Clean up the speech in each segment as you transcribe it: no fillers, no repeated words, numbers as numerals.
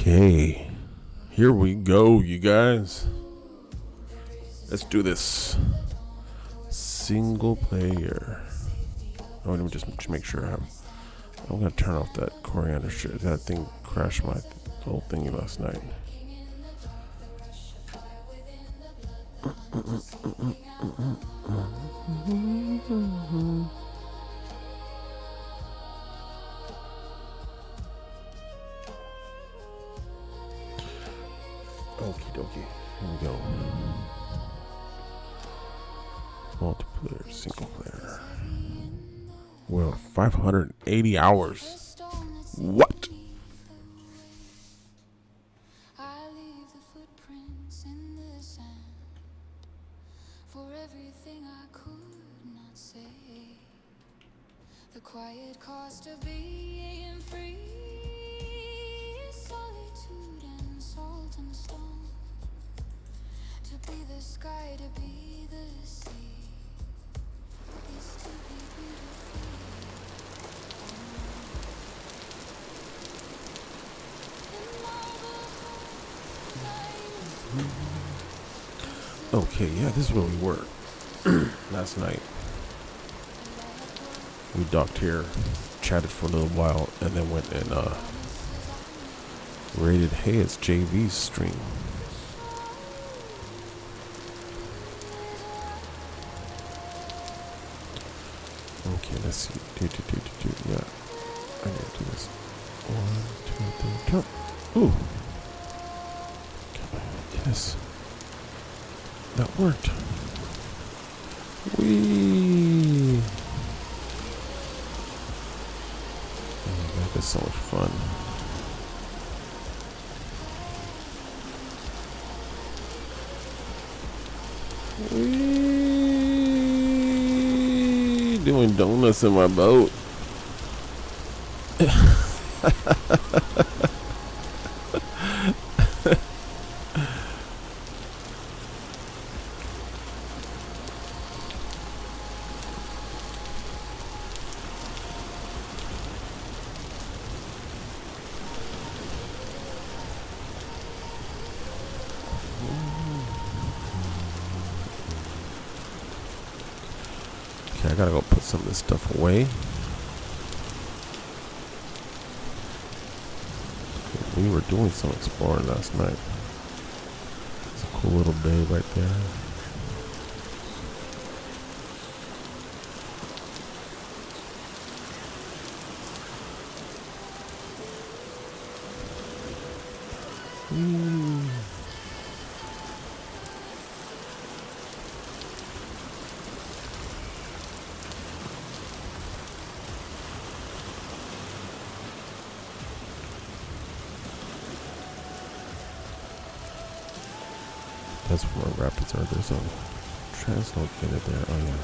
Okay, here we go, you guys. Let's do this. Single player. Oh, let me just make sure I'm gonna turn off that coriander shit. That thing crashed my whole thingy last night. Okie dokie. Here we go. Multiplayer, single player. Well, 580 hours. What? I leave the footprints in the sand for everything I could not say. The quiet cost of being free is solitude and salt and stone. To be the sky, to be the sea, is to be beautiful. Okay, yeah, this is where we were last night. We docked here, chatted for a little while, and then went and raided Hayes JV's stream. Okay, let's see. Yeah, I need to do this. 1, 2, 3, jump. Ooh. Yes. That worked. Whee! Oh, that is so much fun. Whee! Doing donuts in my boat. Okay, I gotta go put some of this stuff away. Okay, we were doing some exploring last night. It's a cool little bay right there. That's where rapids are. There's a translocated there. Oh yeah.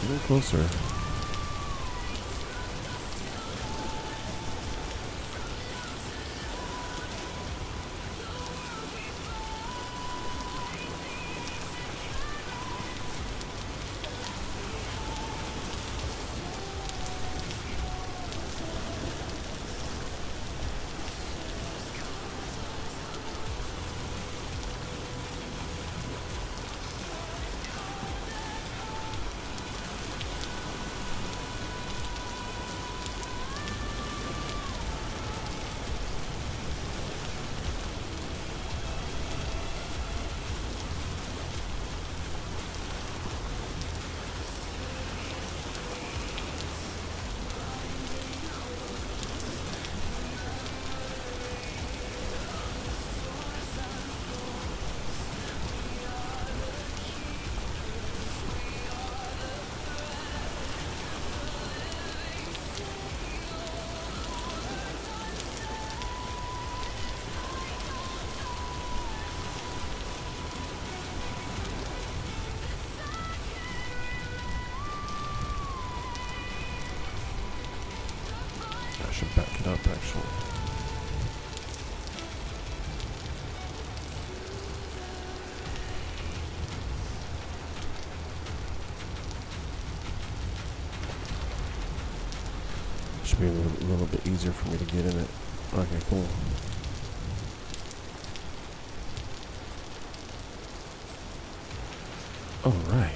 Getting closer. I should back it up actually. Should be a little bit easier for me to get in it. Okay, cool. All right.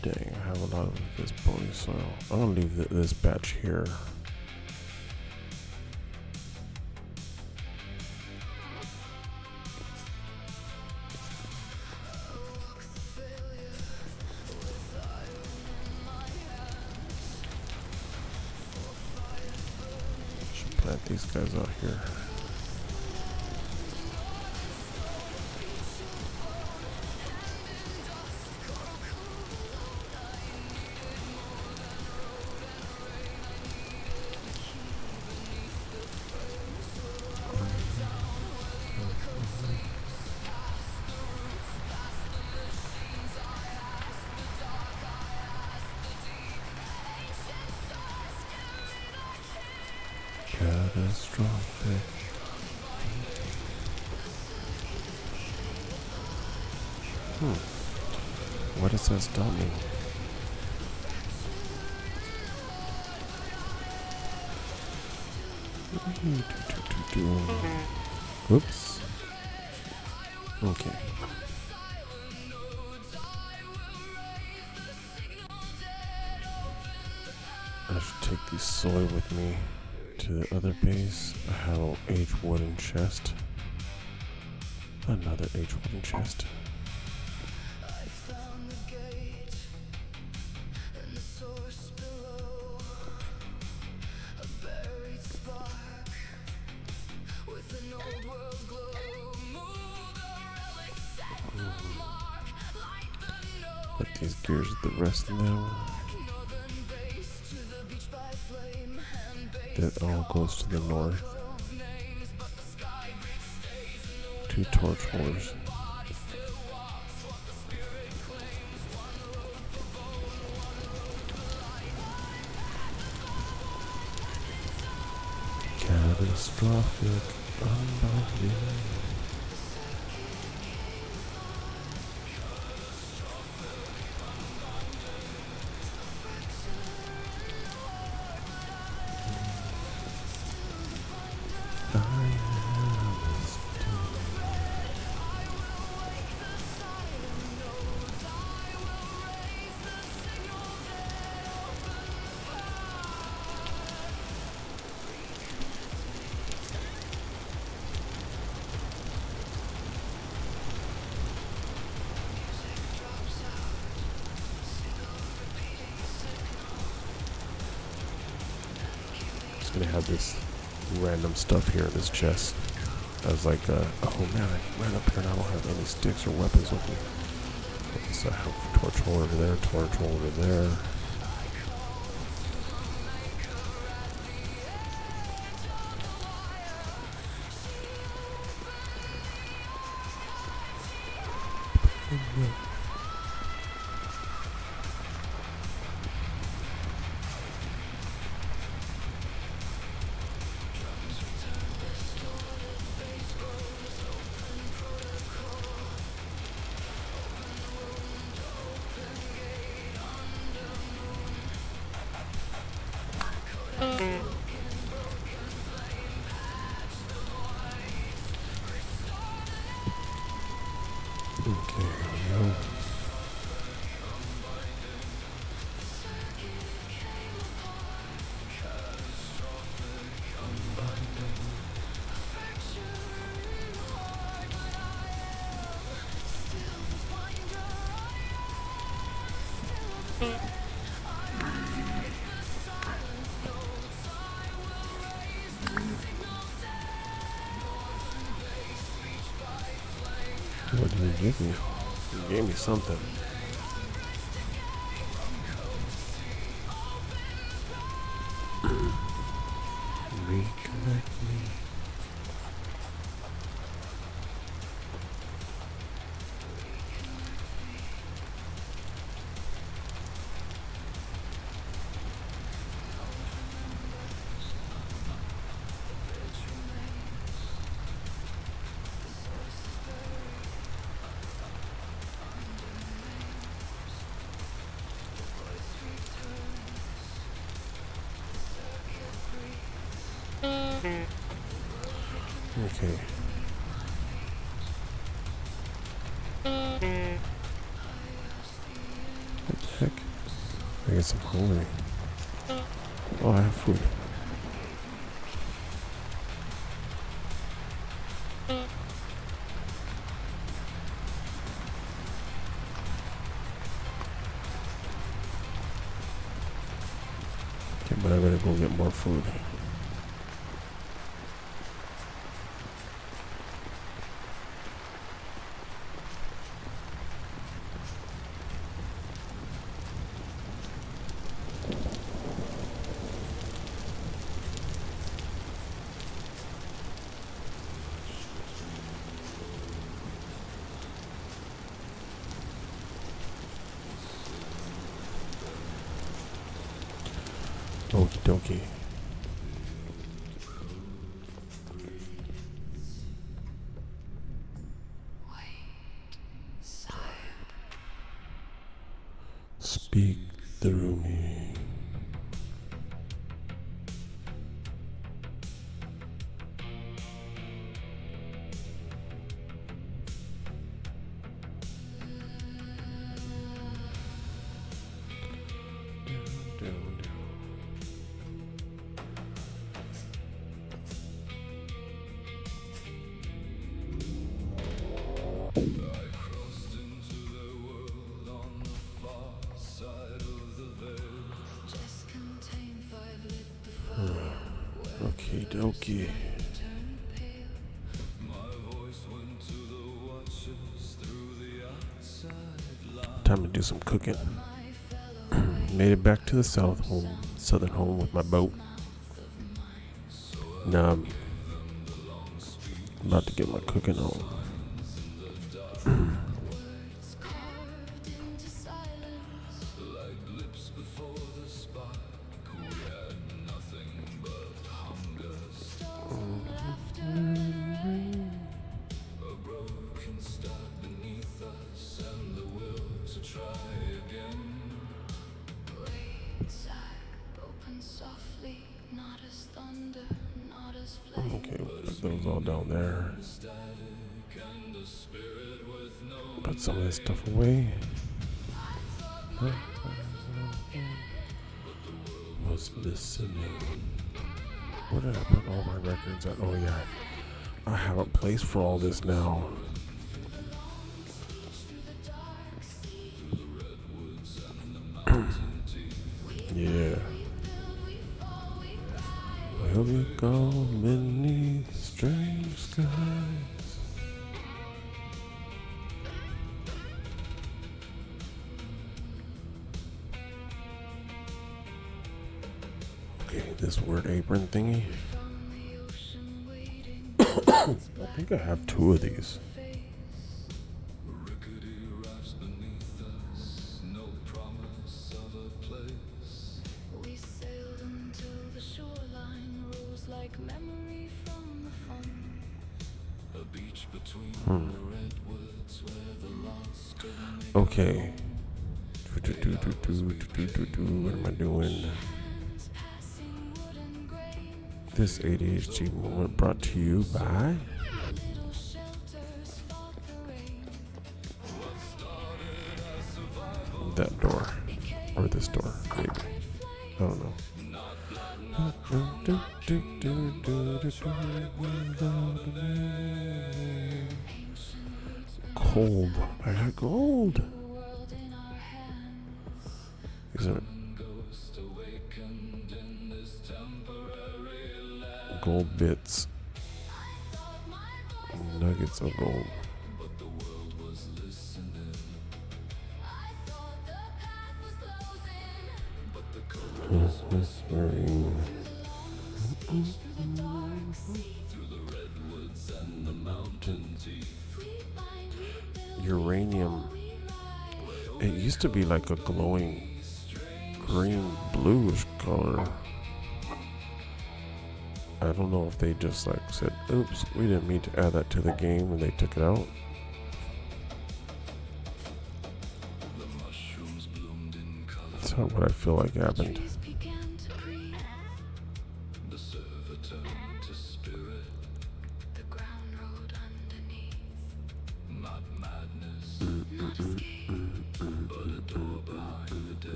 Dang, I have a lot of this bony soil. I'm gonna leave this batch here. Should plant these guys out here. Catastrophic. What does that stop me? Whoops. Okay. I should take the soy with me to the other base. I have an H wooden chest. Another H wooden chest. Put these gears with the rest of them. That all goes to the north. 2 torch holders. Catastrophic. Unbelievable. just gonna have this random stuff here in this chest. I was like, oh man, I ran up here and I don't have any sticks or weapons with me. So I have a torch hole over there, torch hole over there. Okay, here we go. What did you give me? You gave me something. Reconnect me. Okay. What the heck? I guess I'm hungry. Oh, I have food. Okay, but I better go get more food. Okie dokie. Speak through me. Okie dokie. Time to do some cooking. Made it back to the southern home with my boat. Now I'm about to get my cooking on. Okay, we'll put those all down there. Put some of this stuff away. What's listening? Where did I put all my records at? Oh yeah, I have a place for all this now. Yeah. WayobiKal beneath strange skies. Okay, this word apron thingy. I think I have 2 of these. Okay. What am I doing? This ADHD moment brought to you by that door. Or this door, maybe. I don't know. Cold. I got gold. These are gold bits. Nuggets of gold. Whispering. Uranium. It used to be like a glowing green bluish color. I don't know if they just like said, oops, we didn't mean to add that to the game and they took it out. That's not what I feel like happened.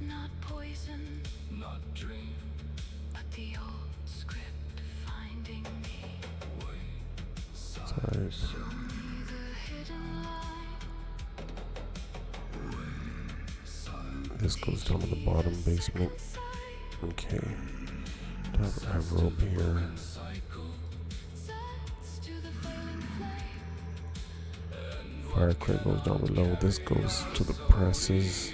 Not poison, not dream, but the old script finding me. Sorry. Show me the hidden line. This goes down to the bottom basement. Okay. I have rope here. Fire crate goes down below. This goes to the presses.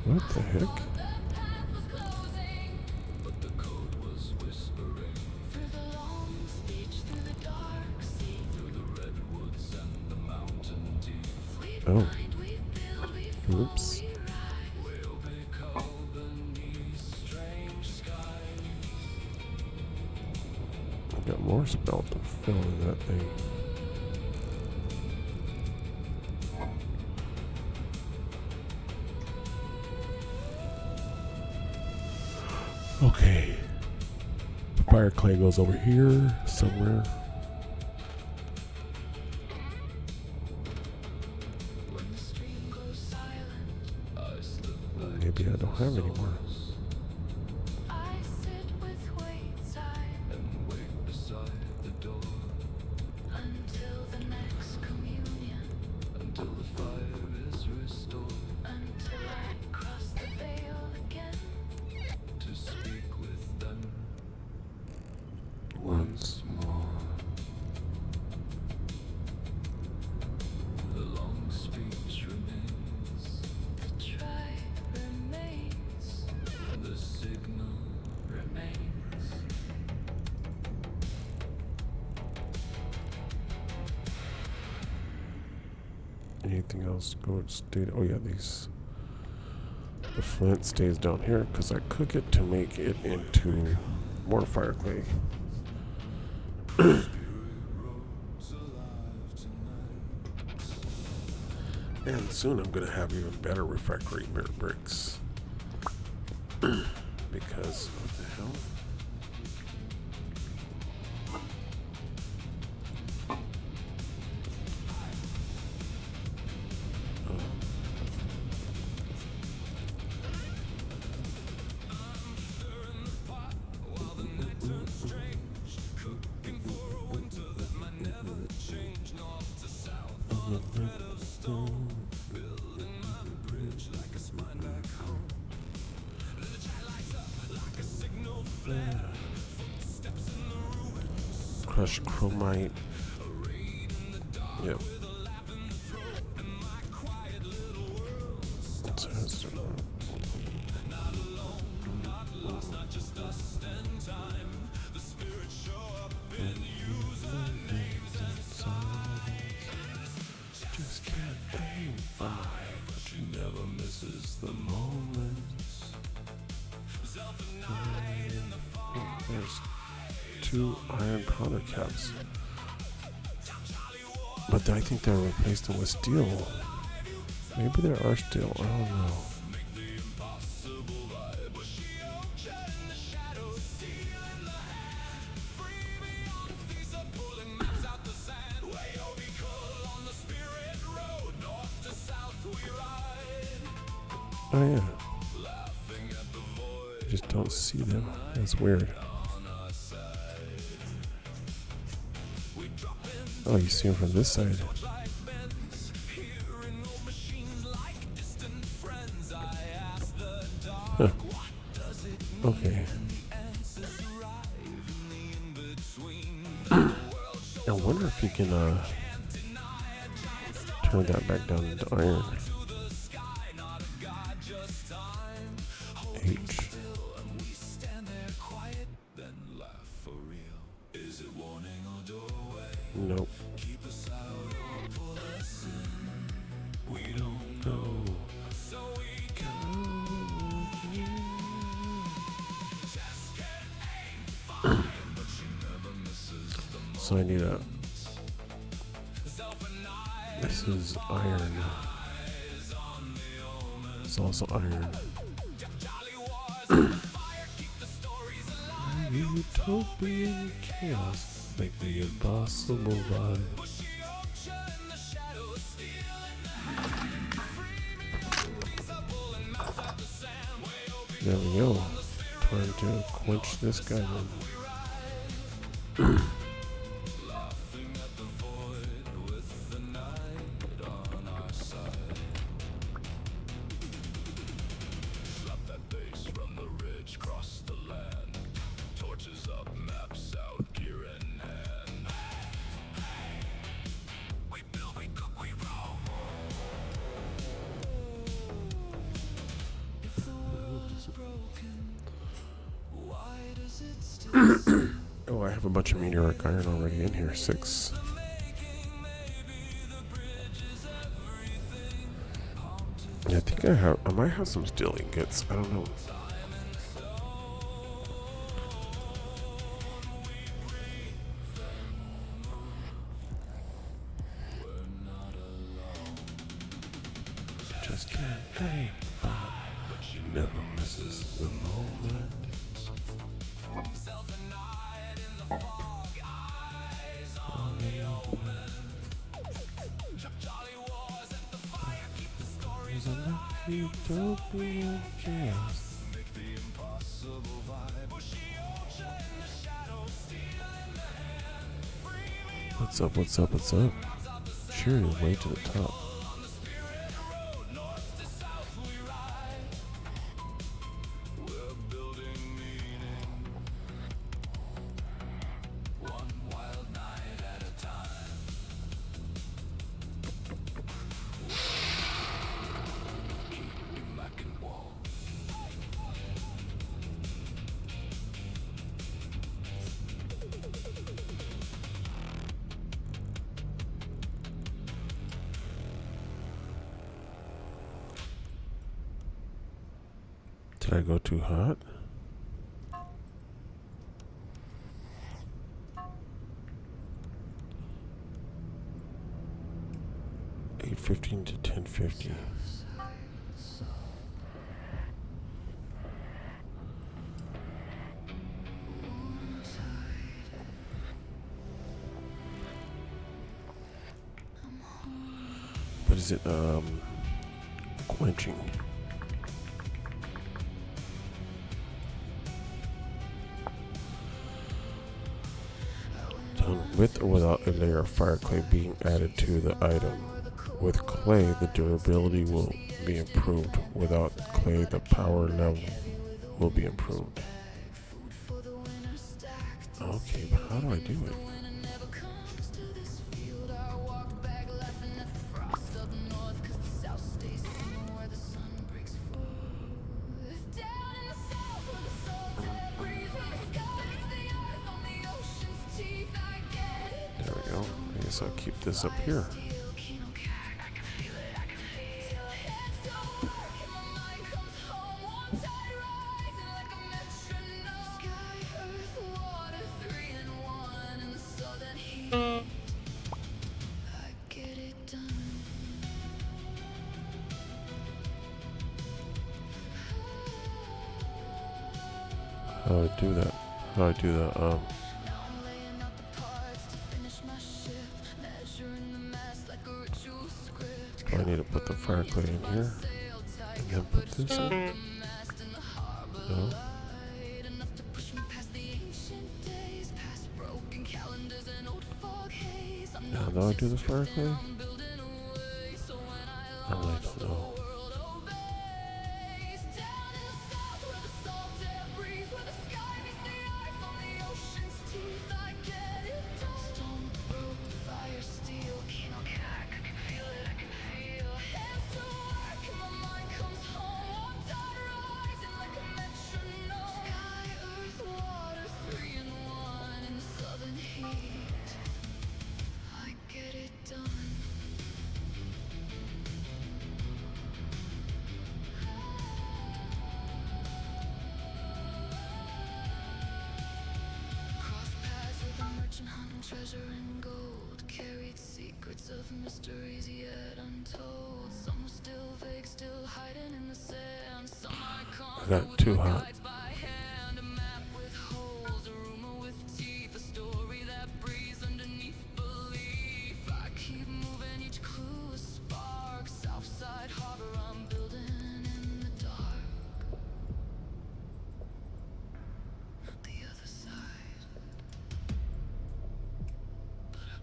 What the heck? Oh. Oops. I got more spell to fill in that thing. Okay. Fire clay goes over here somewhere. Maybe I don't have any more. I sit with Wayside and wait beside the door until the next communion, until the fire is restored, until I cross the veil again to speak with them Once more. The long speech remains, the try remains, the signal remains. Anything else? Go to state. Oh yeah, these. The flint stays down here because I cook it to make it into more fire clay. And soon I'm gonna have even better refractory mirror bricks. Because what the hell? Crushed chromite. Yep. Just can't aim fine, but she never misses the moments. There's 2 iron powder caps, but I think they're replaced them with steel. Maybe there are steel. I don't know. Oh yeah. I just don't see them. That's weird. Oh, you see them from this side. Huh. Okay. I wonder if you can turn that back down into iron. H. Nope. So I need a. This is iron. It's also iron. Utopian chaos, make the impossible vibe. There we go. Time to quench this guy then. Oh, I have a bunch of meteoric iron already in here. 6. Yeah, I think I might have some steel ingots. I don't know. Just can't play fine, but she never misses the moment. Utopian chaos. What's up, what's up, what's up? Sure, way to the top. Did I go too hot? $8.15 to $10.50. But is it quenching? Done with or without a layer of fire clay being added to the item With clay, the durability will be improved. Without clay, the power level will be improved. Okay, but how do I do it? There we go. I guess I'll keep this up here. How do I do that? How do I do that? Do I need to put the fire clay in here? And then put this in? No. Now do I do the fire clay? I really don't know. Treasure and gold, carried secrets of mysteries yet untold. Some were still vague, still hiding in the sand. Some I got it too hot. a map with holes, a rumor with teeth, a story that breathes underneath belief. I keep moving, each clue a spark. Southside harbor, I'm building in the dark. Not the other side.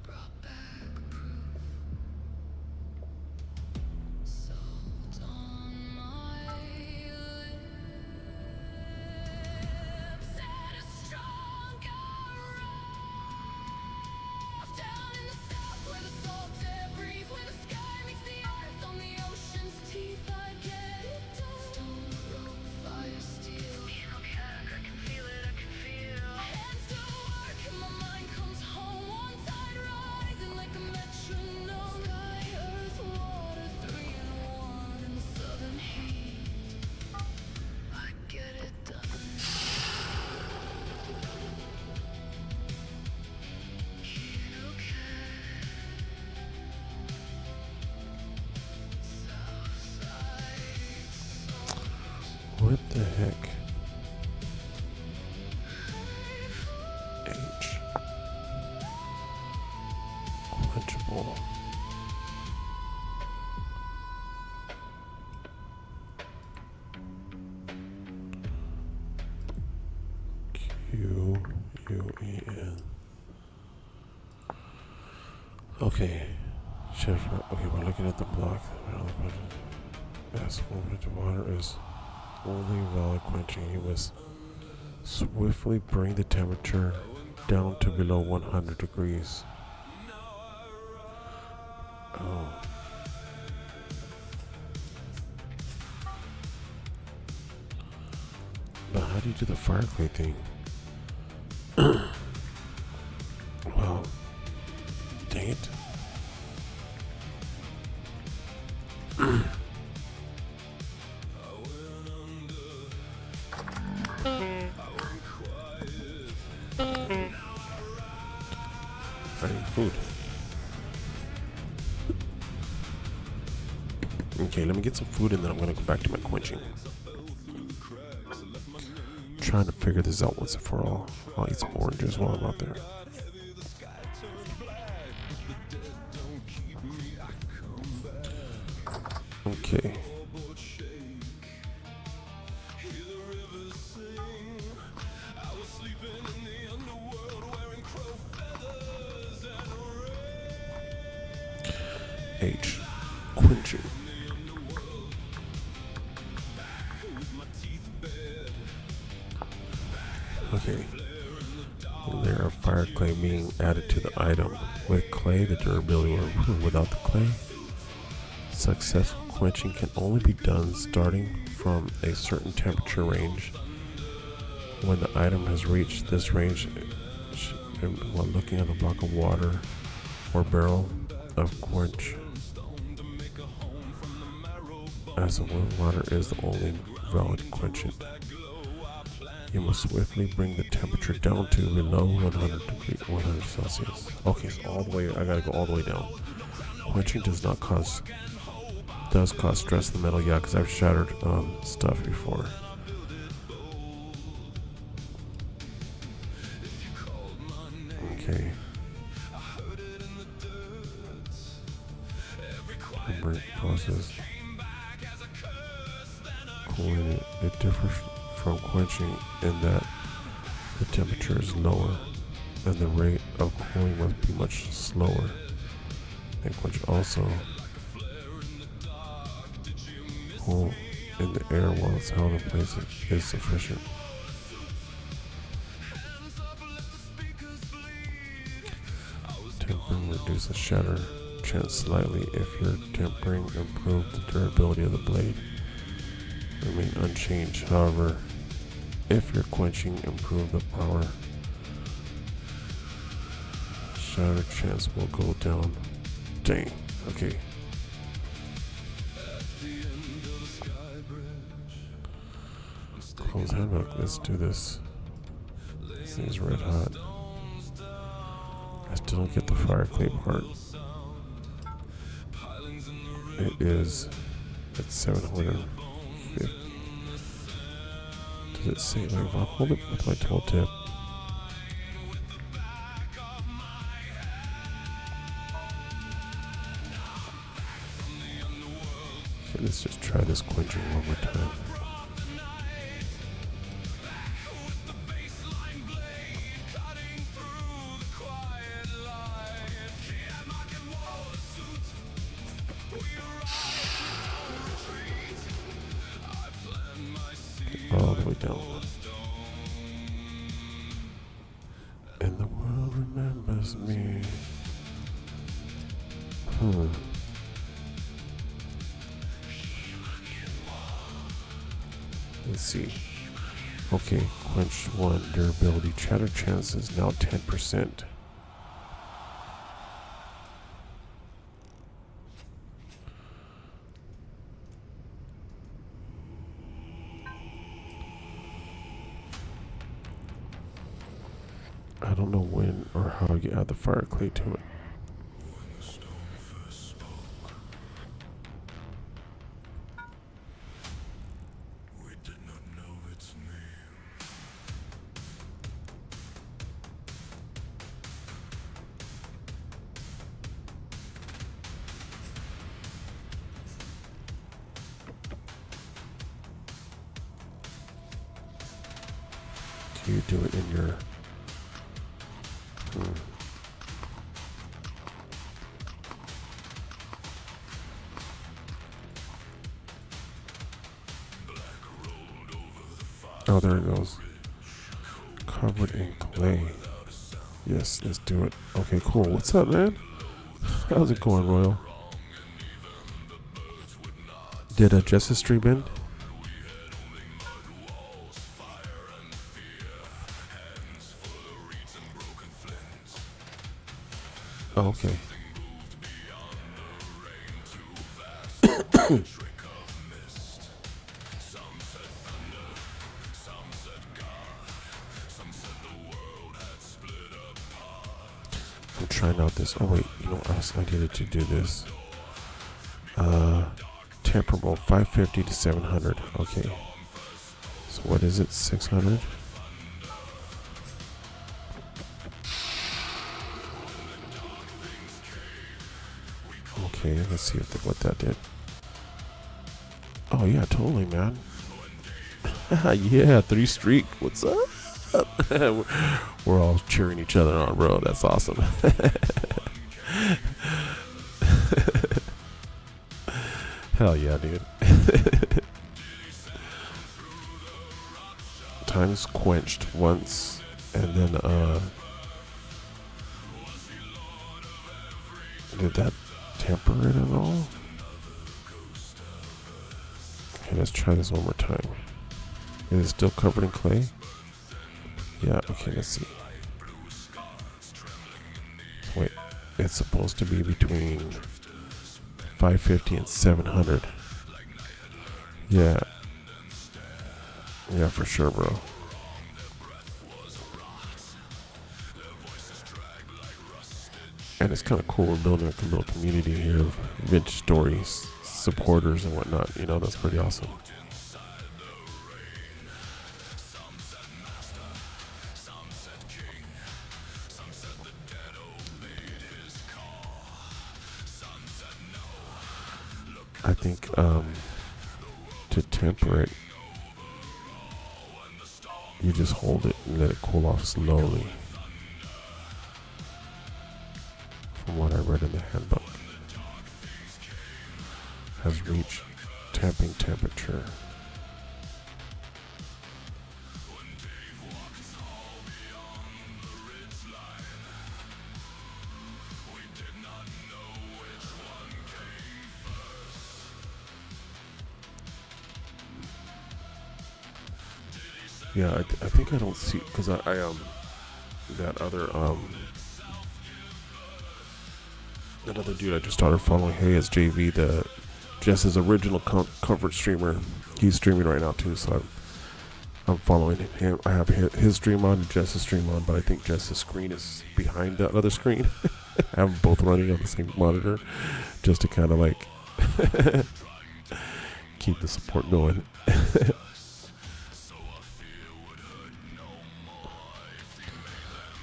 Brought back proof. Salt on my lips and a stronger raft down in the south where the salt air breathes, where the sky meets the earth on the ocean's teeth. I get it done. Stone, rope, fire, steel. I can feel it, I can feel. Hands to work and my mind comes home. One tide rising like a metronome. Sky, earth, water, 3 in 1 in the southern heat. I get it done. What the heck? H. Quenchable. Quen. Okay. Okay, we're looking at the block. Best movement of water is only while quenching. He must swiftly bring the temperature down to below 100 degrees. Oh. But how do you do the fire clay thing? Well, dang it. I need food. Okay, let me get some food and then I'm gonna go back to my quenching. Trying to figure this out once and for all. I'll eat some oranges while I'm out there. Okay. H. quenching. Okay. Layer of fire clay being added to the item. With clay, the durability will improve. Without the clay, successful quenching can only be done starting from a certain temperature range. When the item has reached this range, while looking at a block of water or barrel of quench, as the water is the only valid quenchant, you must swiftly bring the temperature down to below 100 Celsius. Okay, so all the way, I gotta go all the way down. Quenching does cause stress in the metal, yeah, because I've shattered stuff before. Okay. Process. Cooling it differs from quenching in that the temperature is lower and the rate of cooling must be much slower than quench. Also, cool in the air while it's held in place is sufficient. Tempering reduces shatter chance slightly. If your tempering improves the durability of the blade, remain unchanged. However, if your quenching improves the power, shatter chance will go down. Dang. Okay. Close handbook. Let's do this. This thing's red hot. I still don't get the fire clay part. It is at 750. Does it say, like, if I hold it with my toe tip? Okay, let's just try this quenching one more time. All the way down. And the world remembers me. Let's see. Okay, quench 1, durability. Shatter chance is now 10%. I don't know when or how you add the fire clay to it. Do you do it in your Oh, there it goes. Covered in clay. Yes, let's do it. Okay, cool. What's up, man? How's it going, Royal? Did Justice stream in? Oh, okay. I'm trying out this. Oh wait, you know what else I needed to do this? Temporal 550 to 700. Okay. So what is it? 600. Okay, let's see what that did. Oh yeah, totally, man. Yeah, 3 streak. What's up? We're all cheering each other on, bro. That's awesome. Hell yeah, dude. Time is quenched once, and then did that temper it at all? Okay, let's try this one more time. Is it still covered in clay? Yeah, okay, let's see. Wait, it's supposed to be between 550 and 700. Yeah. Yeah, for sure, bro. And it's kind of cool. We're building a little community here of vintage stories, supporters, and whatnot. You know, that's pretty awesome. I think to temper it, you just hold it and let it cool off slowly. From what I read in the handbook, has reached tamping temperature. Yeah, I think I don't see, because I that other dude I just started following. Hey, it's JV, the Jess's original comfort streamer. He's streaming right now too, so I'm following him. I have his stream on, Jess's stream on, but I think Jess's screen is behind that other screen. I have them both running on the same monitor, just to kind of like keep the support going.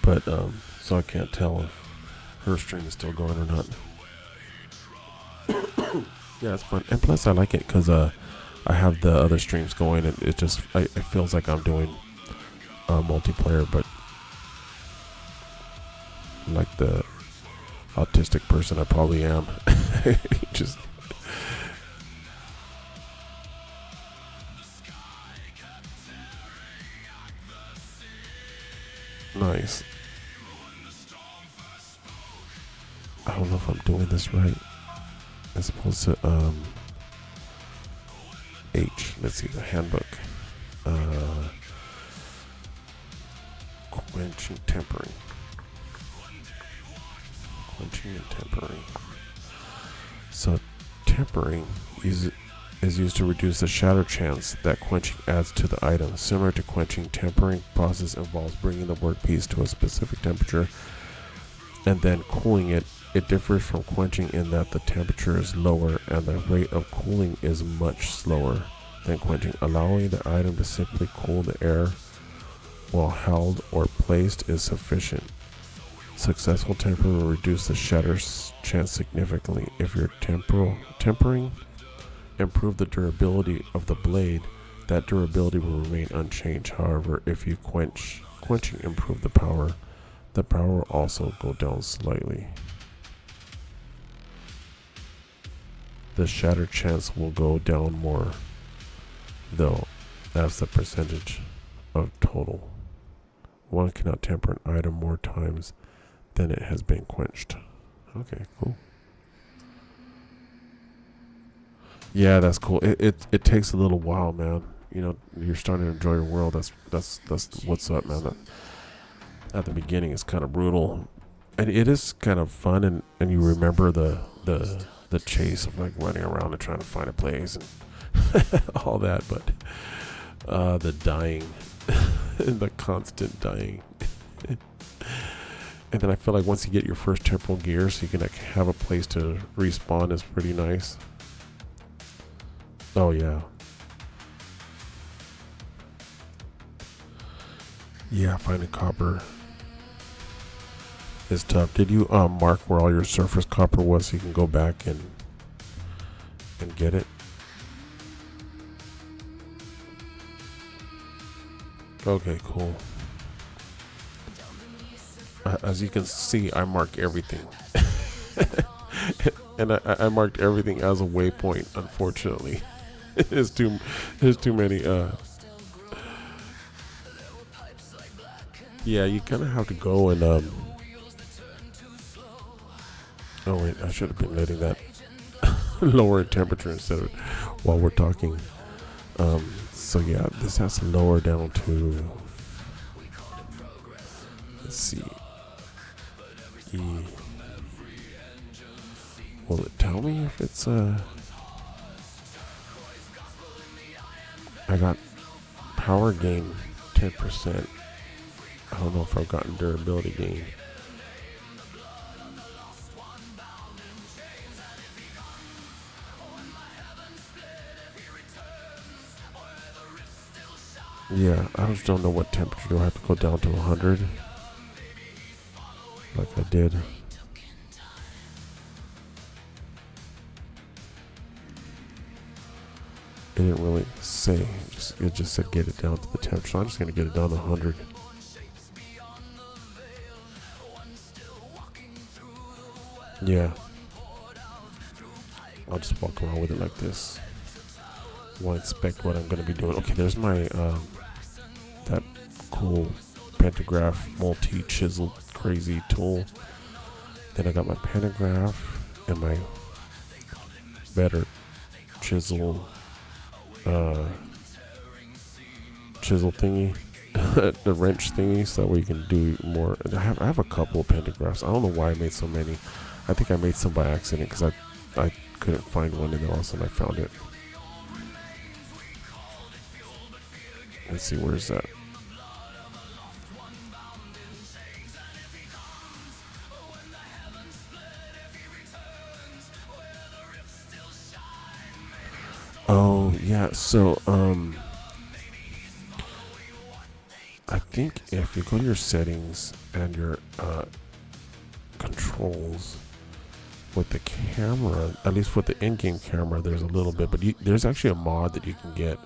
But so I can't tell if her stream is still going or not. Yeah, it's fun, and plus I like it because I have the other streams going, and it just it feels like I'm doing multiplayer, but like the autistic person I probably am. Just nice. I don't know if I'm doing this right. As opposed to H. Let's see the handbook. Quenching, tempering. Quenching and tempering. So tempering is used to reduce the shatter chance that quenching adds to the item. Similar to quenching, tempering process involves bringing the workpiece to a specific temperature and then cooling it. It differs from quenching in that the temperature is lower and the rate of cooling is much slower than quenching, allowing the item to simply cool the air while held or placed is sufficient. Successful tempering will reduce the shatter chance significantly. If you're tempering, improve the durability of the blade, that durability will remain unchanged. However, if you quenching improve the power will also go down slightly. The shatter chance will go down more, though, as the percentage of total. One cannot temper an item more times than it has been quenched. Okay, cool. Yeah, that's cool. It takes a little while, man. You know, you're starting to enjoy your world. That's what's up, man. At the beginning, it's kind of brutal, and it is kind of fun, and you remember the chase of like running around and trying to find a place and all that, but the dying, the constant dying. And then I feel like once you get your first temporal gear, so you can like have a place to respawn, is pretty nice. Oh yeah. Yeah, finding copper is tough. Did you mark where all your surface copper was so you can go back and get it? Okay, cool. As you can see, I mark everything. And I marked everything as a waypoint. Unfortunately, there's too many. Yeah, you kind of have to go and Oh wait, I should have been letting that lower temperature instead of while we're talking. So yeah, this has to lower down to, let's see, E. Will it tell me if it's I got power gain 10%. I don't know if I've gotten durability gain. Yeah, I just don't know what temperature. Do I have to go down to 100? Like I did. It didn't really say. It just said get it down to the temperature. So I'm just going to get it down to 100. Yeah. I'll just walk around with it like this. Won't inspect what I'm going to be doing. Okay, there's my that cool pantograph multi-chisel crazy tool. Then I got my pantograph and my better chisel chisel thingy, the wrench thingy, so that way you can do more. And I have a couple of pantographs. I don't know why I made so many. I think I made some by accident because I couldn't find one, and then all of a sudden I found it. Let's see, where's that? Oh yeah, so I think if you go to your settings and your controls with the camera, at least with the in-game camera, there's a little bit, but there's actually a mod that you can get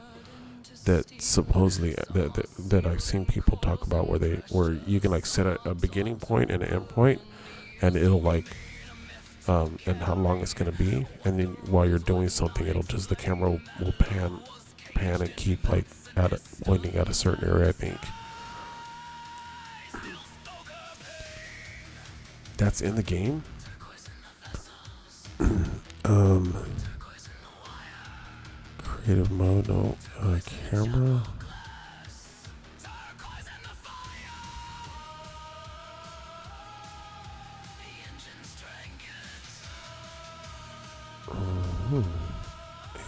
that supposedly that I've seen people talk about where you can like set a beginning point and an end point, and it'll like and how long it's gonna be, and then while you're doing something, it'll just the camera will pan and keep like pointing at a certain area. I think that's in the game. Creative mode, no, camera.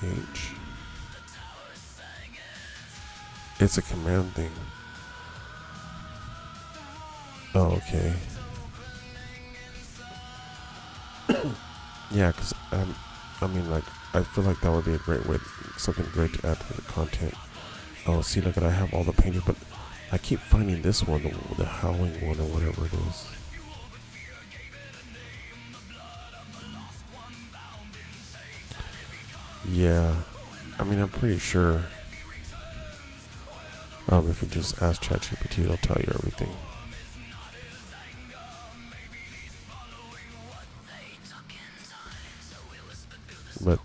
H. It's a command thing. Oh, okay. Yeah, because I mean, like, I feel like that would be a great way, something great to add to the content. Oh, see, look at, I have all the paintings, but I keep finding this one, the howling one or whatever it is. Yeah, I mean, I'm pretty sure. If you just ask ChatGPT, it'll tell you everything. But,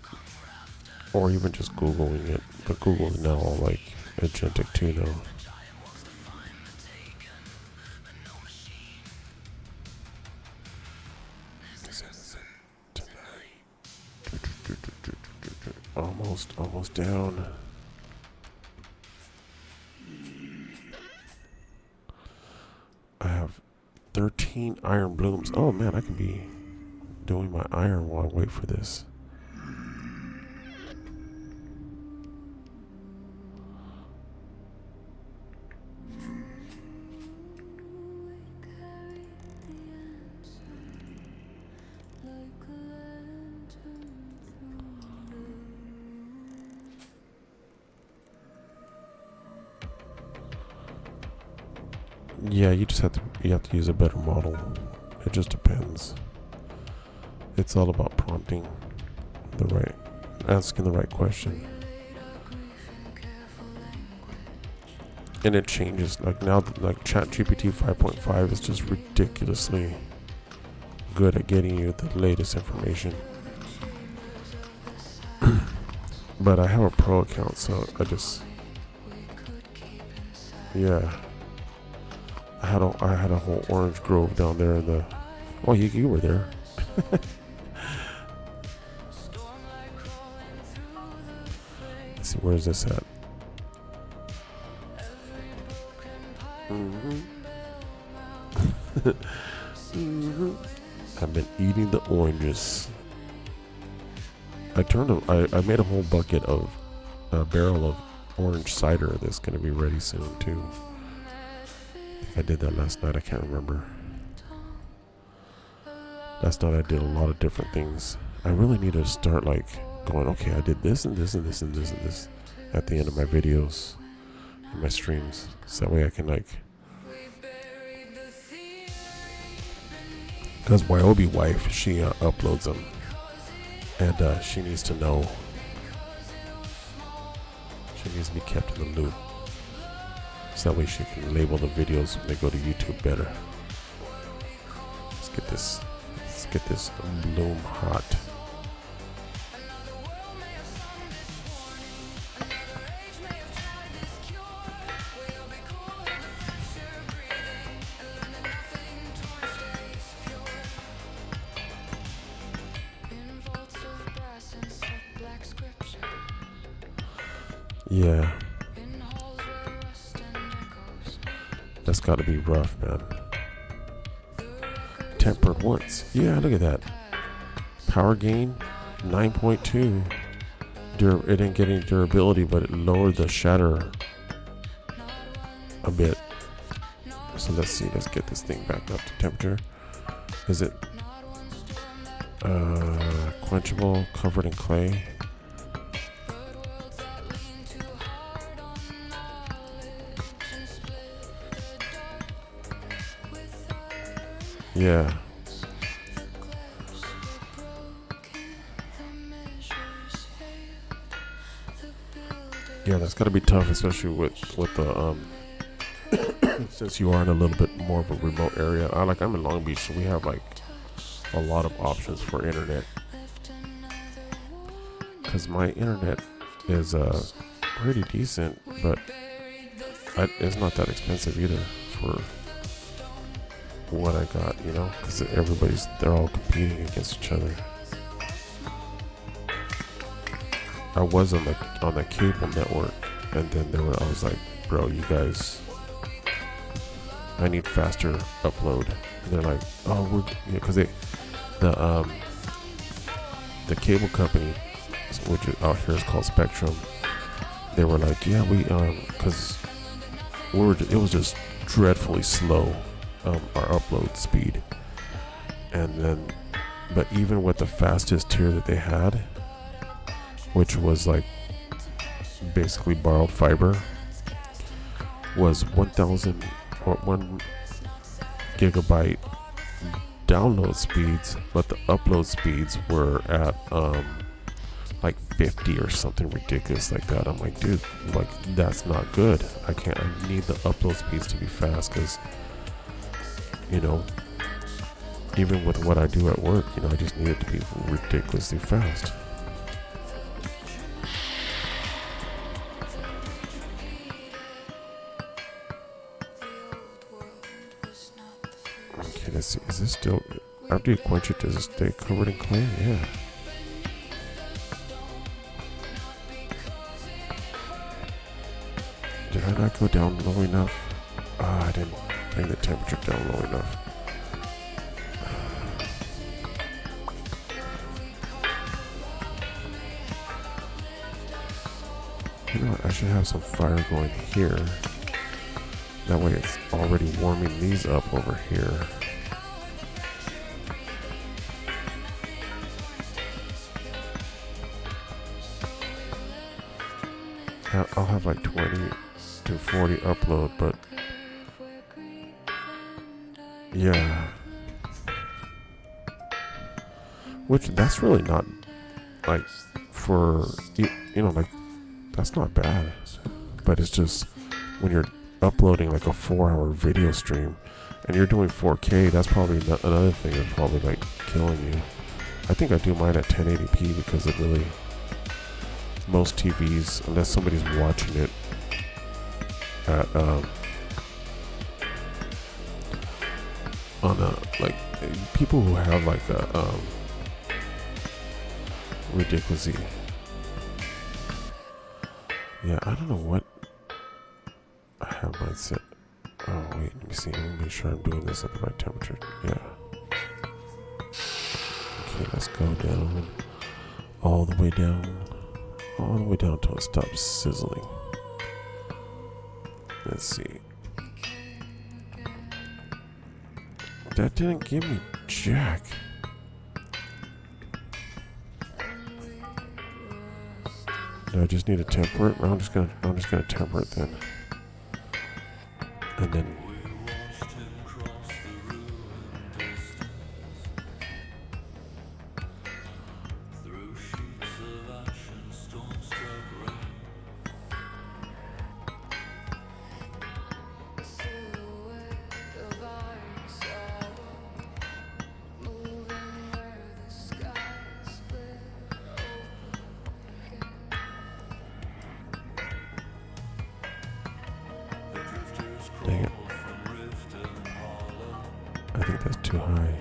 or even just Googling it. But Google's now all like agentic too now. Almost down. I have 13 iron blooms. Oh man, I can be doing my iron while I wait for this. Yeah, you have to use a better model. It just depends. It's all about prompting asking the right question. And it changes. Like now, like ChatGPT 5.5 is just ridiculously good at getting you the latest information. But I have a pro account, so I just, yeah. I had a whole orange grove down there in the. Oh, you were there. Let's see, where is this at? I've been eating the oranges. I made a whole bucket of a barrel of orange cider that's gonna be ready soon too. I think I did that last night. I can't remember. Last night I did a lot of different things. I really need to start like going, okay, I did this and this and this and this and this at the end of my videos and my streams. So that way I can like, because Wyobi wife, she uploads them, and she needs to know. She needs to be kept in the loop, so that way she can label the videos when they go to YouTube better. Let's get this bloom hot. Yeah. That's gotta be rough, man. Tempered once. Yeah, look at that. Power gain 9.2. It didn't get any durability, but it lowered the shatter a bit. So let's see. Let's get this thing back up to temperature. Is it quenchable, covered in clay? Yeah. Yeah, that's gotta be tough, especially with the since you are in a little bit more of a remote area. I'm in Long Beach, so we have like a lot of options for internet. Cause my internet is pretty decent, but it's not that expensive either for what I got, you know, because they're all competing against each other. I was on the cable network, and then I was like, bro, you guys, I need faster upload. And they're like, oh, because the cable company, which out here is called Spectrum, they were like, yeah, because it was just dreadfully slow. Our upload speed, and then but even with the fastest tier that they had, which was like basically borrowed fiber, was 1,000 or 1 gigabyte download speeds, but the upload speeds were at like 50 or something ridiculous like that. I'm like, dude, like that's not good. I need the upload speeds to be fast, because you know, even with what I do at work, you know, I just need it to be ridiculously fast. Okay, let's see. Is this still, after you quench it, does it stay covered in clay? Yeah. Did I not go down low enough? I didn't bring the temperature down low enough. You know what? I should have some fire going here. That way it's already warming these up over here. I'll have like 20 to 40 upload, but yeah, which that's really not like for you know, like that's not bad, but it's just when you're uploading like a 4-hour video stream and you're doing 4K, that's probably another thing that's probably like killing you. I think I do mine at 1080p because it really most TVs, unless somebody's watching it at on a like people who have like a ridiculously, yeah, I don't know what I have mine set. Oh wait, let me see. Let me make sure I'm doing this at the right temperature. Yeah. Okay, let's go down all the way down until it stops sizzling. Let's see. That didn't give me jack. No, I just need to temper it. I'm just gonna temper it then. And then dang it. I think that's too high.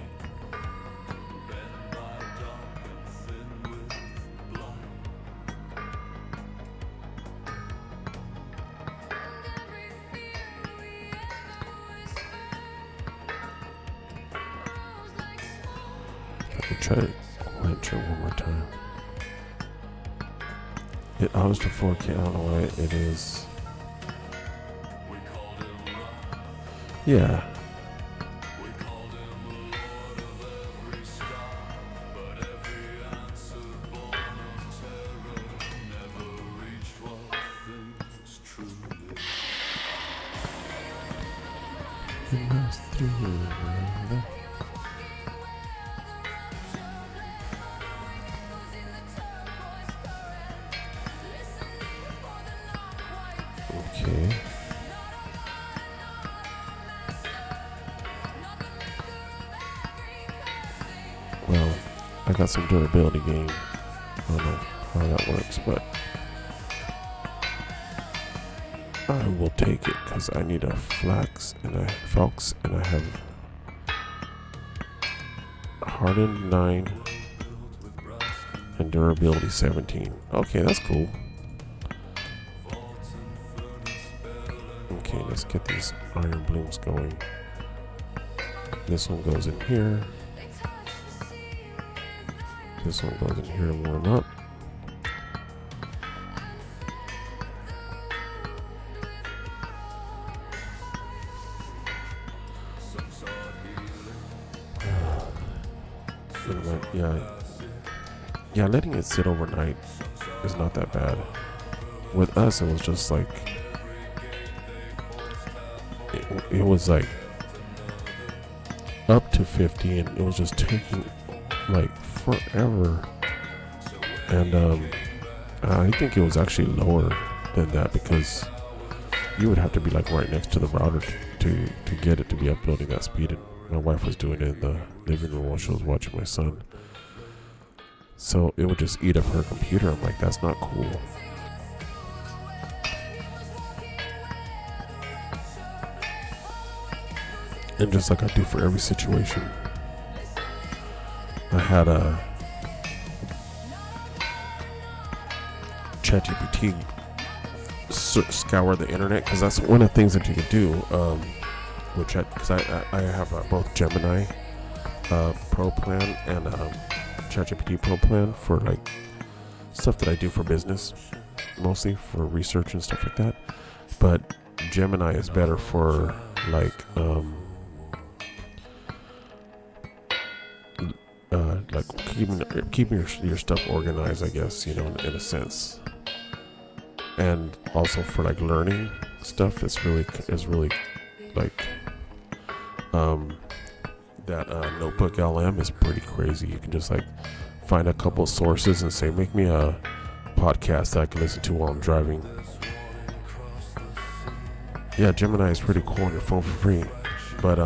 I can try to quench it one more time. It autos to 4K. I don't know why it is. Yeah. Okay. Well, I got some durability gain. I don't know how that works, but I will take it because I need a flax and I have hardened 9 and durability 17. Okay, that's cool. Okay, let's get these iron blooms going. This one goes in here. This one goes in here to warm up. Yeah, letting it sit overnight is not that bad. With us, it was just like it was like up to 50, and it was just taking like forever. And I think it was actually lower than that because you would have to be like right next to the router to get it to be uploading that speed. And my wife was doing it in the living room while she was watching my son. So it would just eat up her computer. I'm like, that's not cool. And just like I do for every situation, I had a ChatGPT scour the internet, because that's one of the things that you can do with Chat. Because I have both Gemini Pro plan and ChatGPT Pro plan for like stuff that I do for business, mostly for research and stuff like that. But Gemini is better for like keeping your stuff organized, I guess, you know, in a sense. And also for like learning stuff, is really like that notebook LM is pretty crazy. You can just like find a couple of sources and say, make me a podcast that I can listen to while I'm driving. Yeah, Gemini is pretty cool on your phone for free. But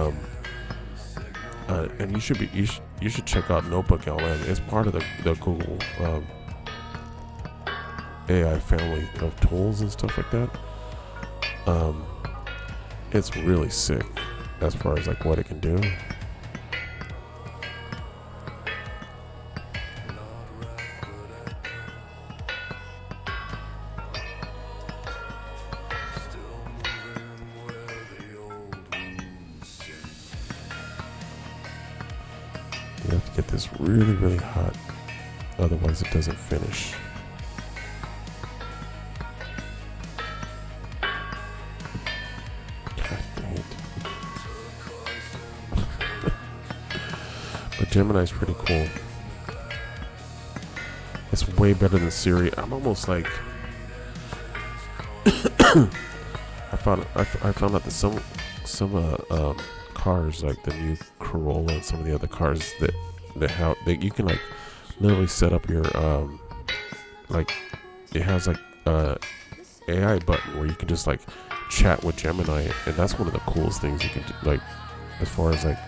and you should check out Notebook LM. It's part of the Google AI family of tools and stuff like that. It's really sick as far as like what it can do. You have to get this really, really hot, otherwise it doesn't finish. God dang it. But Gemini's pretty cool. It's way better than Siri. I'm almost like I found out that some cars, like the new Corolla and some of the other cars that you can like literally set up your like it has like AI button where you can just like chat with Gemini, and that's one of the coolest things you can do, like as far as like,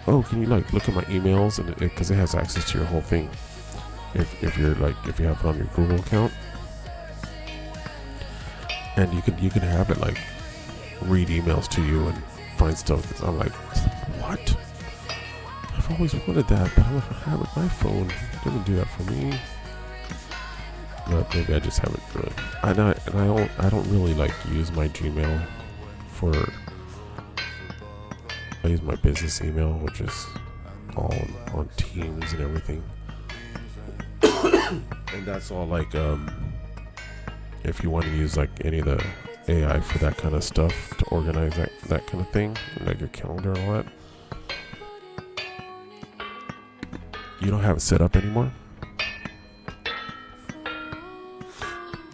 oh, can you like look at my emails, and because it has access to your whole thing if you're like if you have it on your Google account, and you can have it like read emails to you and find stuff. I'm like, what? I've always wanted that, but I don't have it on my phone. It doesn't do that for me. But maybe I just haven't really. I don't really like use my Gmail for. I use my business email, which is all on Teams and everything. And that's all like if you want to use like any of the AI for that kind of stuff to organize that kind of thing, like your calendar and all that. You don't have it set up anymore?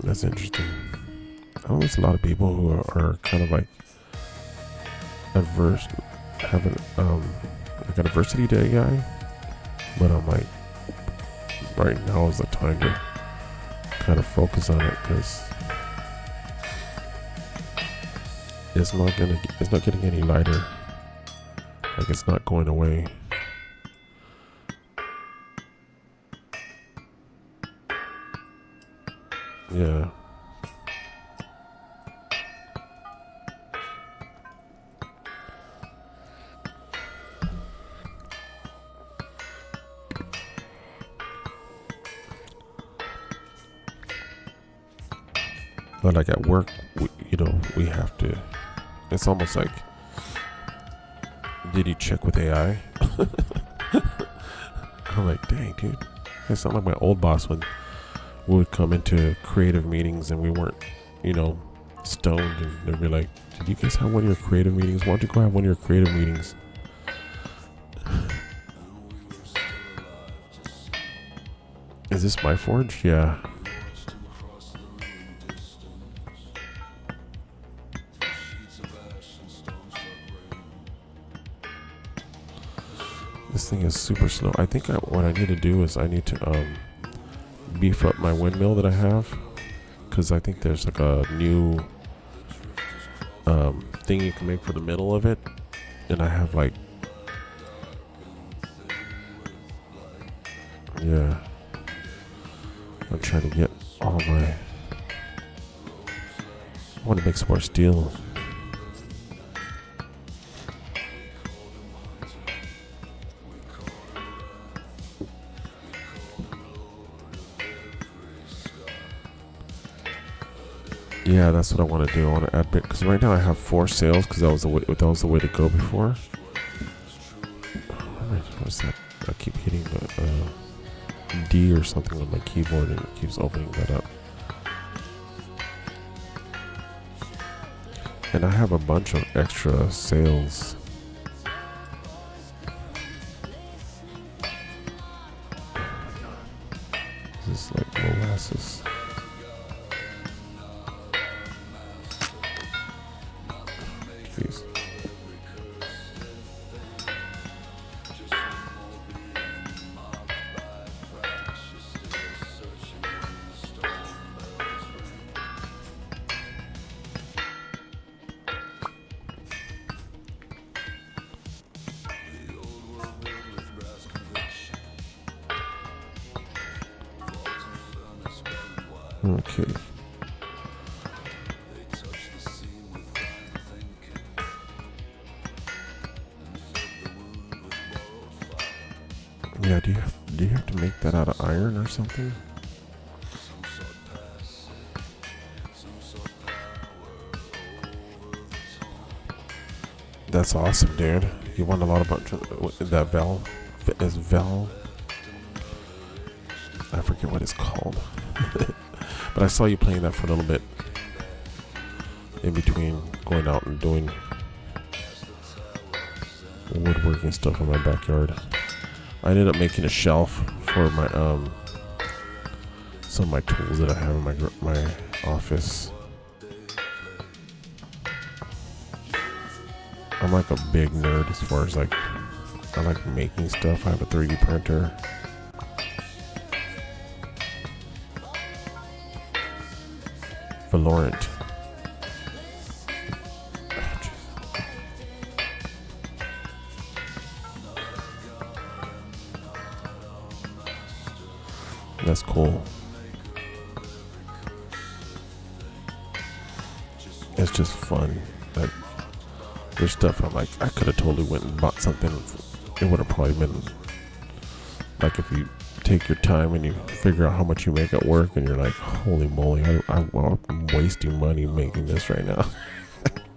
That's interesting. I know there's a lot of people who are kind of like having like adversity to AI, but I'm like, right now is the time to kind of focus on it, because it's not getting any lighter. Like, it's not going away. Yeah. But like at work, we have to. It's almost like, did you check with AI? I'm like, dang, dude. I sound like my old boss when we would come into creative meetings and we weren't, stoned, and they'd be like, did you guys have one of your creative meetings? Why don't you go have one of your creative meetings? Is this my forge? Yeah. This thing is super slow. I think what I need to do is I need to beef up my windmill that I have, because I think there's like a new thing you can make for the middle of it, and I have like, yeah, I'm trying to get all my, I want to make some more steel. Yeah, that's what I want to do. I want to add bit, because right now I have 4 sales, because that was the way to go before. What's that? I keep hitting the D or something on my keyboard, and it keeps opening that up. And I have a bunch of extra sales. This is like molasses. Jeez. Okay. Yeah, do you have to make that out of iron or something? That's awesome, dude. You won a lot about that valve. Is valve? I forget what it's called. But I saw you playing that for a little bit in between going out and doing woodworking stuff in my backyard. I ended up making a shelf for my some of my tools that I have in my office. I'm like a big nerd as far as like I like making stuff. I have a 3D printer. Valorant. That's cool. It's just fun. Like, there's stuff I'm like, I could have totally went and bought something. It would have probably been like if you take your time and you figure out how much you make at work and you're like, holy moly, I'm wasting money making this right now.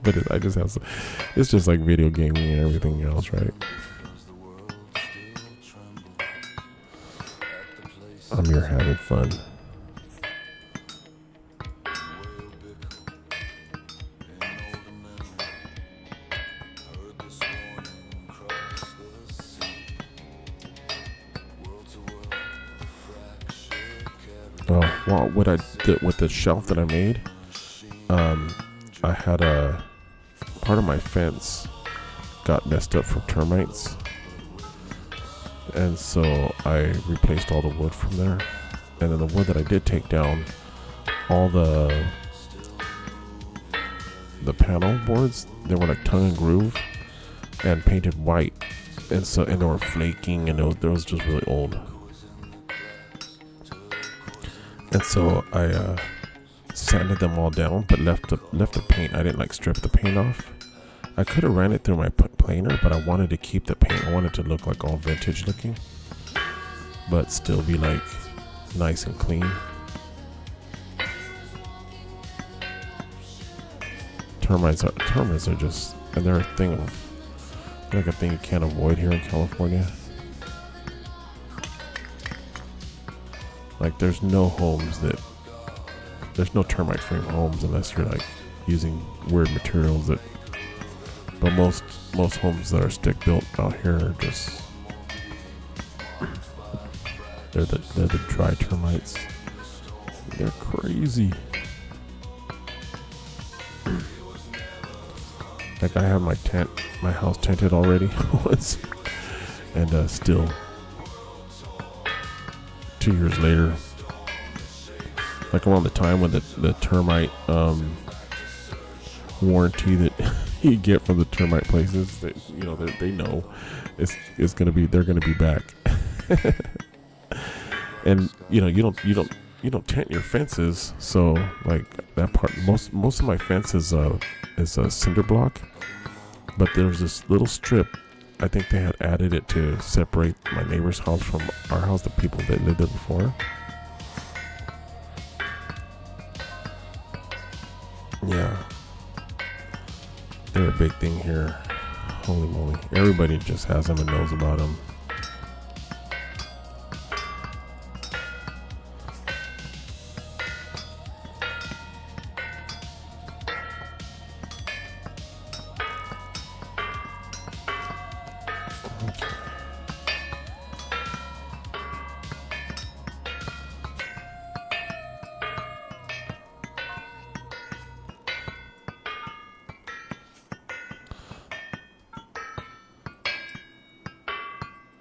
But I just have some, it's just like video gaming and everything else, right? I'm here having fun. Oh, well, what I did with the shelf that I made, I had a part of my fence got messed up from termites. And so I replaced all the wood from there. And then the wood that I did take down, all the panel boards, they were like tongue and groove and painted white. And so, and they were flaking, and they was just really old. And so I sanded them all down, but left the paint. I didn't like strip the paint off. I could have ran it through my planer, but I wanted to keep the paint. I wanted to look like all vintage looking, but still be like nice and clean. Termites are just, and they're a thing like a thing you can't avoid here in California. Like there's no termite frame homes unless you're like using weird materials that. But most homes that are stick built out here are just they're the dry termites. They're crazy. Like I have my house tented already once, and still 2 years later, like around the time when the termite warranty that you get from the termite places, that they know it's gonna be, they're gonna be back. And you don't tent your fences, so like that part, most of my fence is a cinder block, but there's this little strip. I think they had added it to separate my neighbor's house from our house, the people that lived there before. Yeah, they're a big thing here. Holy moly, everybody just has them and knows about them.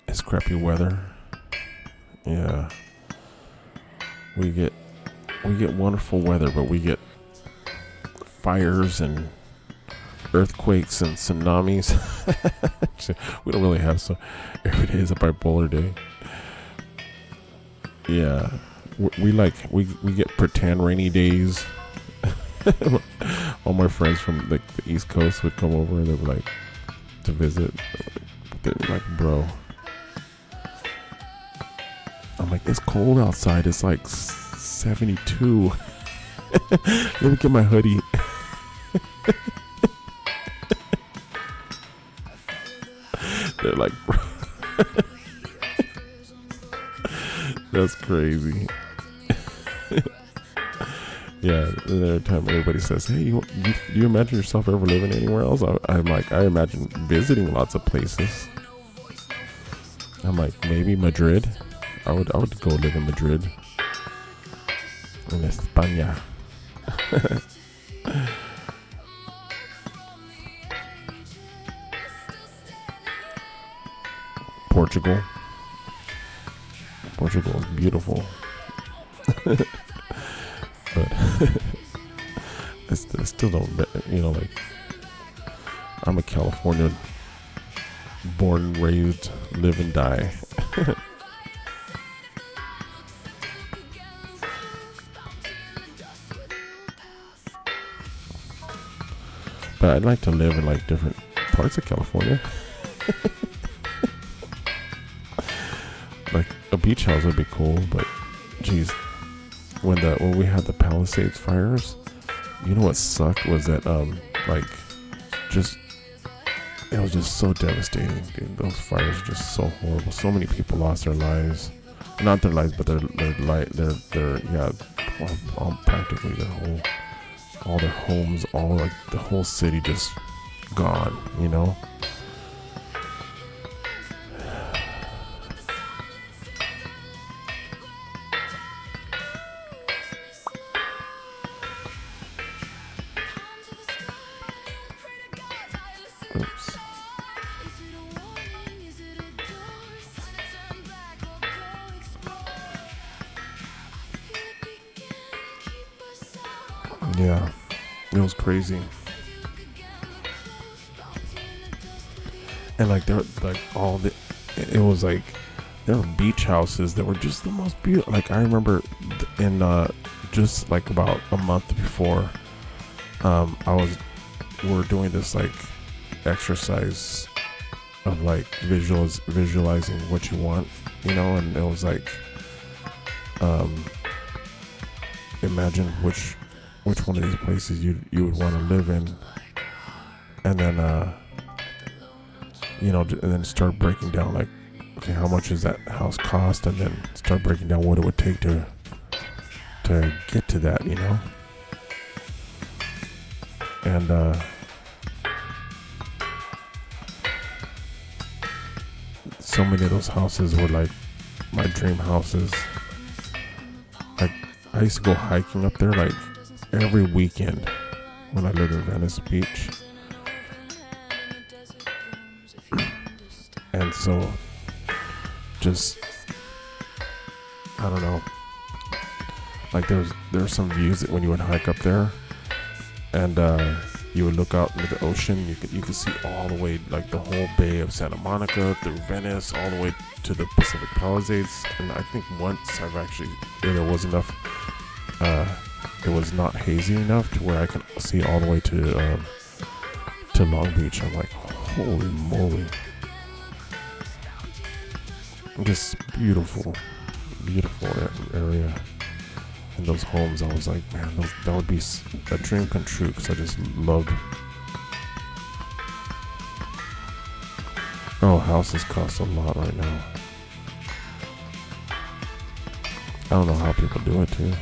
It's crappy weather. Yeah. We get wonderful weather, but we get fires and earthquakes and tsunamis. We don't really have, so every day is a bipolar day. Yeah. we get pretend rainy days. All my friends from like the East Coast would come over and they would like to visit. They were like, bro, I'm like, it's cold outside. It's like 72. Let me get my hoodie. They're like, bro. That's crazy. Yeah, every time everybody says, hey, you imagine yourself ever living anywhere else? I'm like, I imagine visiting lots of places. I'm like, maybe Madrid. I would go live in Madrid. In España. Portugal. Portugal is beautiful. But I still don't, like, I'm a Californian, born and raised, live and die. But I'd like to live in like different parts of California. Like a beach house would be cool, but geez, when we had the Palisades fires, you know what sucked was that it was just so devastating, dude. Those fires are just so horrible. So many people lost their lives, not their lives, but their practically all their homes, all like the whole city just gone, you know. Oops. Yeah, it was crazy. And like there, like it was like there were beach houses that were just the most beautiful. Like I remember in just like about a month before, we're doing this like exercise of like visualizing what you want, you know, and it was like imagine which one of these places you would want to live in, and then and then start breaking down like, okay, how much does that house cost, and then start breaking down what it would take to get to that, you know. And so many of those houses were like my dream houses. Like I used to go hiking up there like every weekend when I lived in Venice Beach. And so just, I don't know, like there were some views that when you would hike up there and you would look out into the ocean, you could see all the way, like the whole bay of Santa Monica through Venice, all the way to the Pacific Palisades. And I think once I've actually, there was enough, it was not hazy enough to where I could see all the way to Long Beach. I'm like, holy moly. Just beautiful area. And those homes, I was like, man, that would be a dream come true, because I just loved. Oh, houses cost a lot right now. I don't know how people do it too.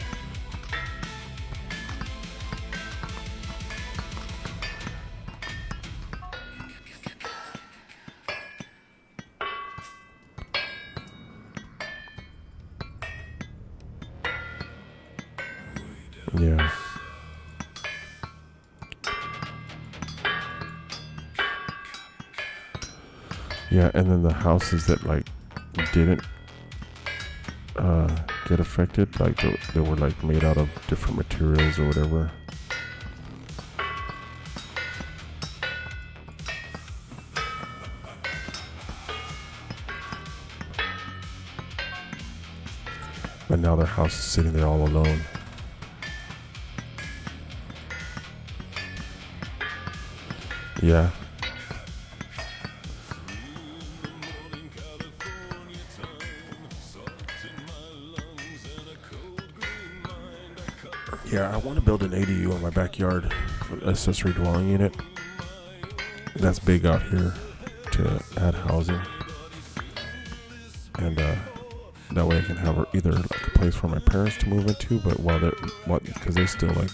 Yeah. Yeah, and then the houses that like didn't get affected, like they were like made out of different materials or whatever. But now their house is sitting there all alone. Yeah. Yeah, I want to build an ADU in my backyard, accessory dwelling unit. That's big out here to add housing, and that way I can have either like a place for my parents to move into, but because they still like,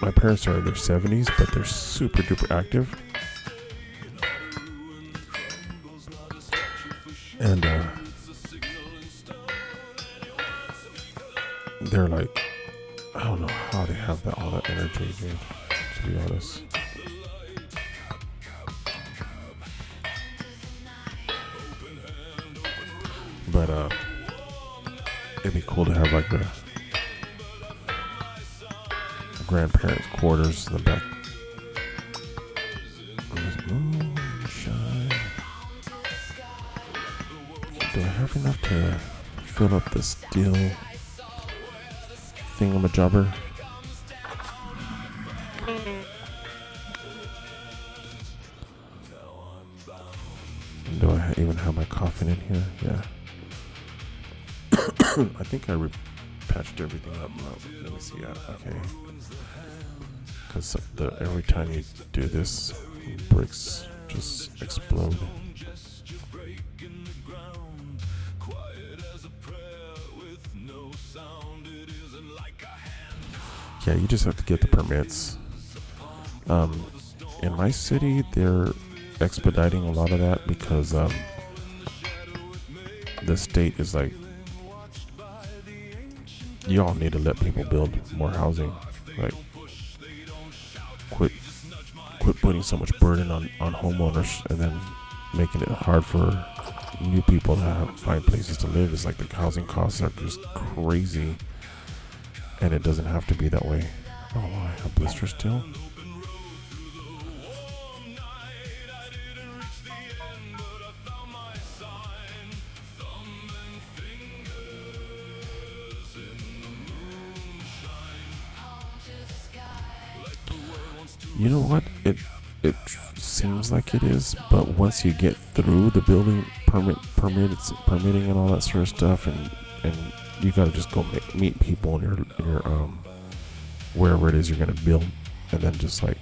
my parents are in their 70s, but they're super duper active, and they're like, I don't know how they have all that energy, dude, to be honest. But it'd be cool to have like the grandparents' quarters in the back. Moonshine. Do I have enough to fill up the steel thingamajobber? Do I even have my coffin in here? Yeah. I think I patched everything up. Let me see. Okay. Because every time you do this, bricks just explode. Yeah, you just have to get the permits. In my city, they're expediting a lot of that because the state is like, you all need to let people build more housing. Like, quit putting so much burden on homeowners and then making it hard for new people to find places to live. It's like the housing costs are just crazy, and it doesn't have to be that way. Oh, I have blisters still. You know what? It seems like it is, but once you get through the building permitting and all that sort of stuff, and you gotta just go meet people in your wherever it is you're gonna build, and then just like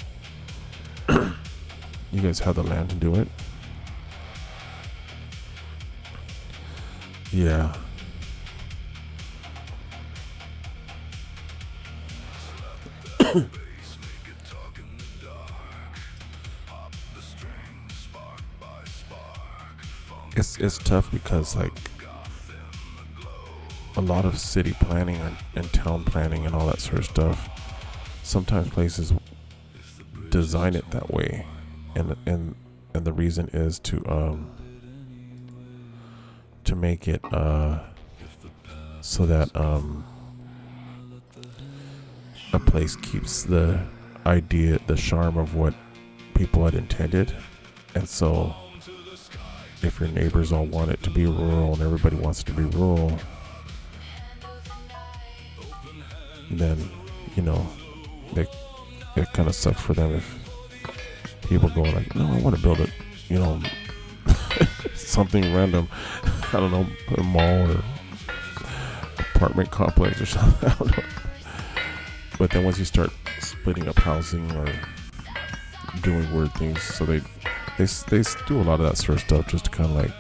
you guys have the land to do it. Yeah. It's tough because like a lot of city planning and town planning and all that sort of stuff, sometimes places design it that way, and the reason is to make it so that a place keeps the charm of what people had intended. And so if your neighbors all want it to be rural and everybody wants it to be rural, then, you know, it kind of sucks for them if people go like, no, I want to build it, you know, something random, I don't know, a mall or apartment complex or something, I don't know. But then once you start splitting up housing or doing weird things, so they do a lot of that sort of stuff just to kind of like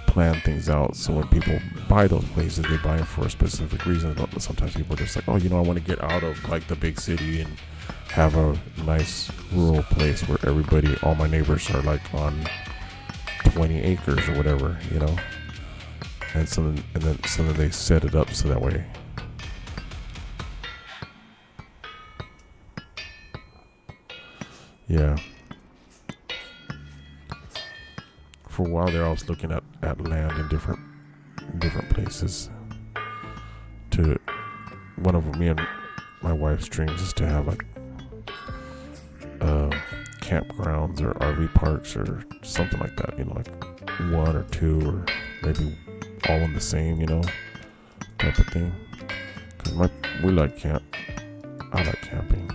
plan things out. So when people buy those places, they buy them for a specific reason. But sometimes people are just like, oh, you know, I want to get out of like the big city and have a nice rural place where all my neighbors are like on 20 acres or whatever, you know. And so then they set it up so that way. Yeah. For a while there, I was looking at land in different places. One of me and my wife's dreams is to have like campgrounds or RV parks or something like that. You know, like one or two or maybe all in the same, type of thing. Cause we like camp. I like camping.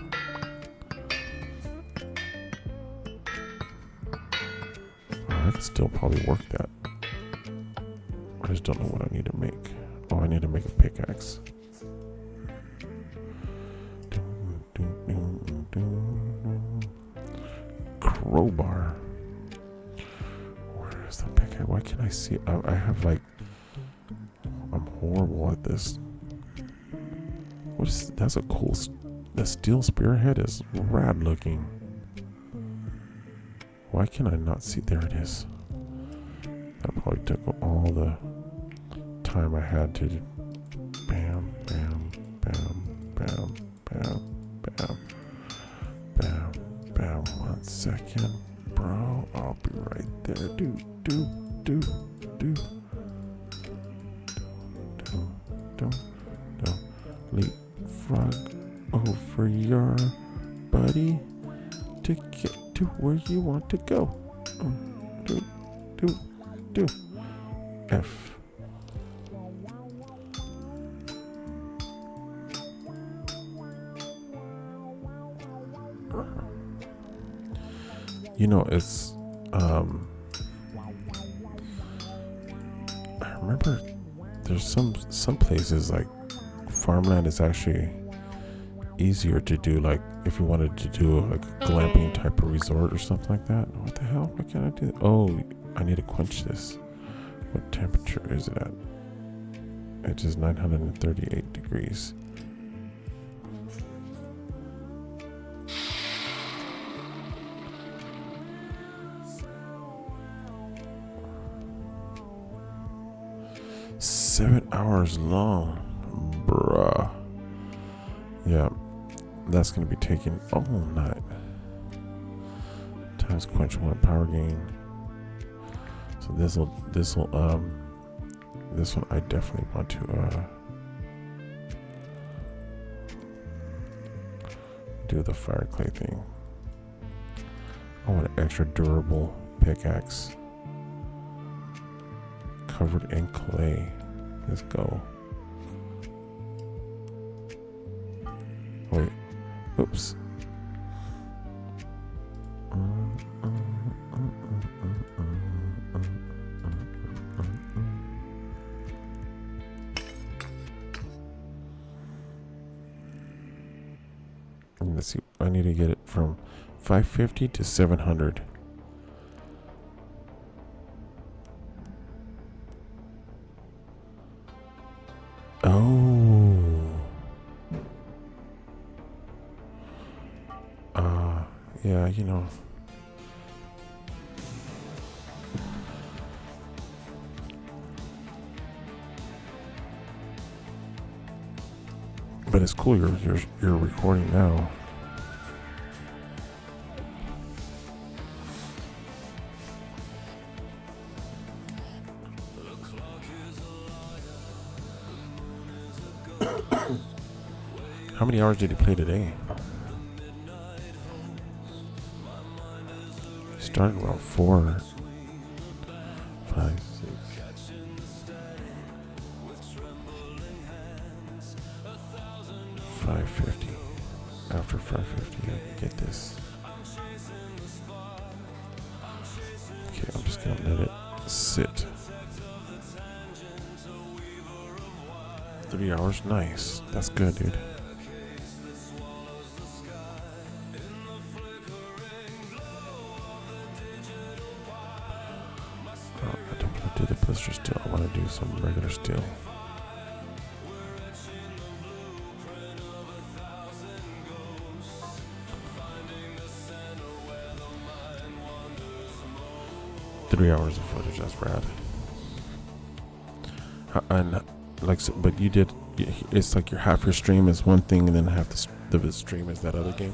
I can still probably work that. I just don't know what I need to make. Oh, I need to make a pickaxe. Crowbar. Where is the pickaxe? Why can't I see? I have like. I'm horrible at this. What is? That's a cool. The steel spearhead is rad looking. Why can I not see? There it is. That probably took all the time I had to do. Bam, bam, bam, bam, bam, bam, bam, bam. 1 second, bro. I'll be right there. Do. Don't leapfrog over your buddy to get to where you want to go. Do. F. It's I remember there's some places like farmland is actually easier to do, like if you wanted to do like a glamping type of resort or something like that. What the hell? Why can't I do that? Oh, I need to quench this. What temperature is it at? It is 938 degrees. $7 hours long, bruh. Yeah, that's gonna be taking all night. Times quench 1 power gain. So this one I definitely want to do the fire clay thing. I want an extra durable pickaxe covered in clay. Let's go. Wait. Oops. Let's see. I need to get it from 550 to 700. Yeah, but it's cool you're recording now. How many hours did you play today? Started around 4, 5, 6. $5.50. After $5.50, I can get this. Okay, I'm just gonna let it sit. 3 hours, nice. That's good, dude. I don't want to do the blister steel. I want to do some regular steel. Three hours of footage, that's rad. And but you did. It's like half your stream is one thing, and then half the stream is that other game.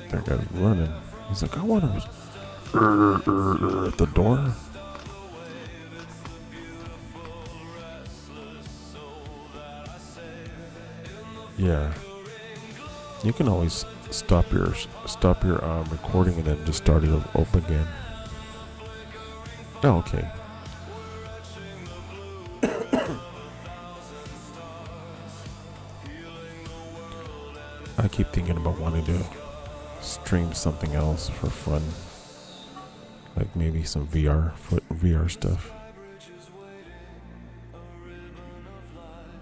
That guy's running. He's like, I want to at the door. Yeah. You can always stop your recording and then just start it up again. Oh, okay. I keep thinking about wanting to stream something else for fun, like maybe some VR stuff.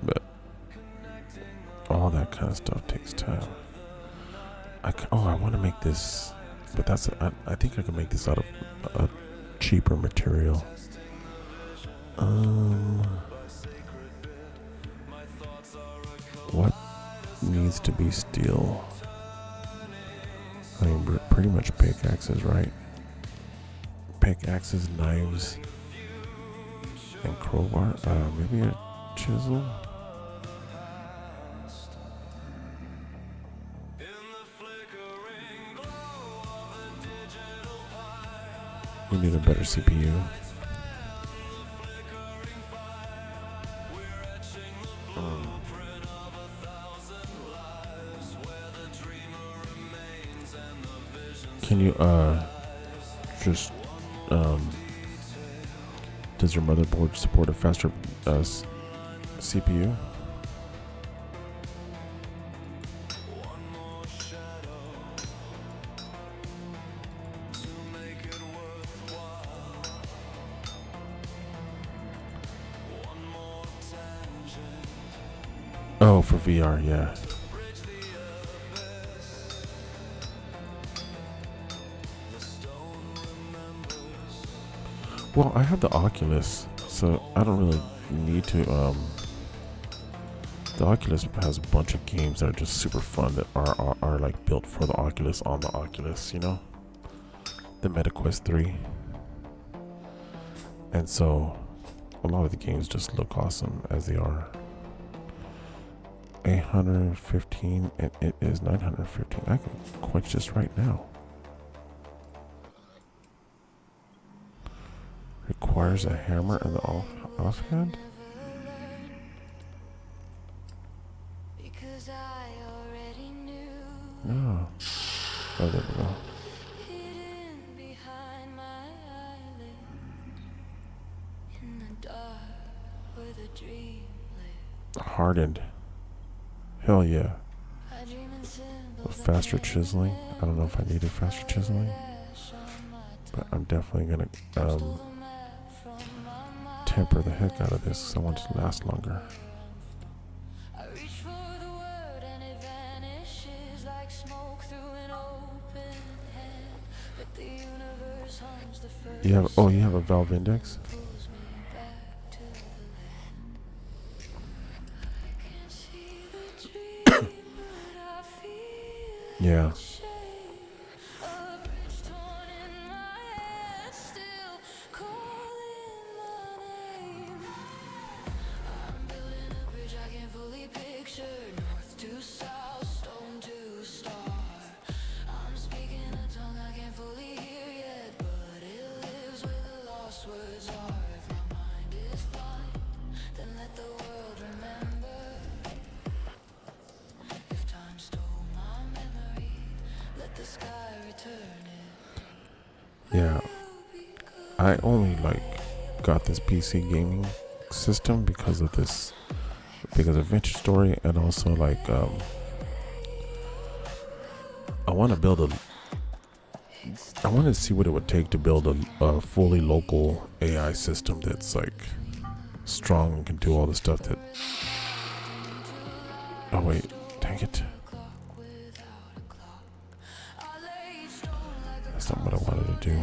But all that kind of stuff takes time. I want to make this, but I think I can make this out of a cheaper material. What needs to be steel? I mean, pretty much pickaxes, right? Pickaxes, knives, and crowbar. Maybe a chisel. We need a better CPU. Can you just does your motherboard support a faster CPU? Oh, for VR, yeah. Well, I have the Oculus, so I don't really need to. The Oculus has a bunch of games that are just super fun that are like built for the Oculus on the Oculus, you know? The MetaQuest 3. And so a lot of the games just look awesome as they are. 815 and it is 915. I can quench this right now. Requires a hammer and the offhand. No. Oh, there we go. Hardened. Hell yeah. With faster chiseling. I don't know if I needed faster chiseling, but I'm definitely gonna temper the heck out of this because I want it to last longer. You have a valve index? Yeah. Yeah, I only got this PC gaming system because of Vintage Story, and also I want to see what it would take to build a fully local AI system that's strong and can do all the stuff that. Oh wait, dang it! That's not what I wanted to do.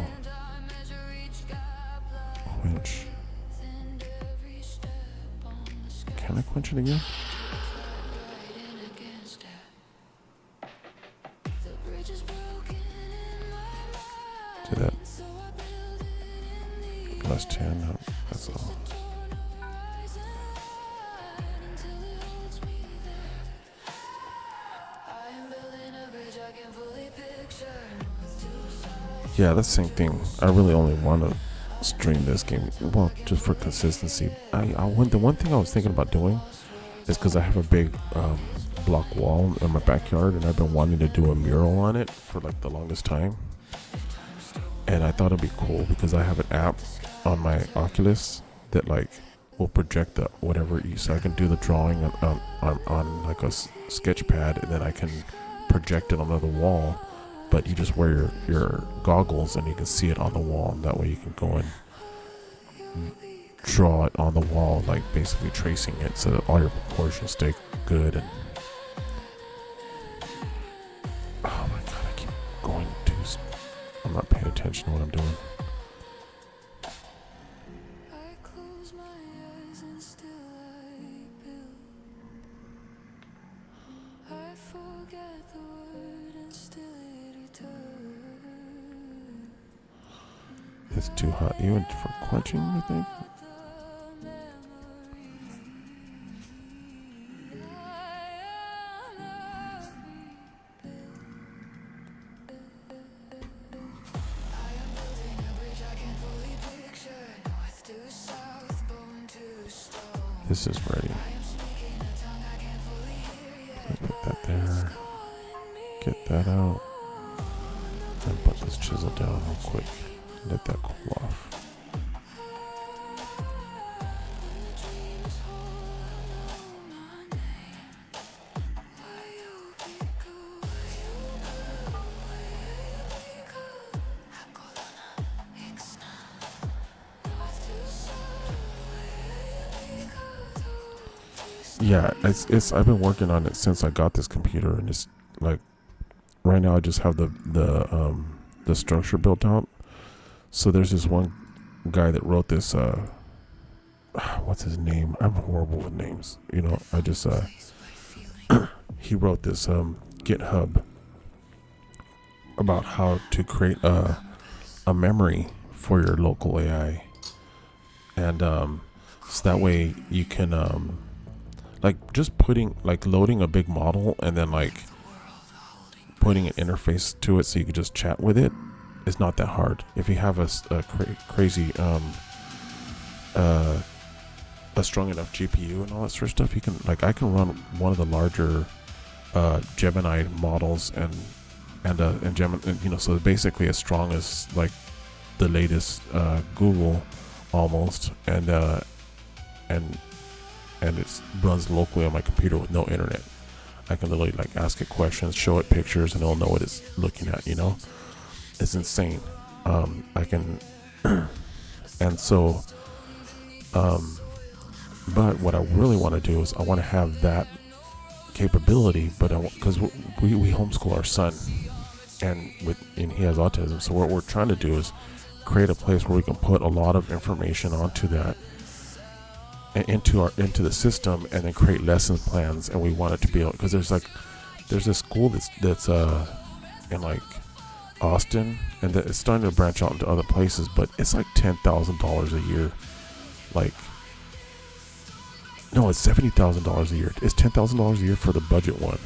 Quench. Can I quench it again? Do that. Plus 10. No, that's all. Yeah, that's the same thing. I really only want to stream this game, well, just for consistency. The one thing I was thinking about doing is because I have a big block wall in my backyard, and I've been wanting to do a mural on it for like the longest time. And I thought it'd be cool because I have an app on my Oculus that like will project the whatever, so I can do the drawing on like a sketch pad, and then I can project it onto the wall. But you just wear your goggles and you can see it on the wall, and that way you can go and draw it on the wall, like basically tracing it so that all your proportions stay good. And oh my god, I keep going to I'm not paying attention to what I'm doing. I close my eyes and still I build. I forget the word and still it returns. It's too hot. You went for quenching, you think? This is ready. Get that there. Get that out. And put this chisel down real quick. Let that cool off. Yeah, it's I've been working on it since I got this computer, and it's like right now I just have the structure built out. So there's this one guy that wrote this what's his name? I'm horrible with names. You know, I just he wrote this GitHub about how to create a memory for your local AI. And so that way you can like just loading a big model and then like putting an interface to it so you can just chat with it is not that hard. If you have a crazy a strong enough GPU and all that sort of stuff, you can I can run one of the larger Gemini models and Gemini, you know, so basically as strong as like the latest Google almost, and it runs locally on my computer with no internet. I can literally like ask it questions, show it pictures, and it'll know what it's looking at, you know. It's insane. I can and so but what I really want to do is I want to have that capability, but because we homeschool our son, and he has autism, so what we're trying to do is create a place where we can put a lot of information onto that into the system, and then create lesson plans. And we want it to be able, because there's this school that's in like Austin, and it's starting to branch out into other places, but it's like $10,000 a year. Like, no, it's $70,000 a year. It's $10,000 a year for the budget one,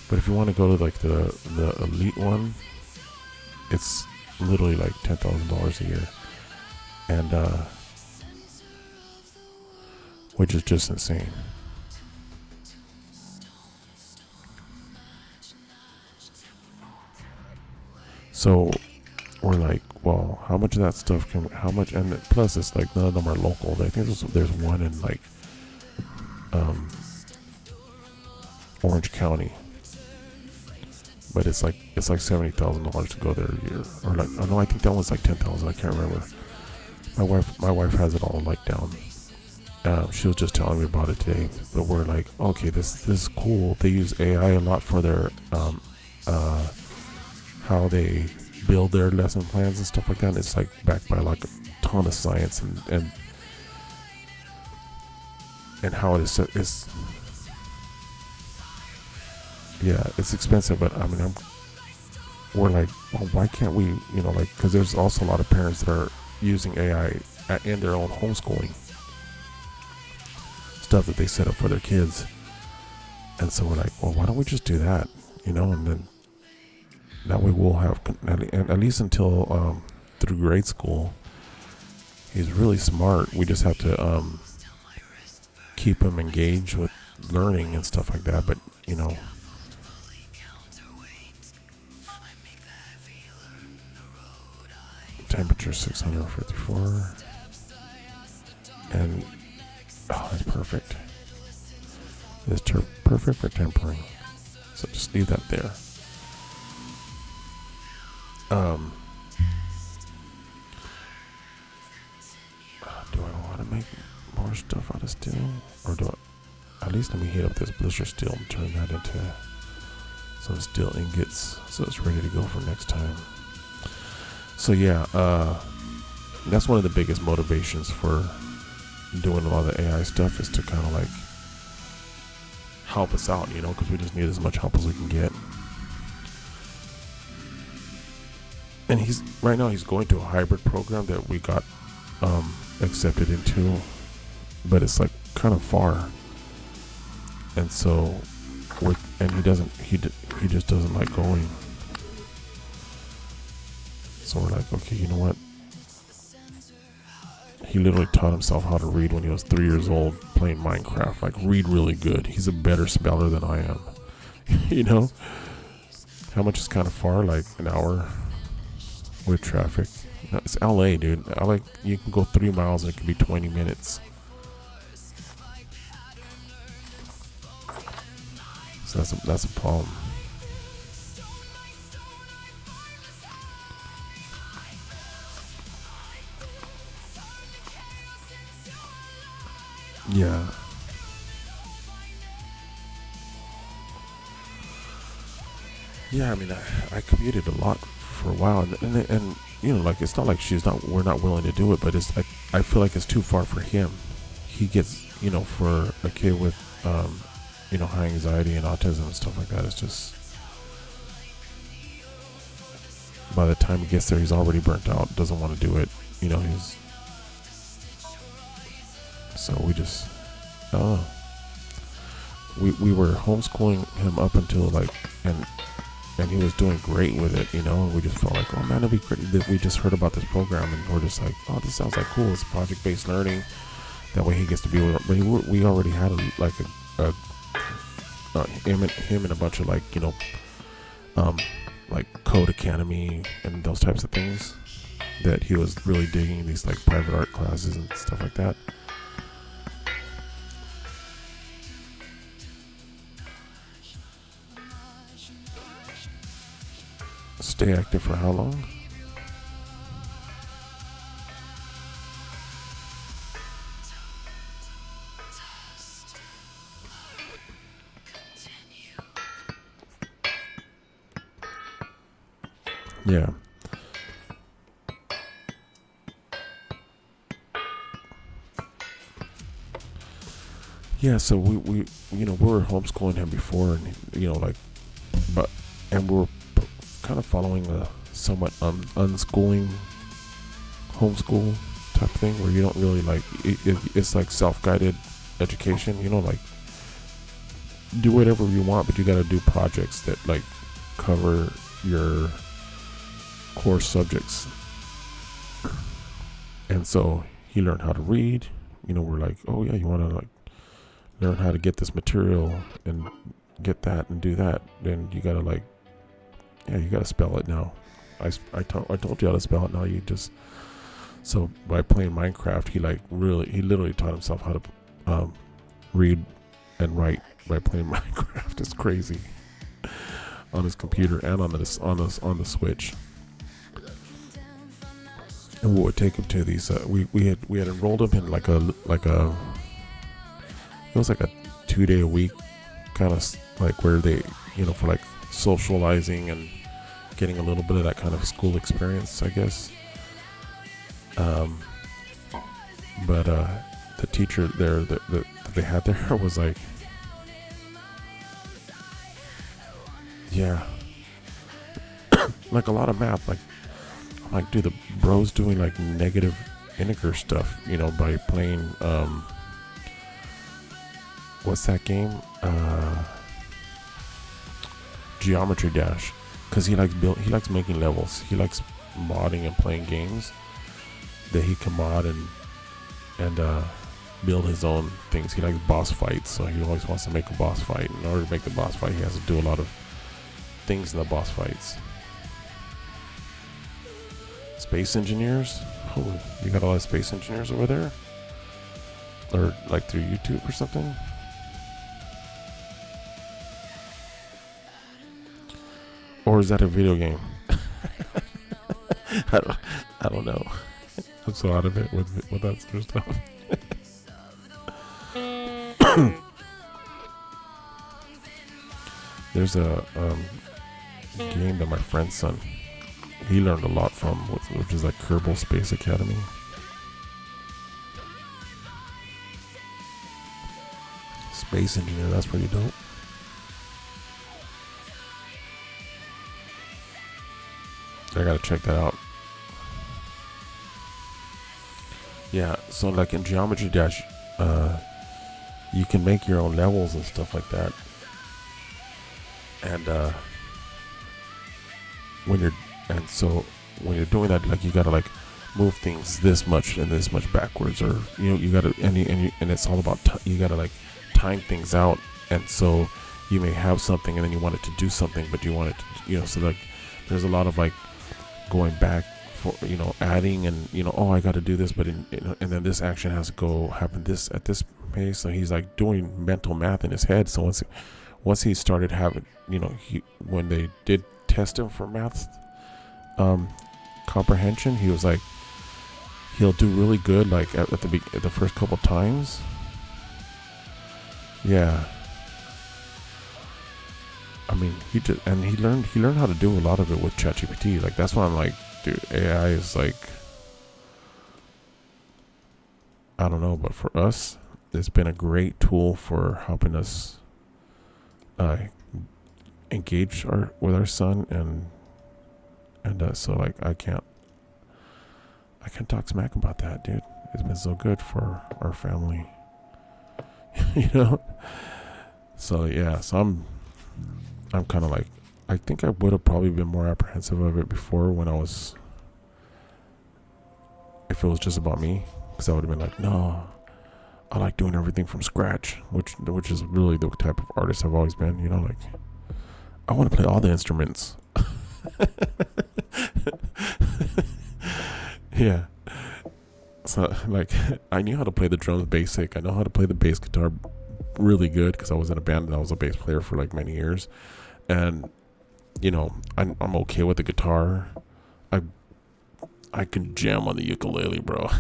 but if you want to go to like the elite one, it's literally like $10,000 a year, and which is just insane. So we're like, well, how much of that stuff how much, and plus it's like none of them are local. I think there's one in like Orange County, but it's like $70,000 to go there a year, or like, oh no, I think that one's like 10,000. I can't remember. My wife has it all like down. She was just telling me about it today, but we're like, okay, this is cool. They use AI a lot for their how they build their lesson plans and stuff like that. And it's like backed by like a ton of science and how it is. Yeah, it's expensive, but I mean, we're like, well, why can't we, you know, like, because there's also a lot of parents that are using AI in their own homeschooling stuff that they set up for their kids. And so we're like, well, why don't we just do that, you know? And then that way we'll have, at least until through grade school, he's really smart. We just have to keep him engaged with learning and stuff like that. But you know, temperature 654, and oh, that's perfect. It's perfect for tempering. So just leave that there. Do I want to make more stuff out of steel, or do I? At least let me heat up this blister steel and turn that into some steel ingots, so it's ready to go for next time. So yeah, that's one of the biggest motivations for doing a lot of the AI stuff, is to kind of like help us out, you know, because we just need as much help as we can get. And right now he's going to a hybrid program that we got accepted into, but it's like kind of far, and so he just doesn't like going. So we're like, okay, you know what? He literally taught himself how to read when he was 3 years old, playing Minecraft. Like, read really good. He's a better speller than I am. You know? How much is kind of far? Like an hour with traffic. No, it's LA, dude. LA, you can go 3 miles and it can be 20 minutes. So that's a problem. Yeah. Yeah, I mean, I commuted a lot for a while, and you know, like, it's not like we're not willing to do it, but it's like, I feel like it's too far for him. He gets, you know, for a kid with, you know, high anxiety and autism and stuff like that, it's just, by the time he gets there, he's already burnt out, doesn't want to do it, you know, so we just, I don't know. We were homeschooling him up until like, and he was doing great with it, you know, and we just felt like, oh man, it'd be great that we just heard about this program, and we're just like, oh, this sounds like cool. It's project-based learning. That way he gets to be with, but we already had him and a bunch of, like, you know, like Code Academy and those types of things, that he was really digging, these like private art classes and stuff like that. Stay active for how long? Yeah. Yeah, so we you know, we were homeschooling him before, and you know, like, and we were kind of following a somewhat unschooling homeschool type thing, where you don't really like it's like self-guided education, you know, like, do whatever you want, but you got to do projects that like cover your core subjects. And so he learned how to read, you know. We're like, oh yeah, you want to like learn how to get this material and get that and do that, then you gotta like, yeah, you gotta spell it now. I told you how to spell it now. You just, so by playing Minecraft, he literally taught himself how to read and write by playing Minecraft. It's crazy. On his computer and on the Switch. And what would take him to these? We had enrolled him in like a it was like a 2-day a week kind of like, where they, you know, for like socializing and getting a little bit of that kind of school experience, I guess. But the teacher there that they had there was like, yeah, like a lot of math. Like, I'm like, dude, the bro's doing like negative integer stuff, you know, by playing what's that game? Geometry Dash. because he likes making levels. He likes modding and playing games that he can mod and build his own things. He likes boss fights, so he always wants to make a boss fight. In order to make the boss fight, he has to do a lot of things in the boss fights. Space engineers? Oh, you got a lot of space engineers over there? Or like through YouTube or something? Or is that a video game? I don't know. I'm so out of it with that sort of stuff. There's a game that my friend's son, he learned a lot from, which is like Kerbal Space Academy. Space engineer, that's pretty dope. I gotta check that out. Yeah, so like in Geometry Dash, you can make your own levels and stuff like that. And when you're doing that, like you gotta like move things this much and this much backwards, or you gotta and it's all about you gotta like time things out. And so you may have something and then you want it to do something, but you want it to, so like there's a lot of like going back for adding and oh, I got to do this, but and then this action has to happen this at this pace. So he's like doing mental math in his head. So once he started having when they did test him for math comprehension, he was like he'll do really good like at the first couple times. Yeah, I mean, he learned how to do a lot of it with ChatGPT. Like that's why I'm like, dude, AI is like, I don't know, but for us, it's been a great tool for helping us engage with our son, and so like I can't talk smack about that, dude. It's been so good for our family, So yeah, so I'm kind of like, I think I would have probably been more apprehensive of it before if it was just about me, because I would have been like, no, I like doing everything from scratch, which is really the type of artist I've always been, like I want to play all the instruments. Yeah. So like I knew how to play the drums basic. I know how to play the bass guitar really good because I was in a band and I was a bass player for like many years. And I'm okay with the guitar. I can jam on the ukulele, bro.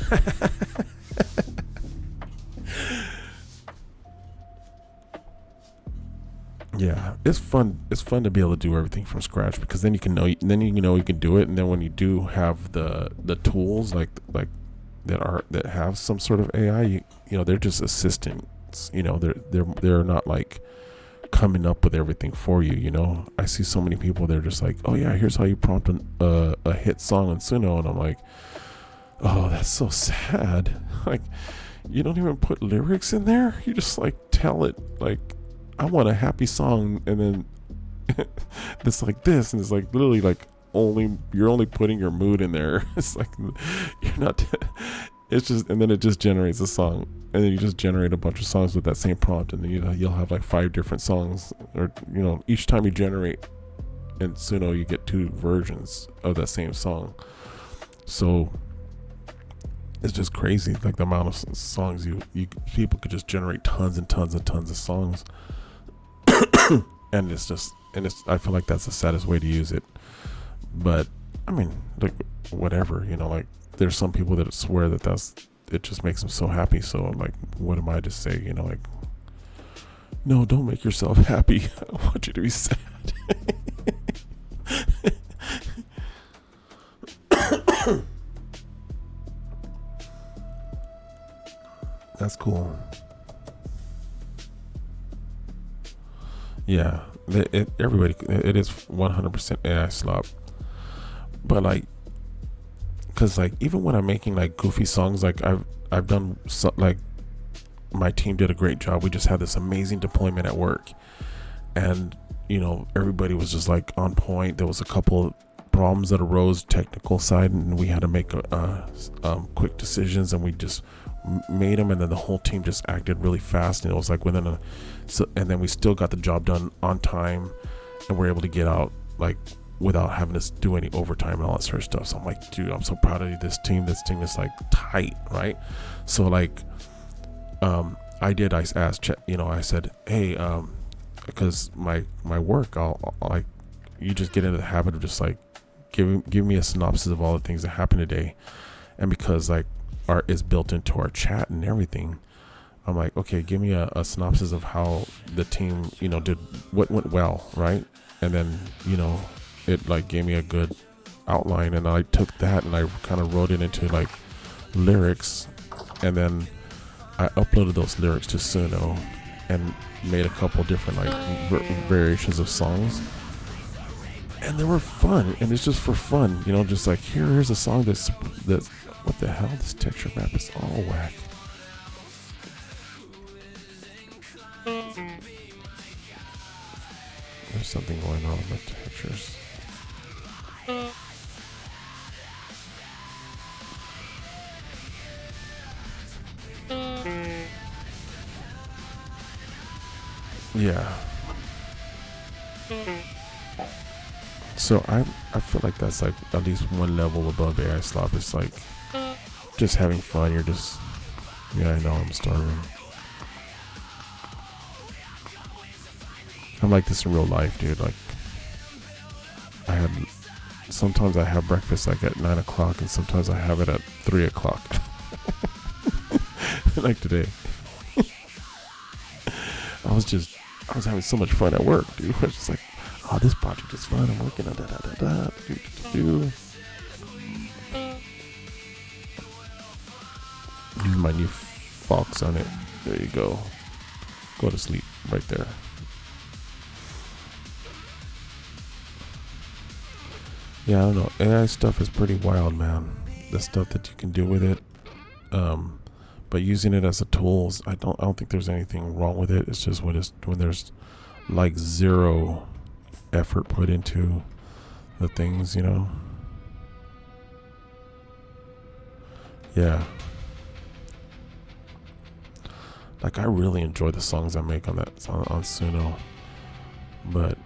Yeah, it's fun. It's fun to be able to do everything from scratch, because then you can know you can do it. And then when you do have the tools like that have some sort of AI, they're just assistants. They're not like coming up with everything for you. I see so many people, they're just like, oh yeah, here's how you prompt a hit song on Suno, and I'm like, oh, that's so sad. Like, you don't even put lyrics in there. You just like tell it like, I want a happy song, and then it's like this, and it's like literally like you're only putting your mood in there. It's like you're not. It's just, and then it just generates a song, and then you just generate a bunch of songs with that same prompt, and then you'll have like 5 different songs, or each time you generate in Suno, you get 2 versions of that same song. So it's just crazy, like the amount of songs people could just generate tons and tons and tons of songs. And I feel like that's the saddest way to use it. But I mean, like whatever, like there's some people that swear that it just makes them so happy. So I'm like, what am I to say? Like, no, don't make yourself happy. I want you to be sad. That's cool. Yeah, everybody, it is 100% AI slop. But like, cause like even when I'm making like goofy songs, like I've done like my team did a great job. We just had this amazing deployment at work, and you know, everybody was just like on point. There was a couple of problems that arose technical side, and we had to make quick decisions, and we just made them, and then the whole team just acted really fast, and it was like within and then we still got the job done on time, and we're able to get out like without having to do any overtime and all that sort of stuff. So I'm like, dude, I'm so proud of this team is like tight, right? So like I asked, you know, I said, hey, because my work, I'll like, you just get into the habit of just like give me a synopsis of all the things that happened today, and because like art is built into our chat and everything, I'm like, okay, give me a synopsis of how the team, you know, did what went well, right? And then, you know, it like gave me a good outline, and I took that and I kind of wrote it into like lyrics, and then I uploaded those lyrics to Suno and made a couple different like variations of songs, and they were fun, and it's just for fun, you know, just like here's a song that's what the hell, this texture map is all whack. There's something going on with my textures. Yeah. So I feel like that's like at least one level above AI slop. It's like just having fun. You're just, yeah, I know, I'm starving. I'm like this in real life, dude. Like sometimes I have breakfast like at 9 o'clock, and sometimes I have it at 3 o'clock. Like today. I was having so much fun at work, dude. I was just like, oh, this project is fun. I'm working on do. Use my new fox on it. There you go. Go to sleep right there. Yeah, I don't know. AI stuff is pretty wild, man. The stuff that you can do with it. But using it as a tool, I don't think there's anything wrong with it. It's just when there's like zero effort put into the things, you know. Yeah. Like I really enjoy the songs I make on Suno, but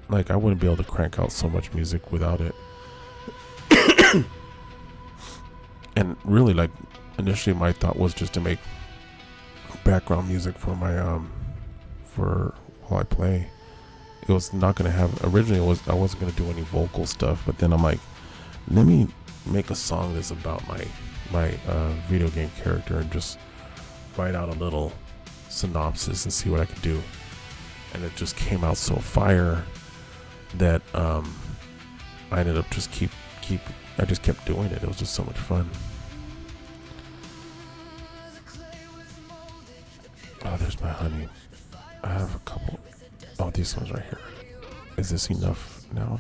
like I wouldn't be able to crank out so much music without it. And really, like initially my thought was just to make background music for my for while I play. It was not gonna have, originally I wasn't gonna do any vocal stuff, but then I'm like, let me make a song that's about my video game character and just write out a little synopsis and see what I could do. And it just came out so fire that I ended up just I just kept doing it. It was just so much fun. Oh, there's my honey. I have a couple. Oh, these ones right here. Is this enough now?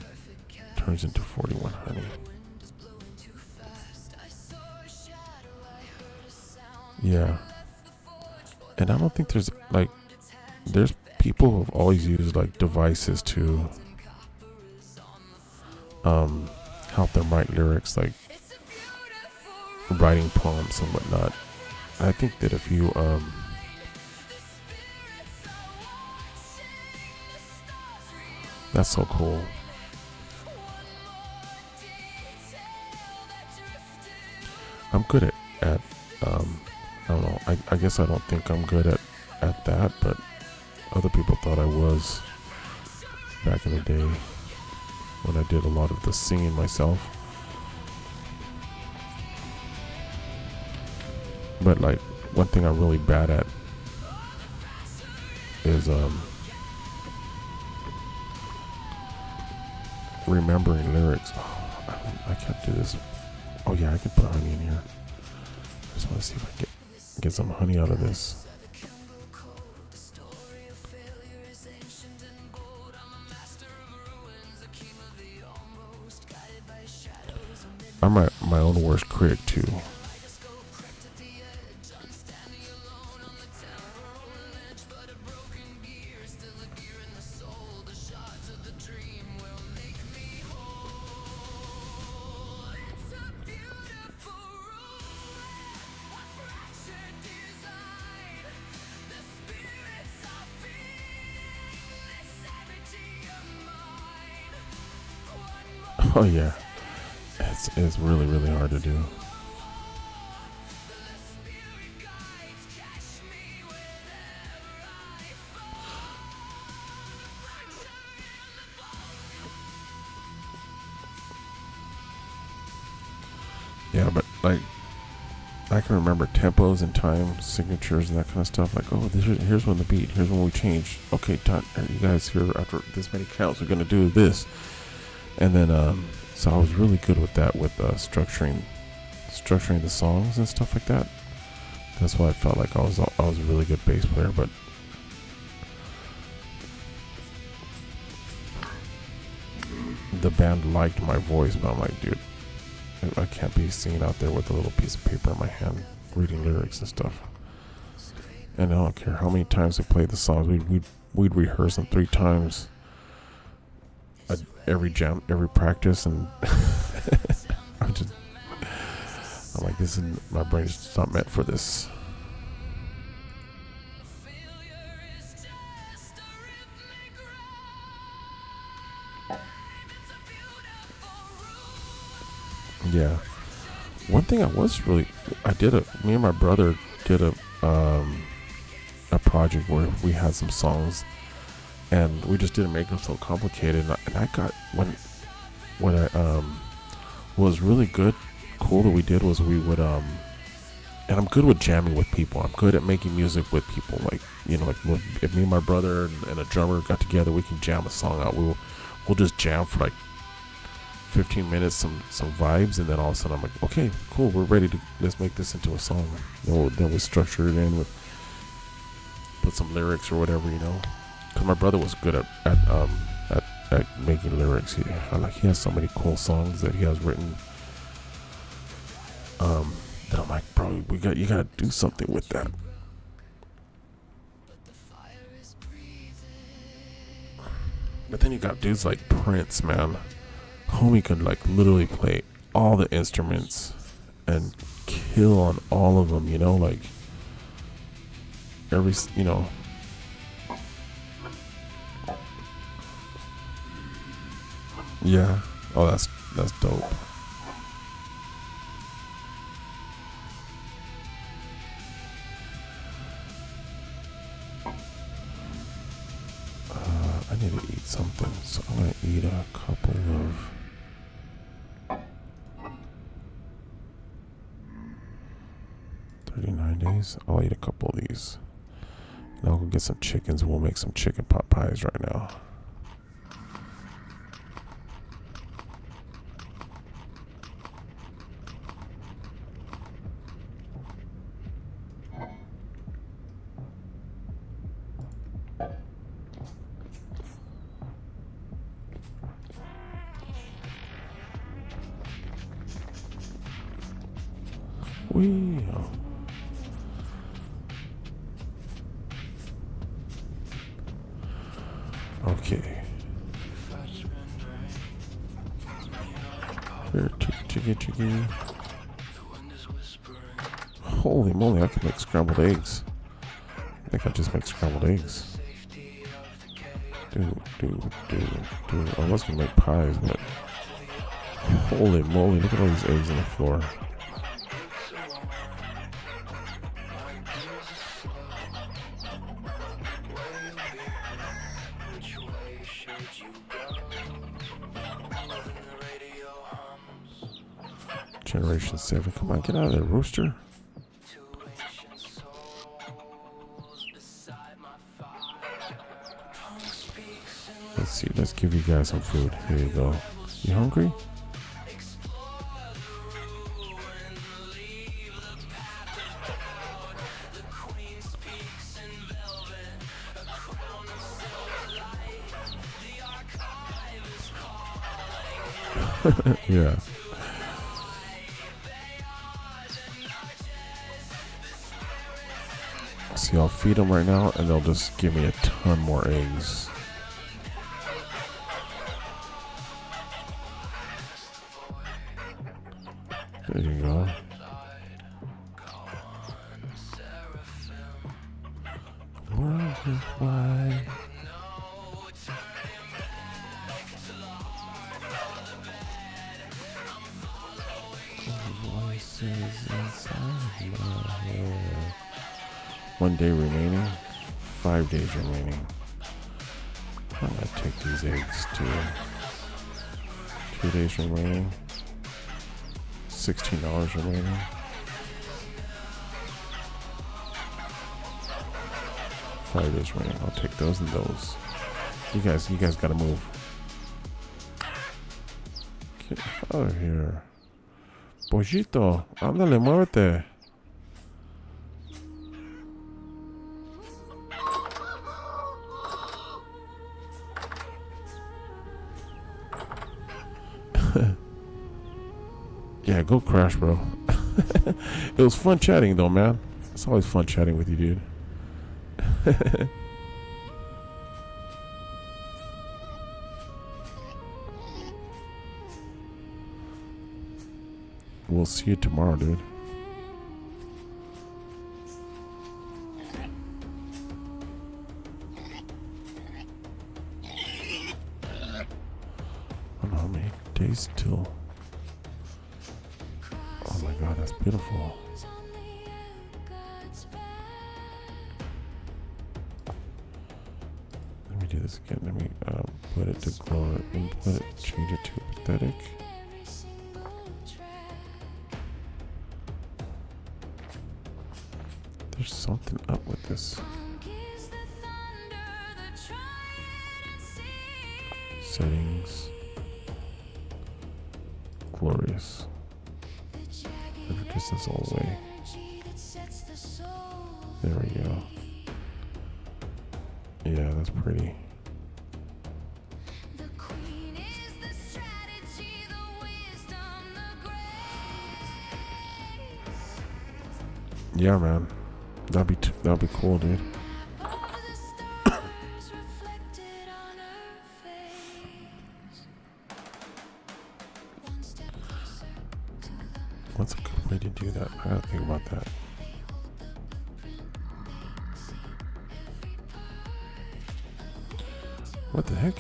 Turns into 41 honey. Yeah. And I don't think there's people who have always used like devices to help them write lyrics, like writing poems and whatnot. I think that if you that's so cool. I'm good at I don't know, I guess I don't think I'm good at that, but other people thought I was back in the day when I did a lot of the singing myself. But like one thing I'm really bad at is remembering lyrics. Oh, I can't do this. Oh yeah, I can put honey in here. I just want to see if I can get some honey out of this. I'm my own worst critic too. Oh yeah, it's really really hard to do. Yeah, but like I can remember tempos and time signatures and that kind of stuff. Like, oh, here's when the beat, here's when we change. Okay, you guys here after this many counts, we're gonna do this, and then so I was really good with that, with structuring the songs and stuff like that. That's why I felt like I was a really good bass player, but the band liked my voice, but I'm like, dude, I can't be seen out there with a little piece of paper in my hand reading lyrics and stuff. And I don't care how many times we played the songs, we'd rehearse them 3 times at every jam, every practice, and I'm like, this is, my brain's just not meant for this. Yeah. One thing me and my brother did a project where we had some songs, and we just didn't make them so complicated. And I got what was really cool that we did was we would and I'm good with jamming with people. I'm good at making music with people. Like, you know, like if me and my brother and a drummer got together, we can jam a song out. We'll just jam for like 15 minutes, some vibes, and then all of a sudden I'm like, okay, cool, we're ready to, let's make this into a song. Then we structure it in with, put some lyrics or whatever, you know, because my brother was good at making lyrics. He has so many cool songs that he has written, that I'm like, bro, you gotta do something with that. But then you got dudes like Prince, man. Homie could like literally play all the instruments and kill on all of them, you know, like every, you know. Yeah. Oh, that's dope. I need to eat something, so I'm gonna eat a couple of 39 days. I'll eat a couple of these. And I'll go get some chickens. We'll make some chicken pot pies right now. Okay. Here, chicky. Holy moly, I can make scrambled eggs. I think I just make scrambled eggs. Dude. I was gonna make pies, but holy moly, look at all these eggs on the floor. Generation 7. Come on, get out of there, rooster. Let's see, let's give you guys some food. Here you go. You hungry? Yeah. See, I'll feed them right now, and they'll just give me a ton more eggs. There you go. World is wide. inside my head. 1 day remaining. 5 days remaining. I'm gonna take these eggs too. 2 days remaining. $16 remaining. $5 days remaining. I'll take those and those. You guys gotta move. Get out of here. Pollito, ándale, muévete. Yeah, go crash, bro. It was fun chatting, though, man. It's always fun chatting with you, dude. We'll see you tomorrow, dude. I don't know how many days till. Oh my god, that's beautiful. Let me do this again. Let me put it to glow and put it, change it to pathetic. There's something up with this. Settings. Glorious. Every distance all the way. There we go. Yeah, that's pretty. Yeah, man. That'd be cool, dude. What's a good way to do that? I gotta think about that. What the heck?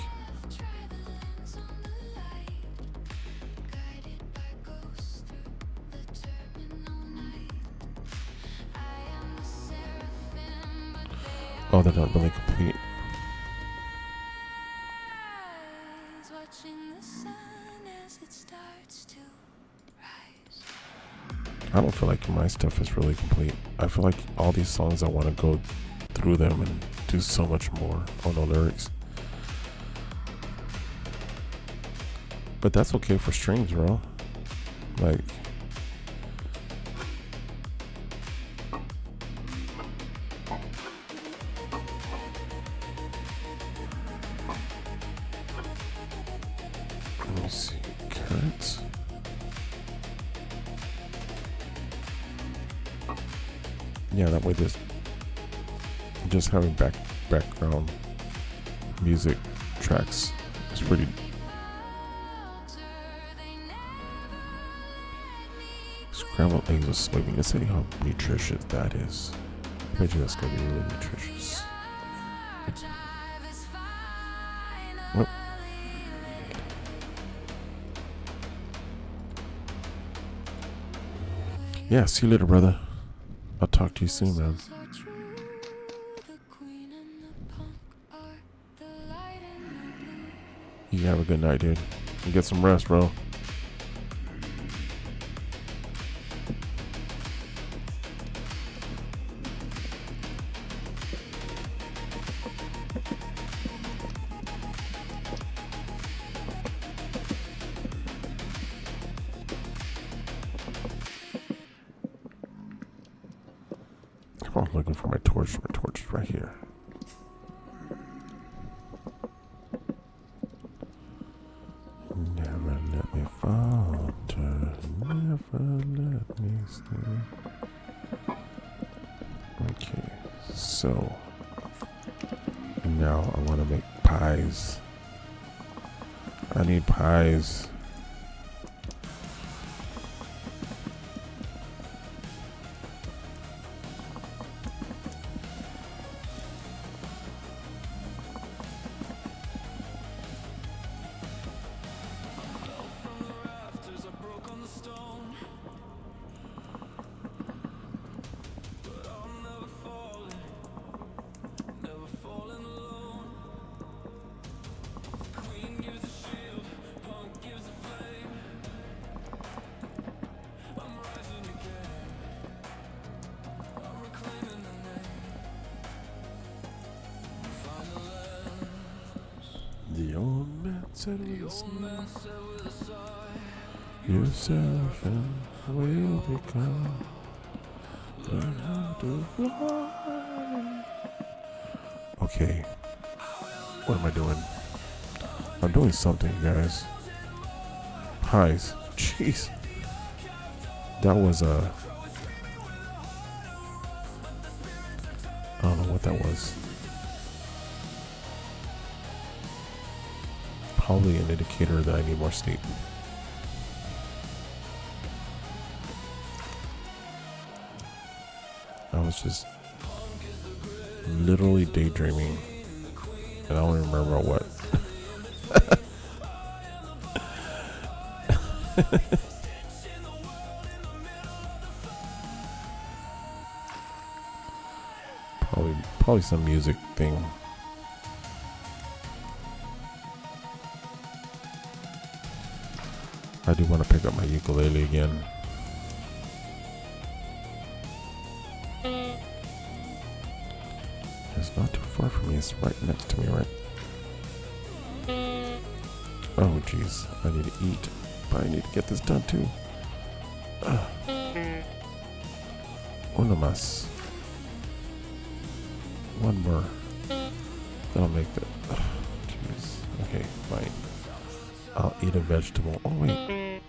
Oh, they're not really complete. I don't feel like my stuff is really complete. I feel like all these songs, I want to go through them and do so much more on the lyrics. But that's okay for streams, bro. Like, let me see, carrots. Yeah, that way just having background music tracks is pretty. Scrambled eggs with soybean. Let's see how nutritious that is. I bet you that's gonna be really nutritious. Well, yeah, see you later, brother. I'll talk to you soon, man. You have a good night, dude. And get some rest, bro. I'm looking for my torch. My torch is right here. Never let me falter. Never let me stay. Okay, so now I want to make pies. I need pies. Said with a smile. Yourself and WayobiKal. Learn how to fly. Okay. What am I doing? I'm doing something, guys. Pies. Jeez. That was I don't know what that was. Probably an indicator that I need more sleep. I was just literally daydreaming, and I don't even remember what. Probably some music thing. I do want to pick up my ukulele again. It's not too far from me. It's right next to me, right? Oh, jeez. I need to eat, but I need to get this done too. Uno más. One more. That'll make that. Jeez. Okay, fine. I'll eat a vegetable. Oh, wait.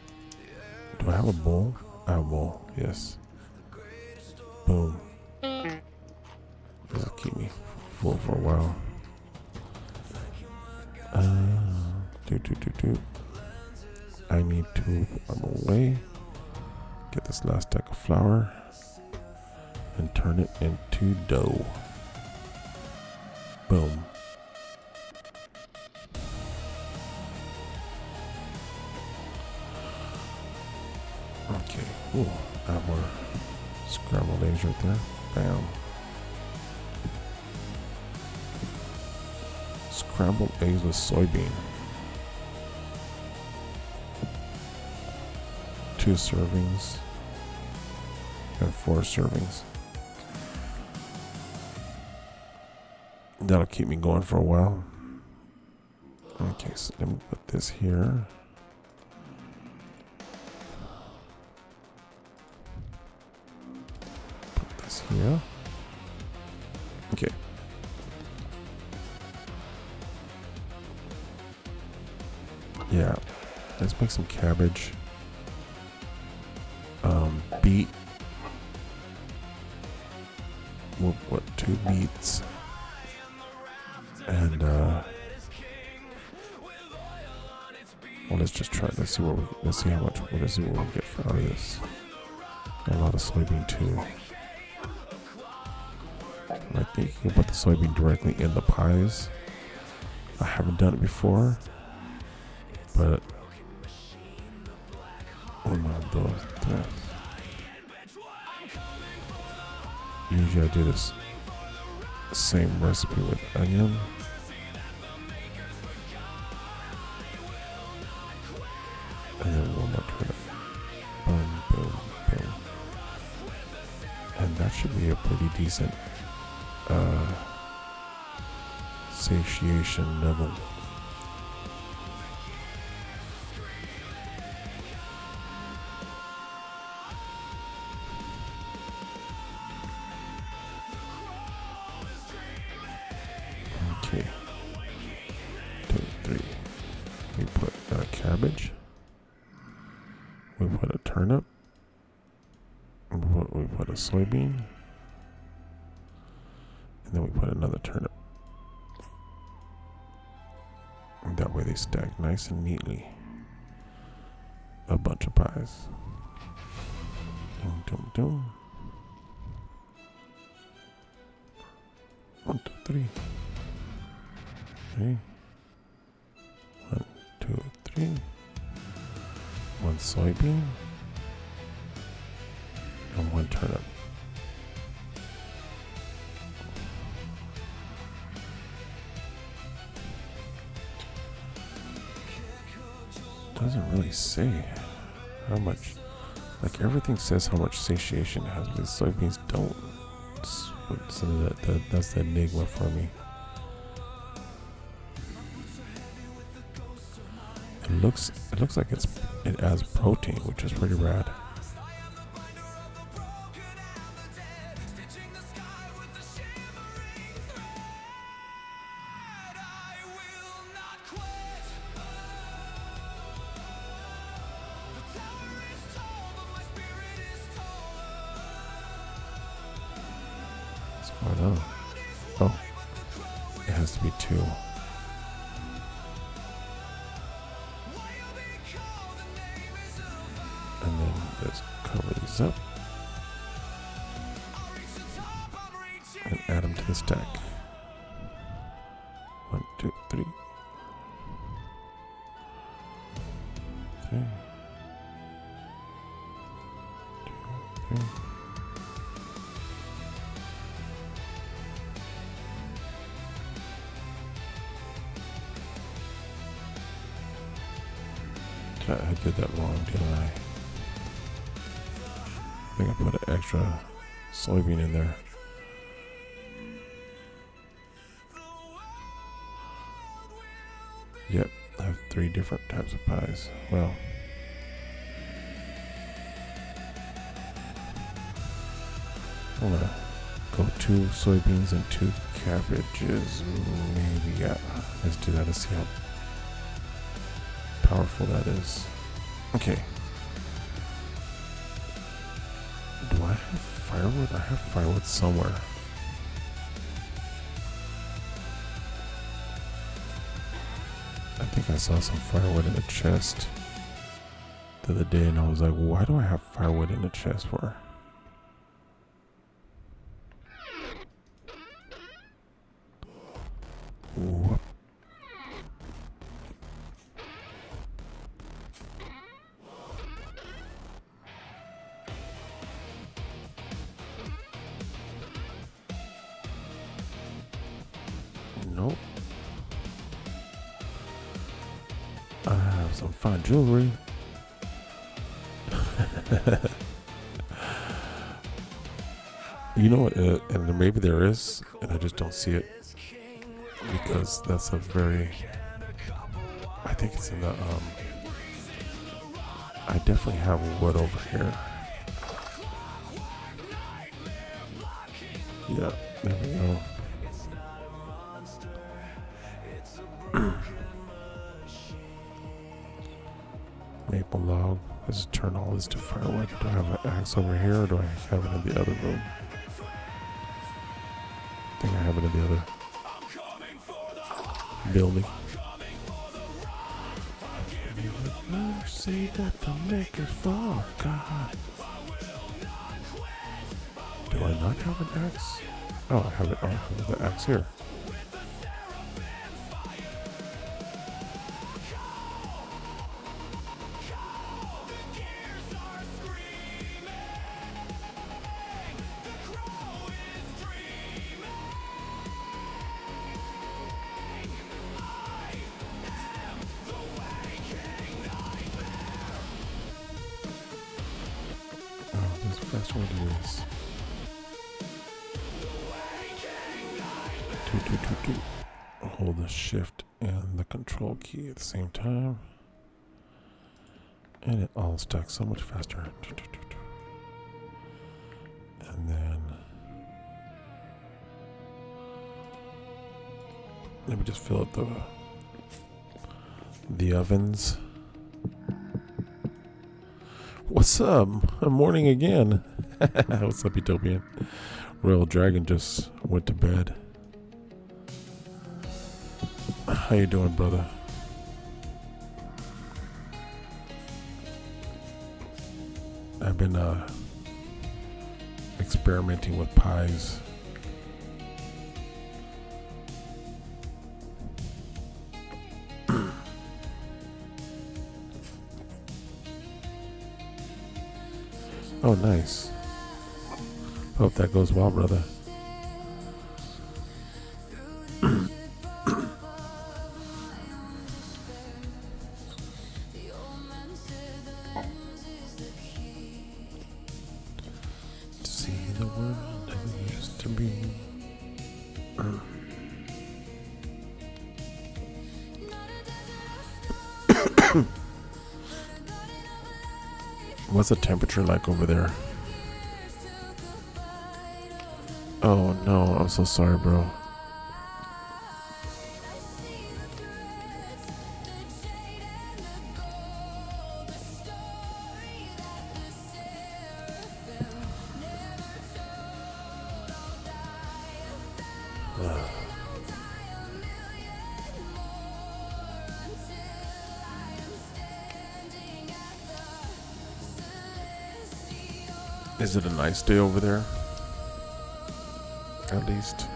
Do I have a bowl? I have a bowl. Yes. Boom. This will keep me full for a while. I need to put them away. Get this last stack of flour and turn it into dough. Boom. Okay. Ooh, I have more scrambled eggs right there. Bam. Scrambled eggs with soybean. 2 servings and 4 servings. That'll keep me going for a while. Okay, so let me put this here. Put this here. Okay. Yeah, let's make some cabbage. Beet. What 2 beets? And well, let's just try. Let's see what let's see what we get out of this. A lot of soybean too. I think you can put the soybean directly in the pies. I haven't done it before, but usually I do this same recipe with onion. And then one more turnip. Boom, boom, boom. And that should be a pretty decent satiation level. Okay. 2, 3. We put cabbage. We put a turnip. We put a soybean. And then we put another turnip. And that way they stack nice and neatly. A bunch of pies. Dum, dum, dum. 1, 2, 3. Okay. 1, 2, 3. 1 soybean. And 1 turnip. Doesn't really say how much. Like everything says how much satiation it has, but the soybeans don't. So that's the enigma for me. It looks like it adds protein, which is pretty rad. What's going on? Oh, it has to be 2. And then let's cover these up and add them to the stack. 1, 2, 3. 3. 2, 3. I did that wrong, didn't I? I think I put an extra soybean in there. Yep, I have 3 different types of pies. Well, I'm gonna go 2 soybeans and 2 cabbages. Maybe, yeah. Let's do that. Let's see how powerful that is. Okay. Do I have firewood? I have firewood somewhere. I think I saw some firewood in a chest the other day, and I was like, why do I have firewood in a chest for? Whoop. Nope. I have some fine jewelry. You know what? And maybe there is, and I just don't see it because that's a very. I think it's in the. I definitely have wood over here. Yeah, there we go. Maple log. Let's just turn all this to firewood. Do I have an axe over here, or do I have it in the other room? I think I have it in the other building. Mercy that the make it fall, God. Do I not have an axe? Oh, I have it. Oh, I have the axe here. Fast way to do this. 2. Hold the shift and the control key at the same time, and it all stacks so much faster. And then let me just fill up the ovens. What's up? Morning again. What's up, Utopian? Royal Dragon just went to bed. How you doing, brother? I've been experimenting with pies. Oh, nice. Hope that goes well, brother. See the world as it used to be. What's the temperature like over there? Oh no, I'm so sorry, bro. Is it a nice day over there? At least.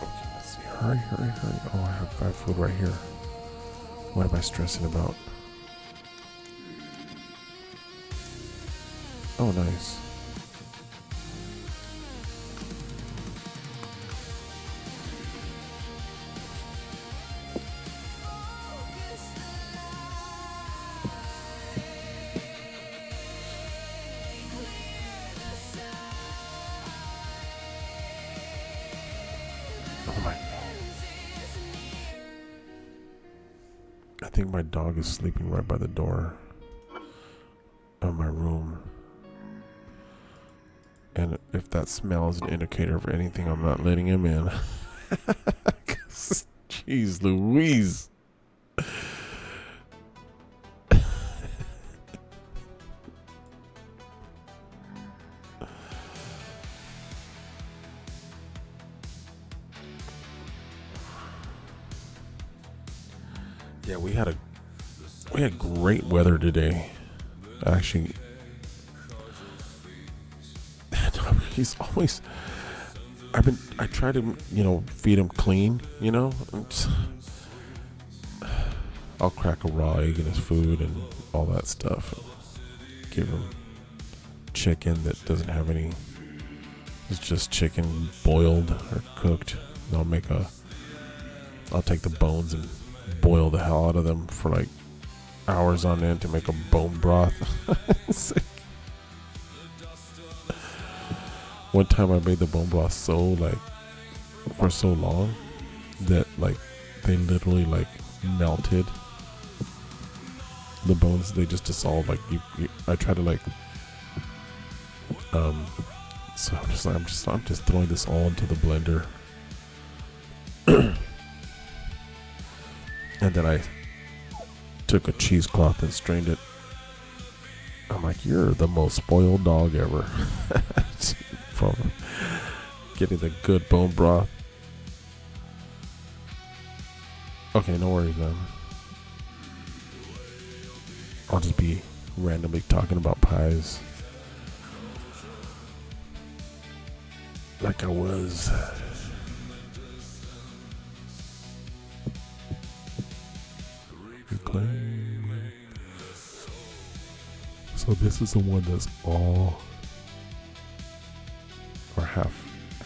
Okay, let's see. Hurry, hurry, hurry. Oh, I have bad food right here. What am I stressing about? Oh, nice. Oh my. I think my dog is sleeping right by the door of my room. And if that smell is an indicator of anything, I'm not letting him in. Jeez Louise. Yeah, we had great weather today. Actually, he's always. I try to, feed him clean. I'll crack a raw egg in his food and all that stuff. Give him chicken that doesn't have any. It's just chicken boiled or cooked. And I'll take the bones and boil the hell out of them for like hours on end to make a bone broth. One time I made the bone broth for so long that they literally melted. The bones, they just dissolved. I try to so I'm just throwing this all into the blender. And then I took a cheesecloth and strained it. I'm like, you're the most spoiled dog ever. From getting the good bone broth. Okay, no worries, man. I'll just be randomly talking about pies. Like I was. So this is the one that's all, or half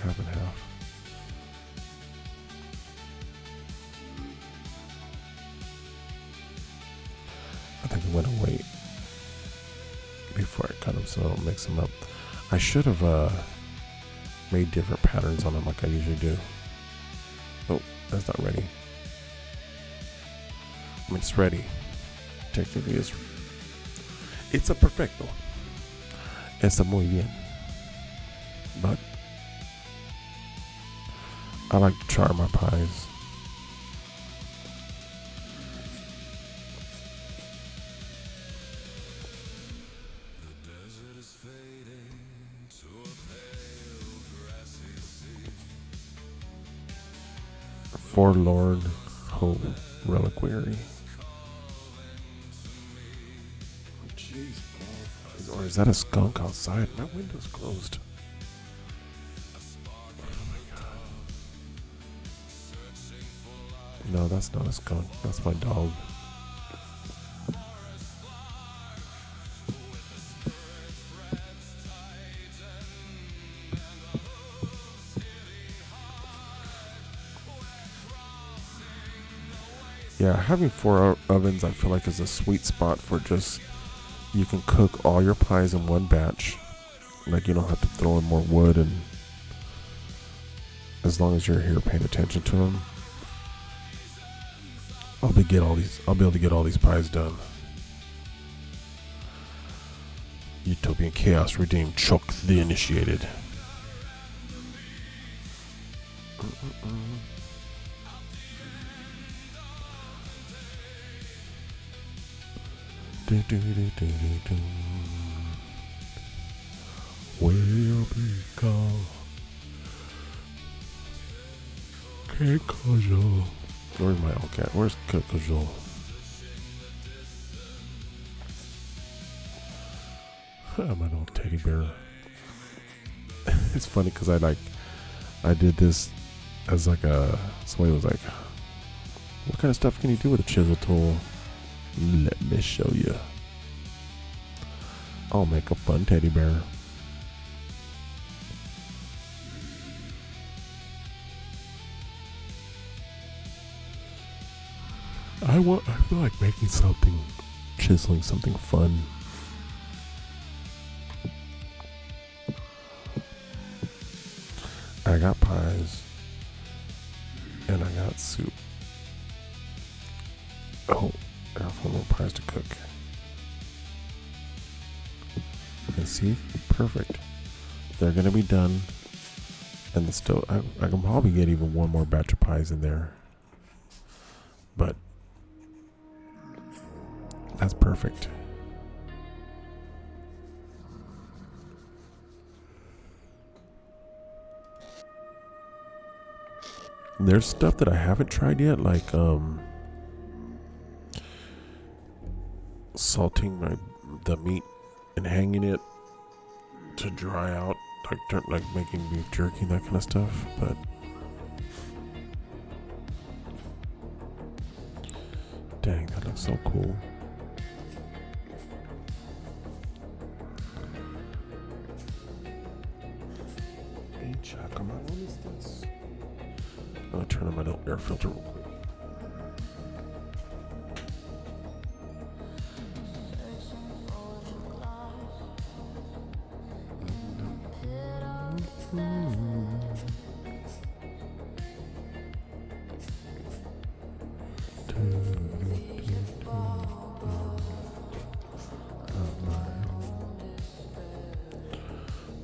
and half. I think I'm gonna wait before I cut them so I don't mix them up. I should have made different patterns on them like I usually do. Oh, that's not ready. I mean, it's ready. Technically, it's a perfecto. Está muy bien. But I like to char my pies. Forlorn Hope Reliquary. Jeez, bro. Or is that a skunk outside? My window's closed. Oh my god. No, that's not a skunk. That's my dog. Yeah, having 4 ovens I feel like is a sweet spot for just, you can cook all your pies in one batch Like, you don't have to throw in more wood, and as long as you're here paying attention to them, I'll be able to get all these pies done. Utopian chaos redeemed. Choke the initiated. WayobiKal. Kajol. Where's my old cat? Where's Kajol? I'm an old teddy bear. It's funny because I did this as like somebody was like, what kind of stuff can you do with a chisel tool? Let me show you. I'll make a fun teddy bear. I feel like making something, chiseling something fun. I got pies and I got soup. Oh, I got 4 more pies to cook. And see, perfect. They're gonna be done, and the stove. I can probably get even 1 more batch of pies in there, but that's perfect. There's stuff that I haven't tried yet, like salting the meat and hanging it to dry out, like making beef jerky, that kind of stuff. But dang, that looks so cool. I'm gonna turn on my little air filter real quick.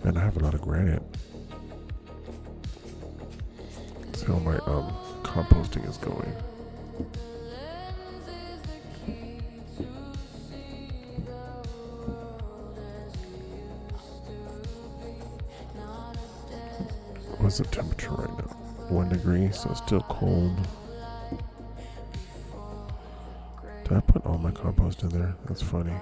Man, I have a lot of granite. See how my composting is going. What's the temperature right now? 1 degree, so it's still cold. Did I put all my compost in there? That's funny.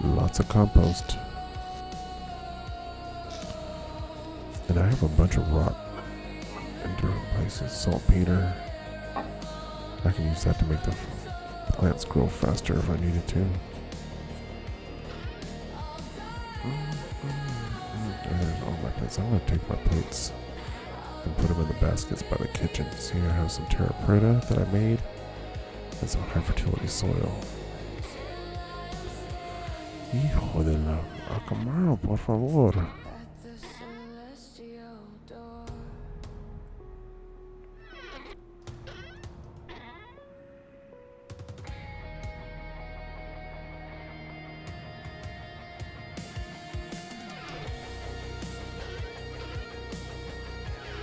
Lots of compost. And I have a bunch of rock in different places. Saltpeter. I can use that to make the plants grow faster if I needed to. And there's all my plates. I'm going to take my plates and put them in the baskets by the kitchen. See, I have some terra preta that I made and some high fertility soil. Hijo de la Acamaro, por favor.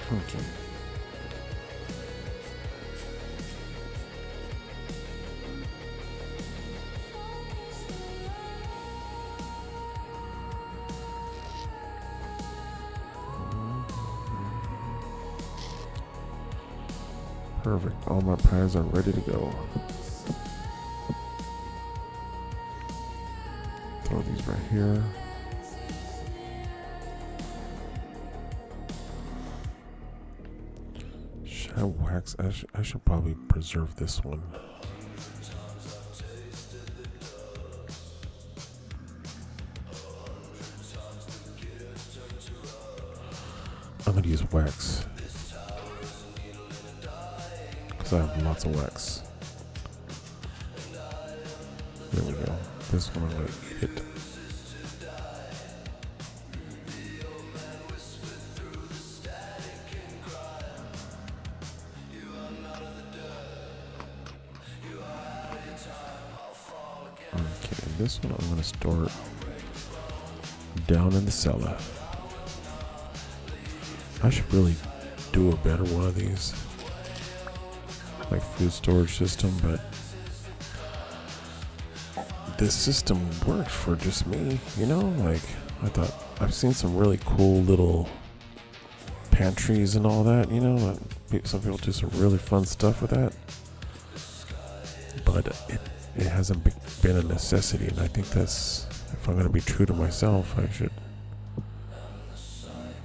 Okay. Perfect. All my pies are ready to go. Throw these right here. Should I wax? I should probably preserve this one. I'm gonna use wax. because I have lots of wax. There we go. This one I'm going to eat it. Okay, this one I'm going to store down in the cellar. I should really do a better one of these, like food storage system, but this system worked for just me, you know? Like, I thought, I've seen some really cool little pantries and all that, you know? Some people do some really fun stuff with that, but it hasn't been a necessity, and I think that's, if I'm going to be true to myself, I should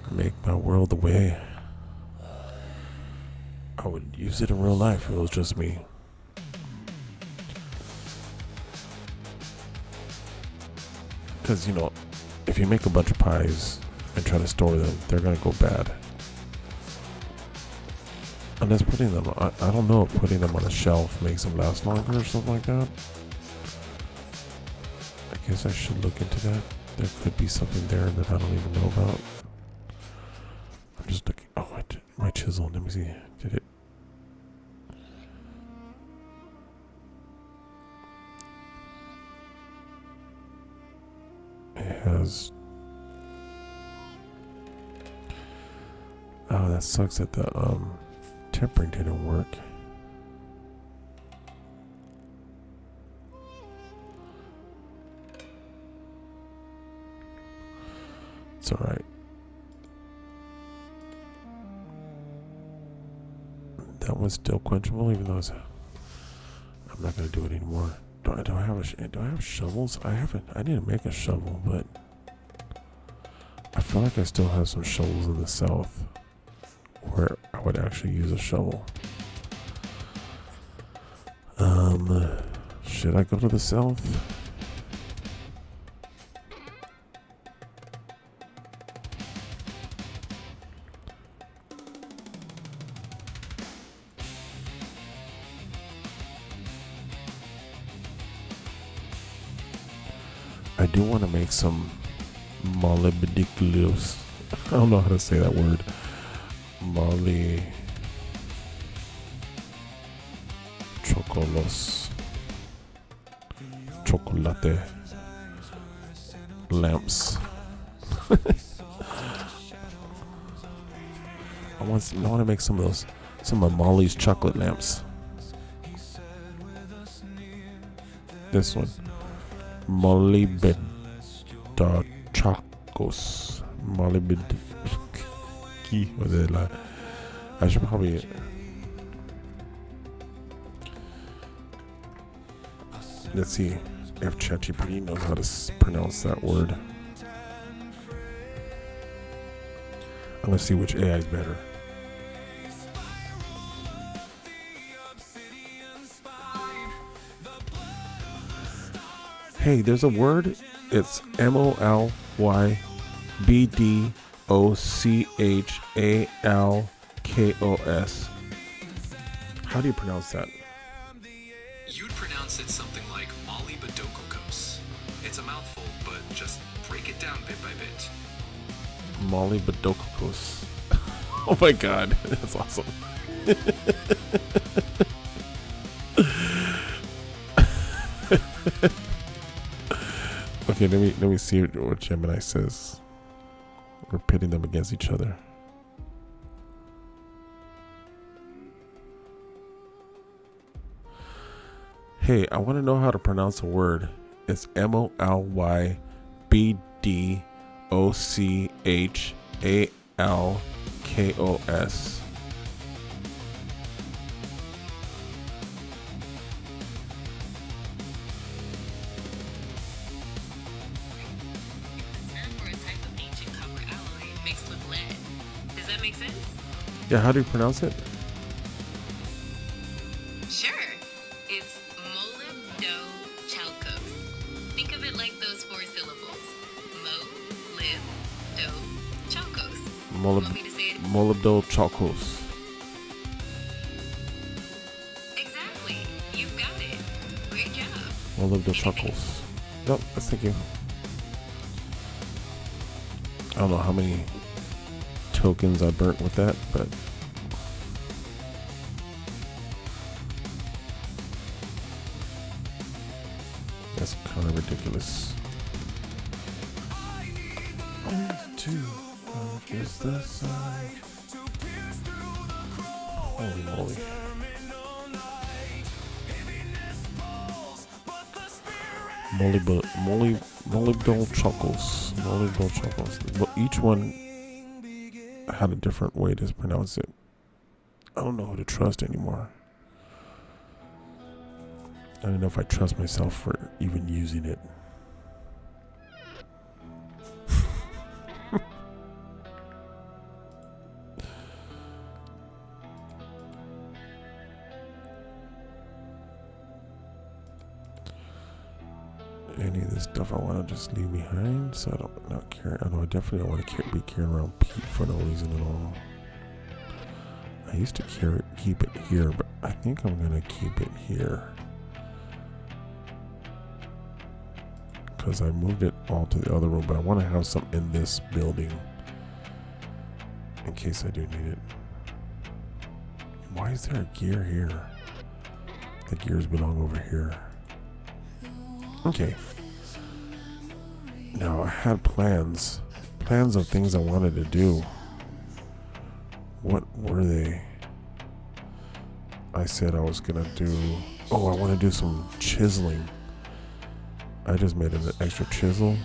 make my world the way I would use it in real life if it was just me. Because, you know, if you make a bunch of pies and try to store them, they're going to go bad. Unless putting them, I don't know if putting them on a shelf makes them last longer or something like that. I guess I should look into that. There could be something there that I don't even know about. I'm just looking. Oh, my chisel. Let me see. Did it? It has. Oh, that sucks that the tempering didn't work. It's alright. That one's still quenchable, even though I'm not gonna do it anymore. Do I have shovels? I need to make a shovel, but I feel like I still have some shovels in the south where I would actually use a shovel. Should I go to the south? I do want to make some molybdenous. I don't know how to say that word. Chocolate lamps. I want to make some of Molly's chocolate lamps. This one. Molybdenous. I should probably. Let's see if ChatGPT knows how to pronounce that word. I'm gonna see which AI is better. Hey, there's a word. It's MOLYBDOCHALKOS. How do you pronounce that? You'd pronounce it something like molybdenous. It's a mouthful, but just break it down bit by bit. Molybdenous. Oh my god, that's awesome. Okay, let me see what Gemini says. We're pitting them against each other. Hey, I want to know how to pronounce a word. It's MOLYBDOCHALKOS. Yeah, how do you pronounce it? Sure. It's molybdenous. Think of it like those 4 syllables. Molybdenous. All of the chuckles. Nope, that's thank you. I don't know how many tokens I burnt with that, but that's kind of ridiculous. Holy moly. Molly Bill Chuckles. Molly Bill Chuckles. But each one had a different way to pronounce it. I don't know who to trust anymore. I don't know if I trust myself for even using it. Any of this stuff I want to just leave behind, so I don't not carry. I know I definitely don't want to be carrying around Pete for no reason at all. I used to keep it here, but I think I'm gonna keep it here because I moved it all to the other room. But I want to have some in this building in case I do need it. Why is there a gear here? The gears belong over here. Okay. Now I had plans of things I wanted to do. What were they? I said I was gonna do. Oh, I want to do some chiseling. I just made an extra chisel,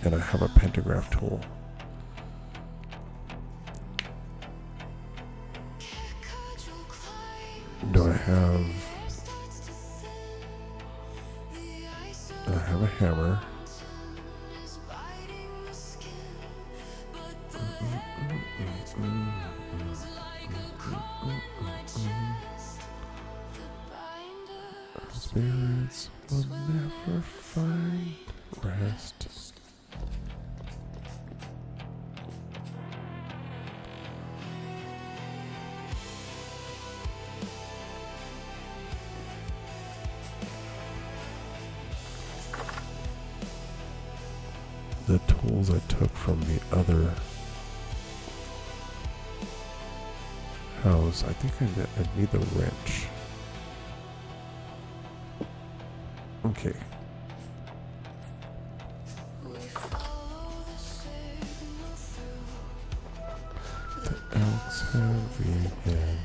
and I have a pentagraph tool. Do I have? I have a hammer. Spirits will never find rest. The tools I took from the other house, I think I need the wrench. Okay. The elks have vegan.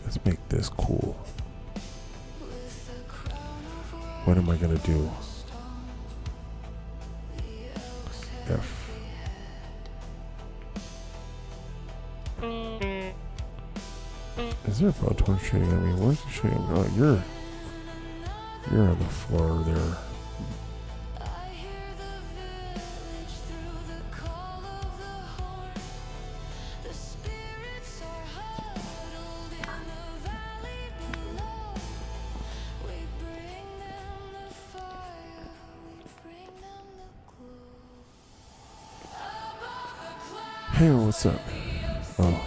Let's make this cool. What am I gonna do? F. Is there a button shooting at me? Where's the shooting? Oh, you're on the floor there. Hey, what's up? Oh.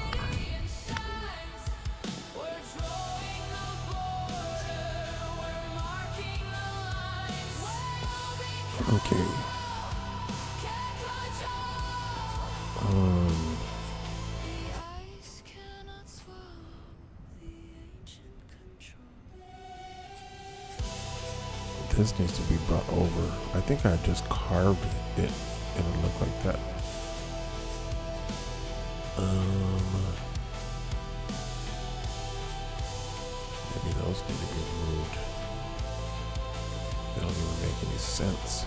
Okay. This needs to be brought over. I think I just carved it and it looked like that. Maybe those need to be moved. They don't even make any sense.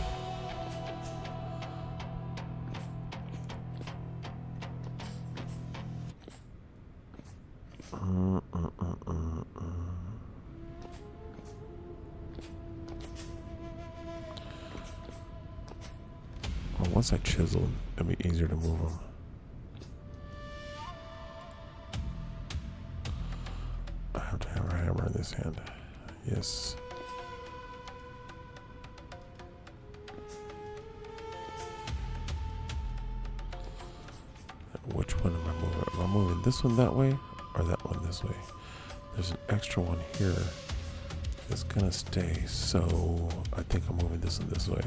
Well, once I chisel, it'll be easier to move them. I have to have a hammer in this hand. Yes. Which one am I moving? Am I moving this one that way or that one this way? There's an extra one here is gonna stay, so I think I'm moving this in this way.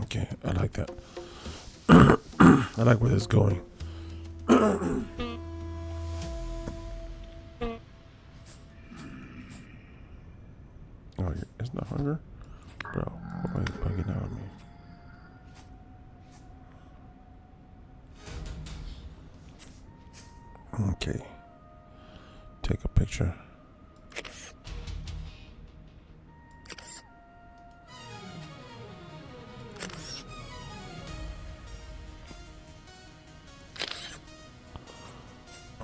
Okay, I like that. I like where this is going. Oh, it's not hunger? Bro, why are you bugging out on me? Okay. Take a picture.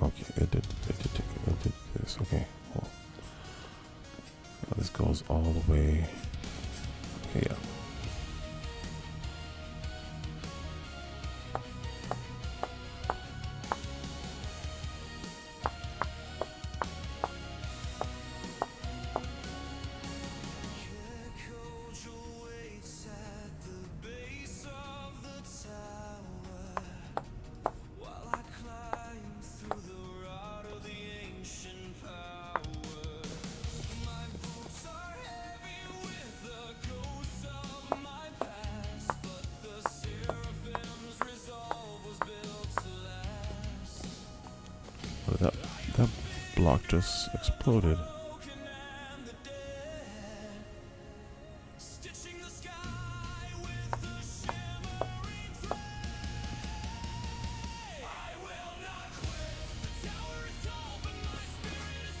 Okay, it did this. Okay, well, now this goes all the way. Okay, yeah. That block just exploded.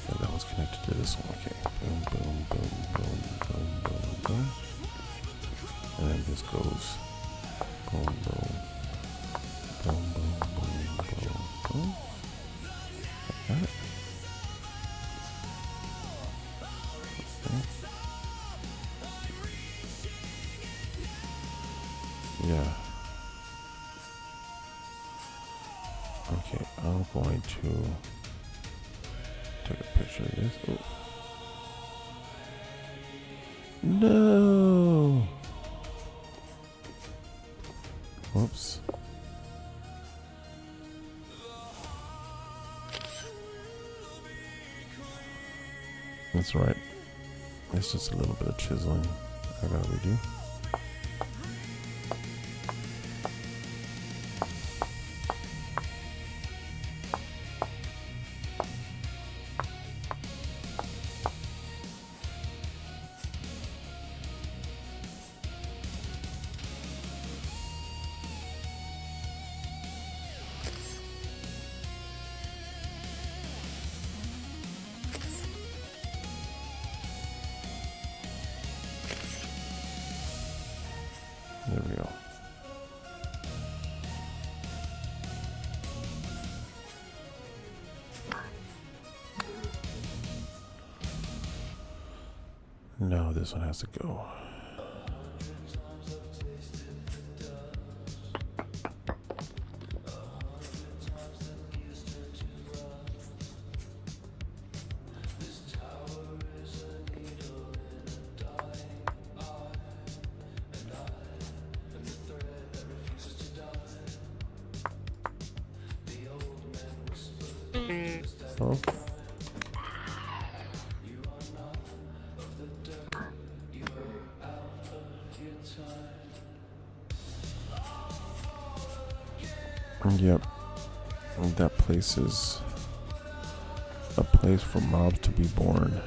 And that was connected to this one. Okay. Boom, boom, boom, boom, boom, boom, boom. And then this goes boom, boom, Boom, boom, boom, boom, boom. Like that. Okay. Yeah. Okay, I'm going to take a picture of this. Oh. No. Whoops. That's right. It's just a little bit of chiseling I gotta redo. There we go. Now this one has to go. Okay. Yep. That place is a place for mobs to be born.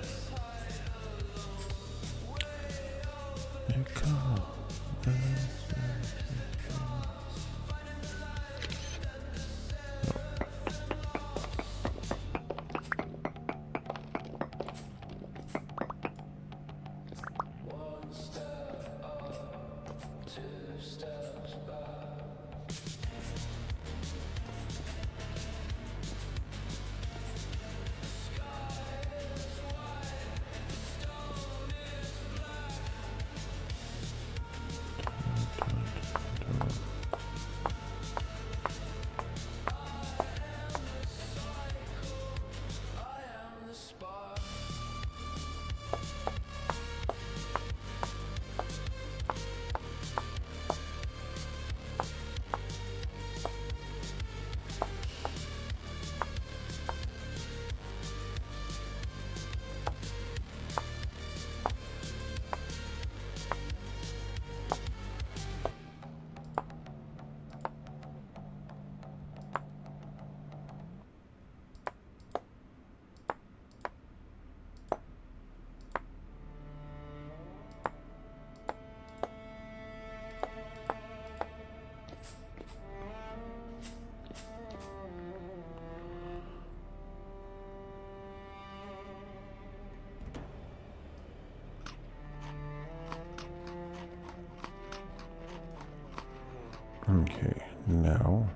Okay, now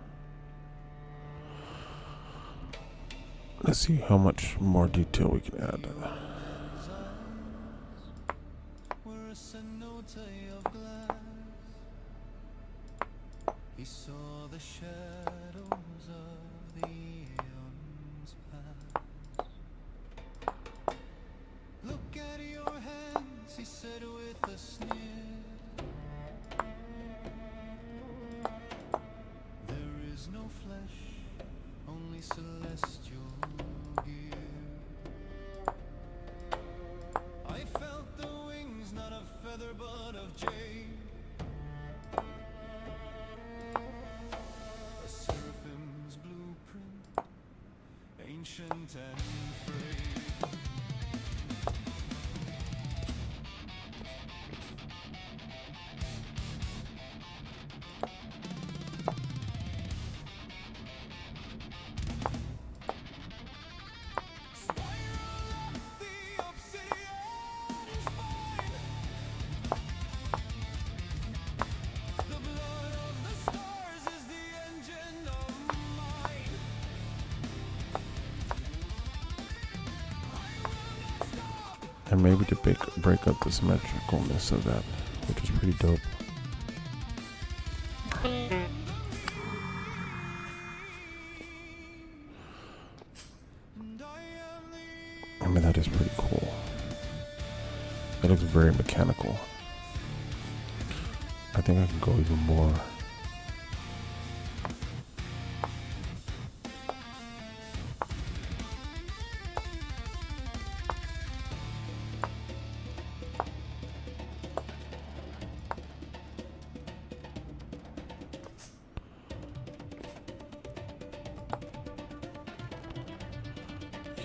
let's see how much more detail we can add. He saw the shadows of the eons pass. Look at your hands, he said with a sneer. There is no flesh, only celestial gear. I felt the wings, not of feather but of jade. Ancient and free. And maybe to break up the symmetricalness of that, which is pretty dope. I mean, that is pretty cool. That looks very mechanical. I think I can go even more.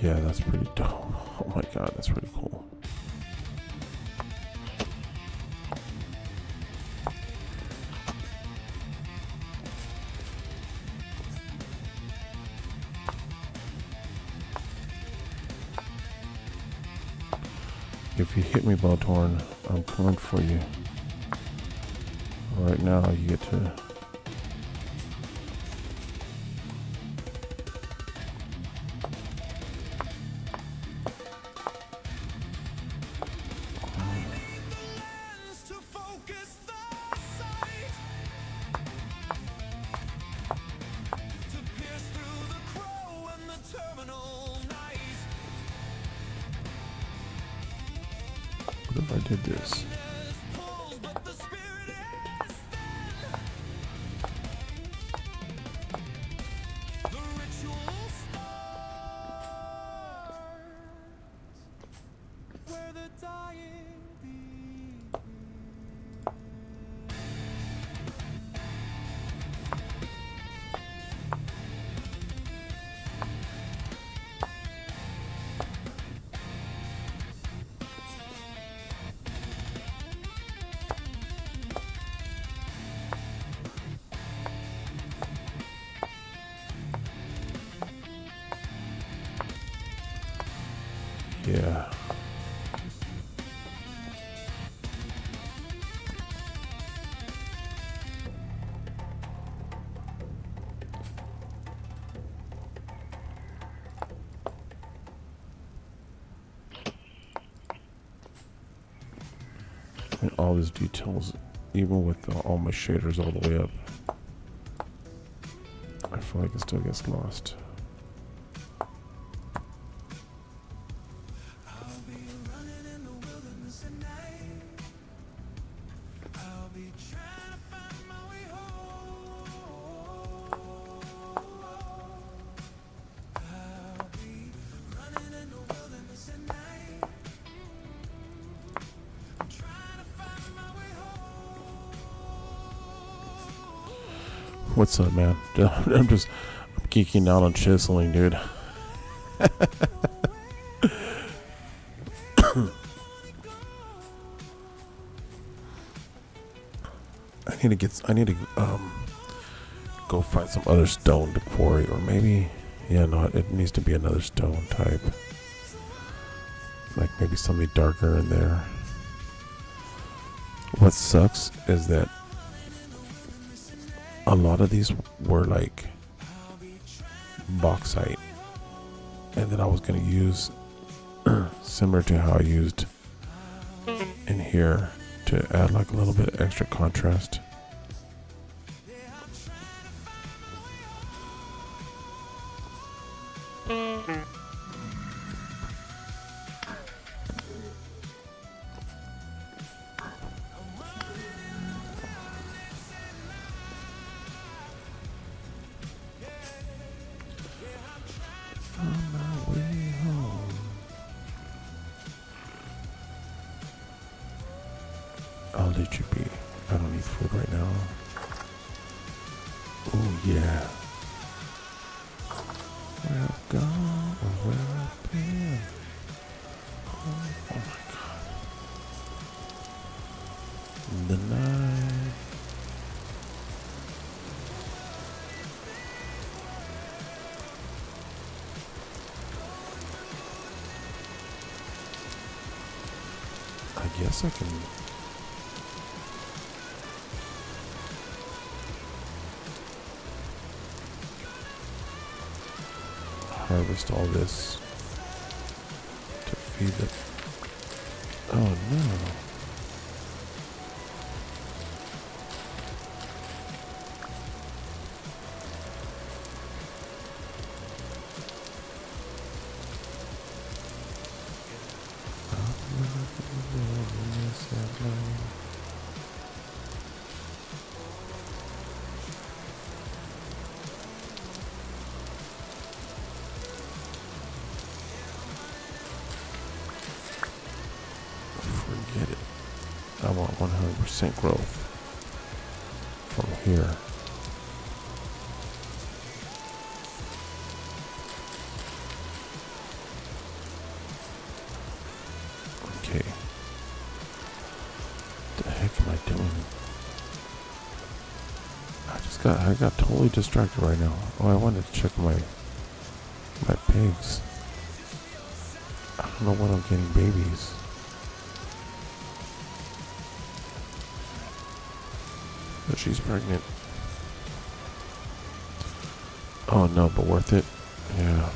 Yeah, that's pretty dope. Oh my god, that's pretty cool. If you hit me, Blowtorn, I'm coming for you. Right now, you get to... What if I did this? Yeah. And all these details, even with all my shaders all the way up, I feel like it still gets lost. What's up, man? I'm geeking out on chiseling, dude. I need to go find some other stone to quarry, or maybe, yeah, no, it needs to be another stone type. Like maybe something darker in there. What sucks is that a lot of these were like bauxite, and then I was gonna use similar to how I used in here to add like a little bit extra contrast. I'll let you be. I don't need food right now. Oh yeah. Where I've gone or where I've been. Oh my god. The night. I guess I can. Harvest all this to feed it. Oh no. Forget it. I want 100% growth from here. Okay. What the heck am I doing? I got totally distracted right now. Oh, I wanted to check my pigs. I don't know when I'm getting babies. But she's pregnant. Oh no, but worth it. Yeah.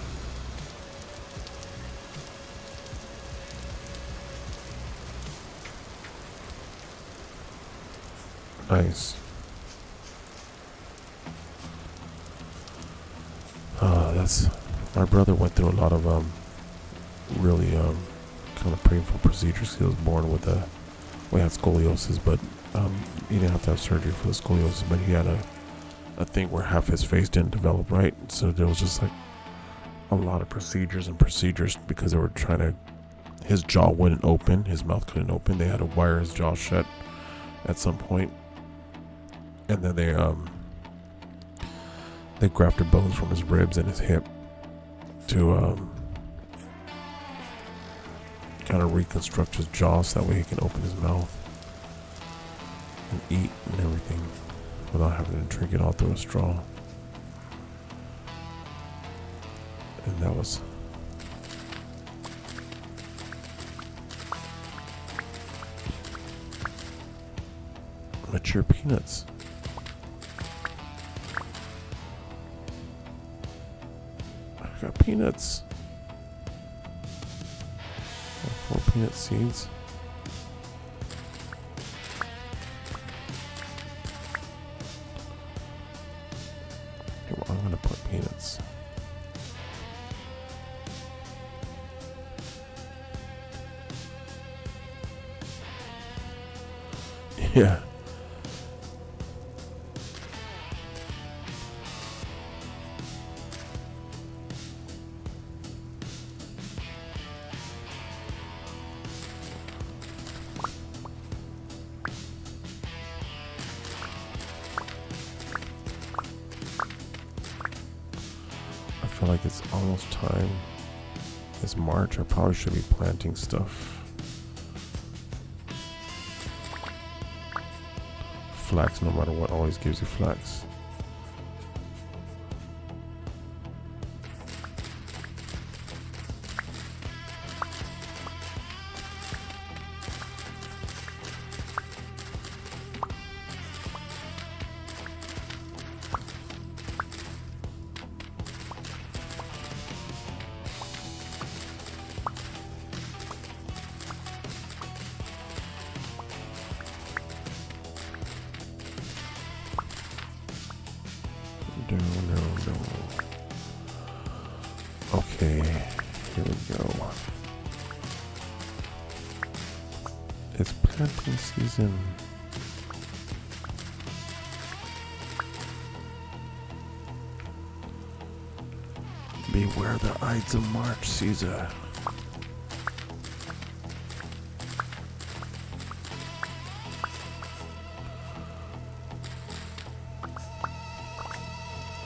Nice. That's my brother went through a lot of really kind of painful procedures. He was born with he had scoliosis, but he didn't have to have surgery for the scoliosis, but he had a thing where half his face didn't develop right, so there was just like a lot of procedures because they were trying to, his jaw wouldn't open, his mouth couldn't open, they had to wire his jaw shut at some point, and then they grafted bones from his ribs and his hip to kind of reconstruct his jaw so that way he can open his mouth and eat and everything without having to drink it all through a straw. And that was mature peanuts. I got peanuts. 4 peanut seeds. Okay, well, I'm gonna put peanuts. Yeah. I feel like it's almost time. It's March. I probably should be planting stuff. Flax, no matter what, always gives you flax. No. Okay, here we go. It's planting season. Beware the Ides of March, Caesar.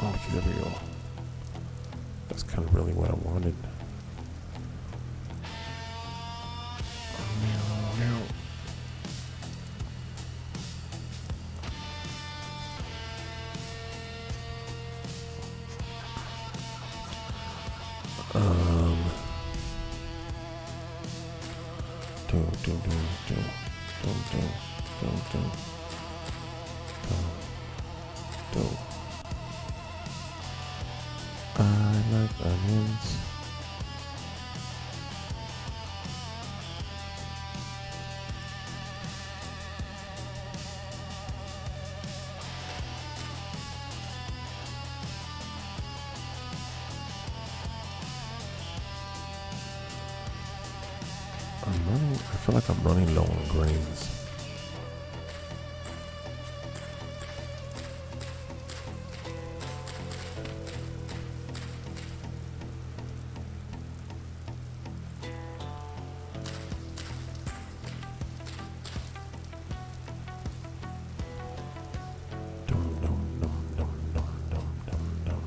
Okay, there we go. That's kind of really what I wanted. Don't. I like onions. feel like I'm running low on grains. Dum, dum, dum, dum, dum, dum, dum, dum.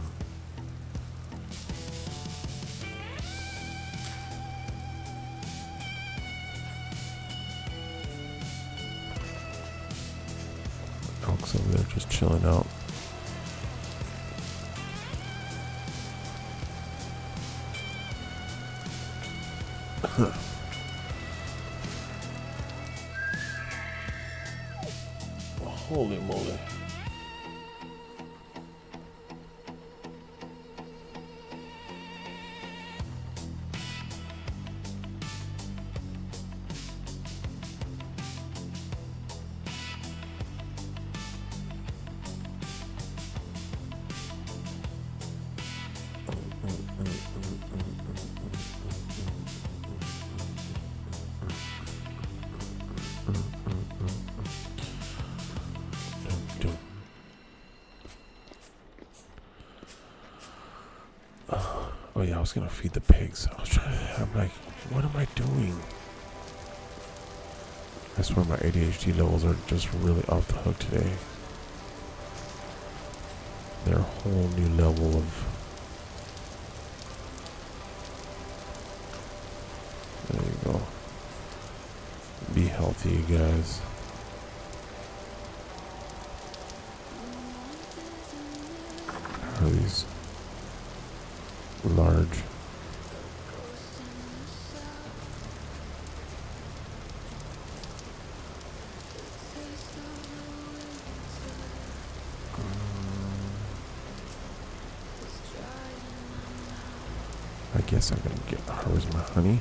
Elk's over there just chilling out. Holy moly. Oh yeah, I was gonna feed the pigs. I'm like, what am I doing? I swear my ADHD levels are just really off the hook today. They're a whole new level of... There you go. Be healthy, you guys. How are these large? I guess I'm gonna get harvest my honey.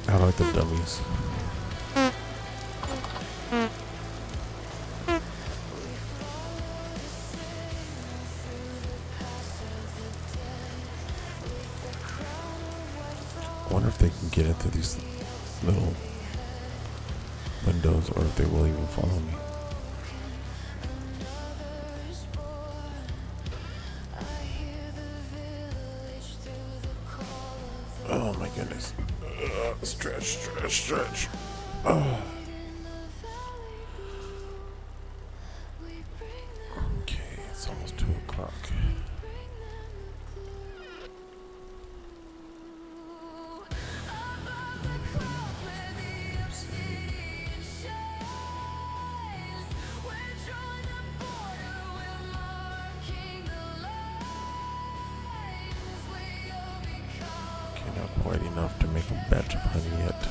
I like the dummies. I wonder if they can get into these little windows or if they will even follow me. Oh my goodness. Stretch. Oh. Okay, it's almost 2 o'clock. Okay, not quite enough to make a batch of honey yet.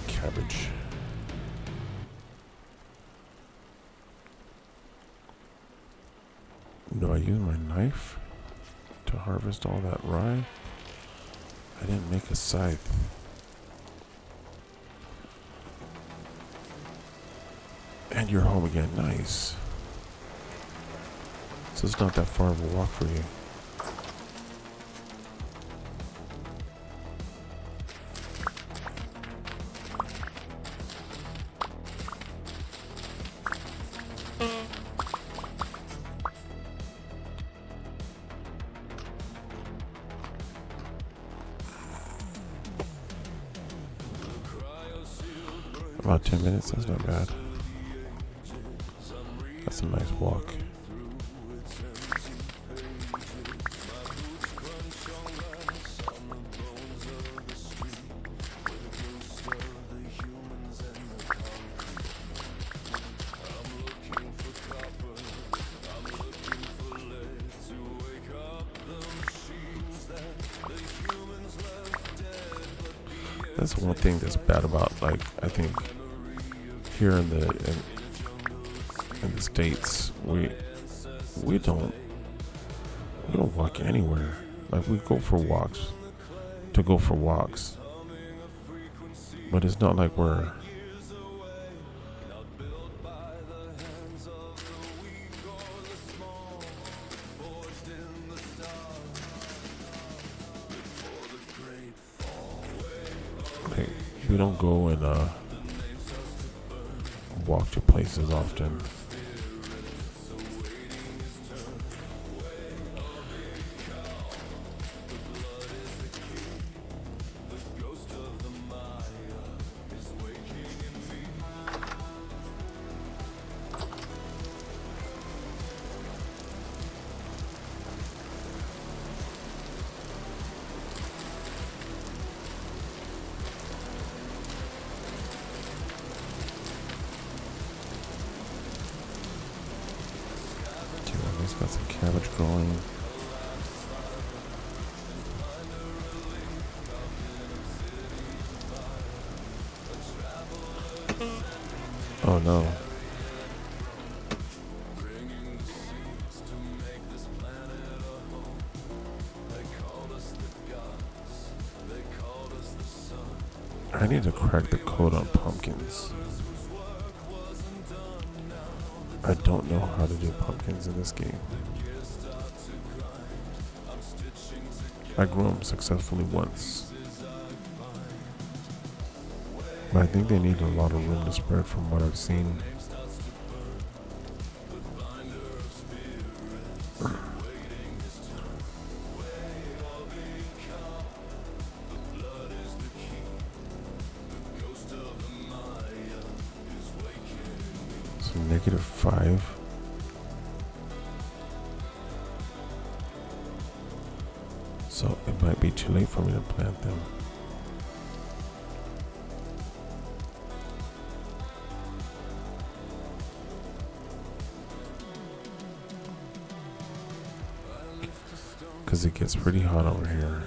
Cabbage. Do I use my knife to harvest all that rye? I didn't make a scythe. And you're home again. Nice. So it's not that far of a walk for you. About 10 minutes, that's not bad. That's a nice walk. That's one thing that's bad about, like, I think here in the States, we don't walk anywhere. Like, we go for walks to go for walks, but it's not like we're like, we don't go and walk to places often. Got some cabbage growing. Oh no. I need to crack the code on pumpkins. I don't know how to do pumpkins in this game. I grew them successfully once, but I think they need a lot of room to spread from what I've seen. So -5. So it might be too late for me to plant them. Because it gets pretty hot over here.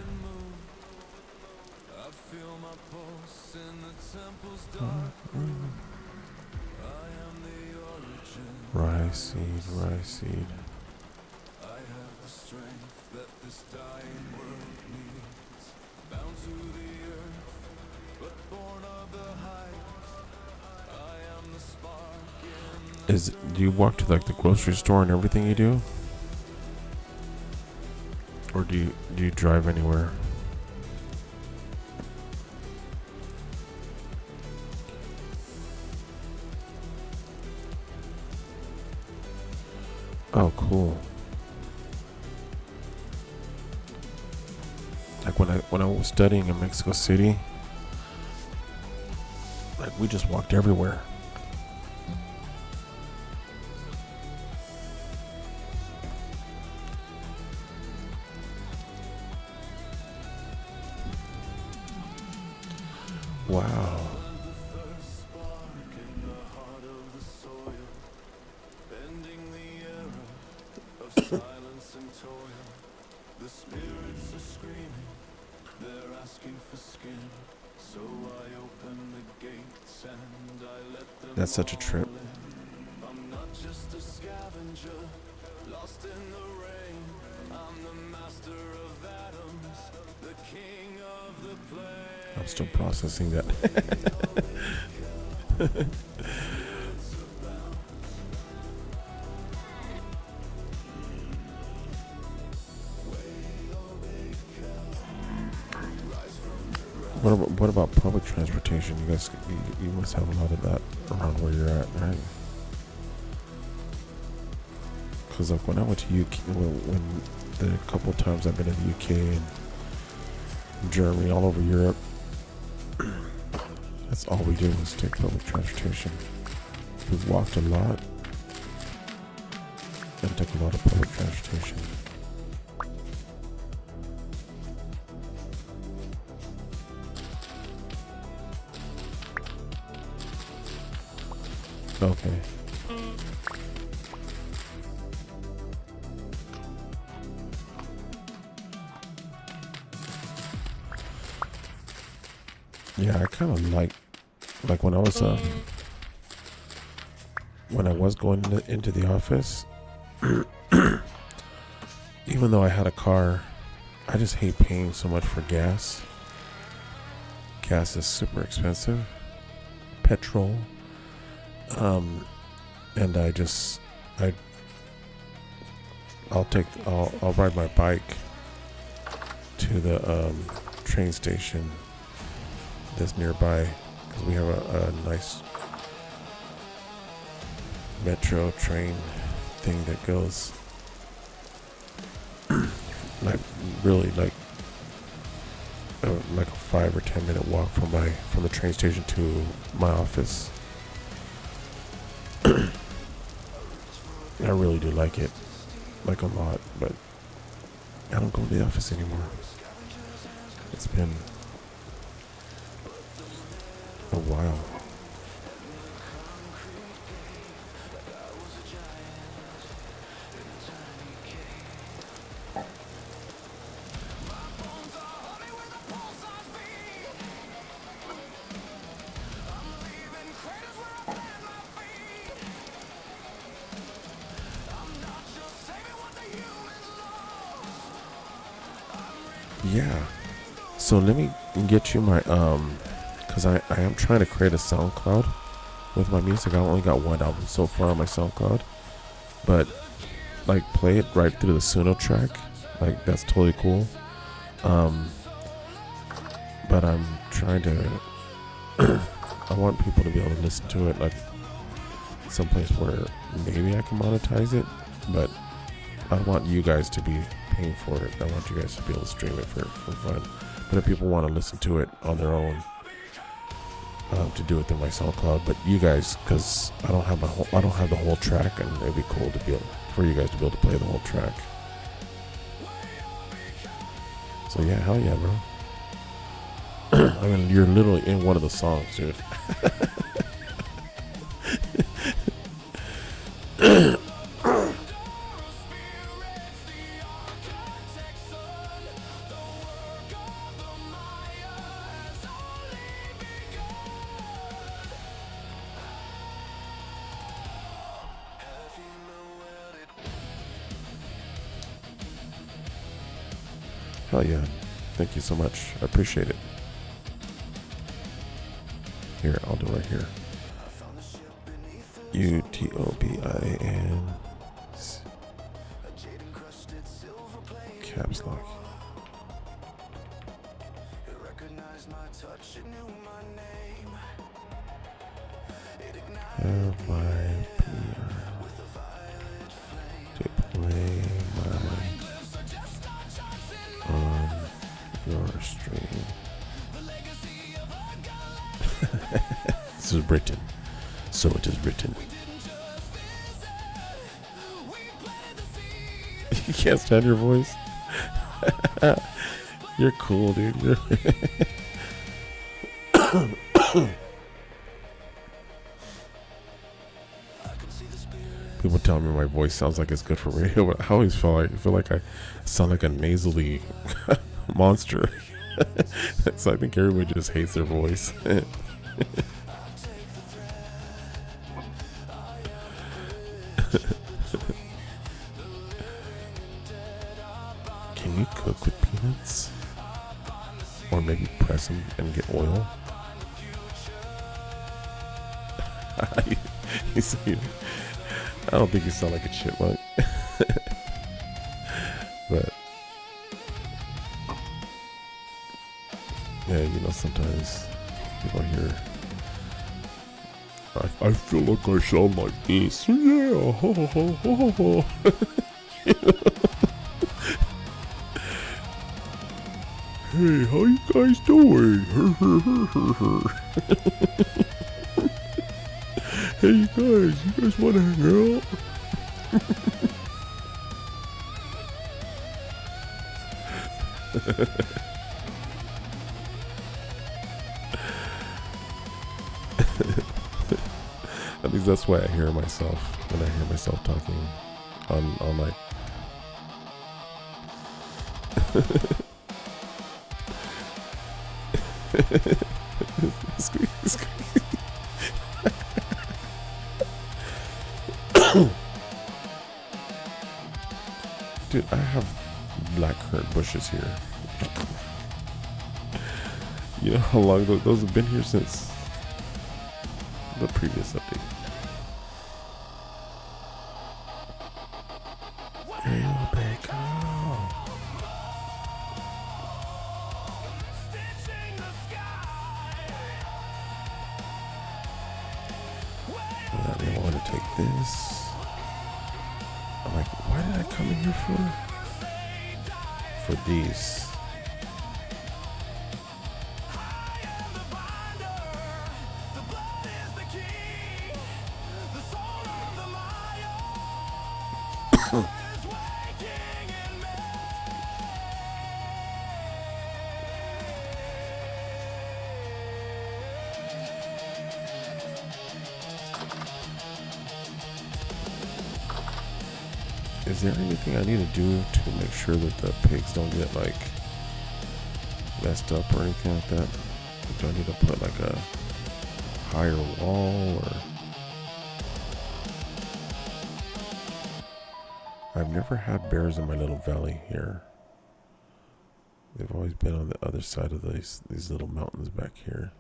Rice seed. Do you walk to like the grocery store and everything you do? Or do you drive anywhere? Oh, cool. Like when I was studying in Mexico City, like we just walked everywhere. Wow. That's such a trip. I'm still processing that. What about public transportation? You guys, you must have a lot of that around where you're at, right? Because like when I went to UK, when the couple times I've been in the UK and Germany, all over Europe, That's all we do is take public transportation. We've walked a lot and took a lot of public transportation. Okay. Yeah, I kind of like when I was going into the office, even though I had a car, I just hate paying so much for gas. Gas is super expensive. Petrol. And I'll ride my bike to the train station that's nearby, because we have a nice metro train thing that goes really like a 5 or 10 minute walk from the train station to my office. I really do like it, like a lot, but I don't go to the office anymore. It's been a while. Yeah. So let me get you my because I am trying to create a SoundCloud with my music. I only got one album so far on my SoundCloud, but like play it right through the Suno track. Like that's totally cool. But I'm trying to I want people to be able to listen to it like someplace where maybe I can monetize it, but I want you guys to be paying for it. I want you guys to be able to stream it for fun. But if people want to listen to it on their own, to do it through my SoundCloud. But you guys, because I don't have the whole track, and it'd be cool to for you guys to be able to play the whole track. So yeah, hell yeah, bro. I mean, you're literally in one of the songs, dude. Hell yeah. Thank you so much. I appreciate it. Here, I'll do it right here. UTOBIAN caps lock. Have my PR to play on your stream. This is written, so it is written. You can't stand your voice. You're cool, dude. People tell me my voice sounds like it's good for radio, but I always feel like I sound like a nasally monster. So I think everybody just hates their voice. Can you cook with peanuts? Or maybe press them and get oil? You see, I don't think you sound like a chipmunk. But yeah, you know, sometimes people hear, I feel like I sound like this. Yeah. Ho, ho, ho, ho, ho. Hey, how you guys doing? Hey, you guys want to hang out? At least that's why I hear myself when I hear myself talking on my. Dude, I have blackcurrant bushes here. You know how long those have been here since the previous update. WayobiKal. I didn't want to take this. I'm like, why did I come in here for? For these. Is there anything I need to do to make sure that the pigs don't get like messed up or anything like that? Do I need to put like a higher wall or? I've never had bears in my little valley here. They've always been on the other side of these little mountains back here.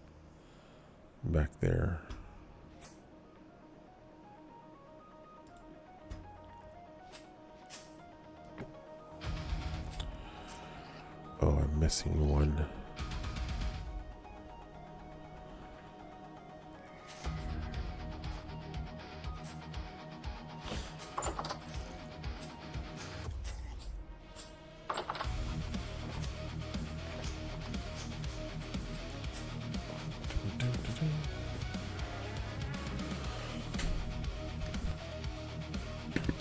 Back there. Oh, I'm missing one.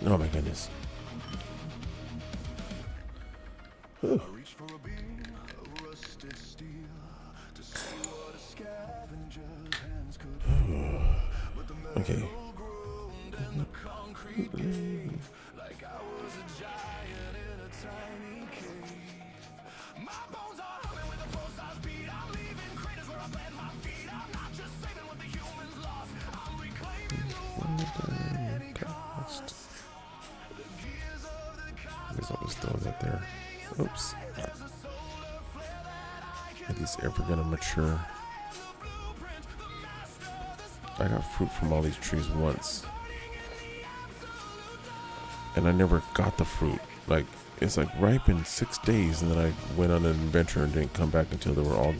Oh my goodness. Whew. Okay. I'll just throw that there. Oops. Are these ever gonna mature? I got fruit from all these trees once, and I never got the fruit. Like, it's like ripe in 6 days, and then I went on an adventure and didn't come back until they were all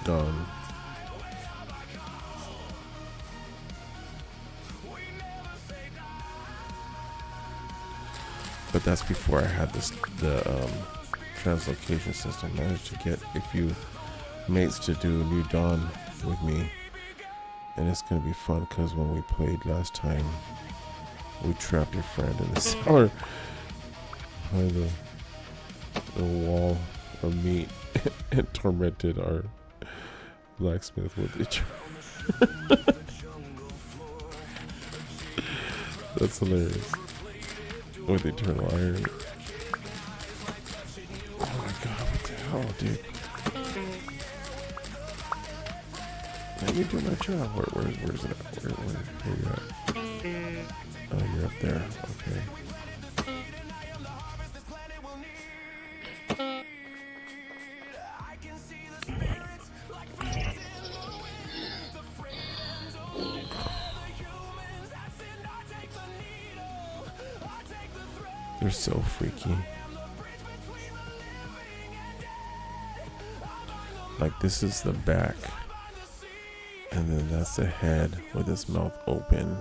done. But that's before I had the translocation system. I managed to get a few mates to do New Dawn with me, and it's gonna be fun because when we played last time, we trapped your friend in the cellar by the wall of meat and tormented our blacksmith with it. That's hilarious. With eternal iron. Oh my god, what the hell, dude? Let me do my job. Where's it at? Where you at? Oh, you're up there. Okay. They're so freaky. Like, this is the back, and then that's the head with its mouth open.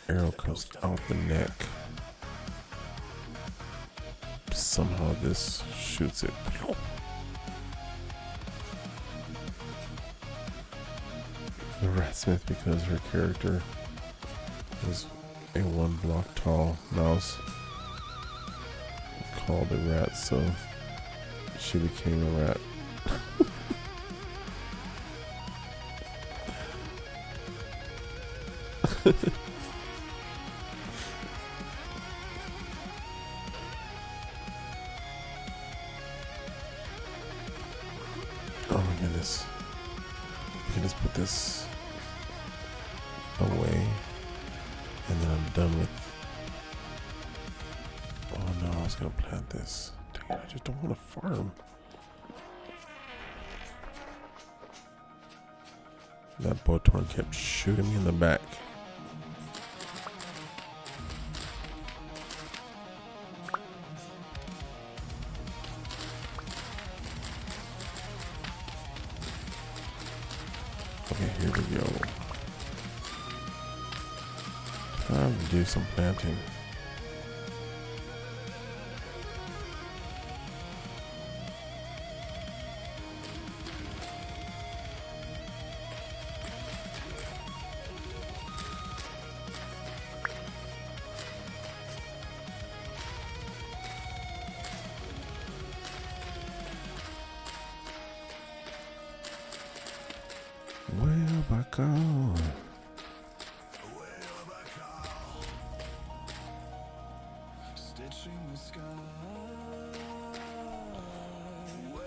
Arrow comes out the neck. somehow this shoots it. The ratsmith, because her character was a 1 block tall mouse called a rat, so she became a rat. Oh my goodness. We can just put this away and then I'm done with. Oh no, I was gonna plant this. Dang it, I just don't want to farm. That Botorn kept shooting me in the back. Okay, here we go. Time to do some planting. WayobiKal.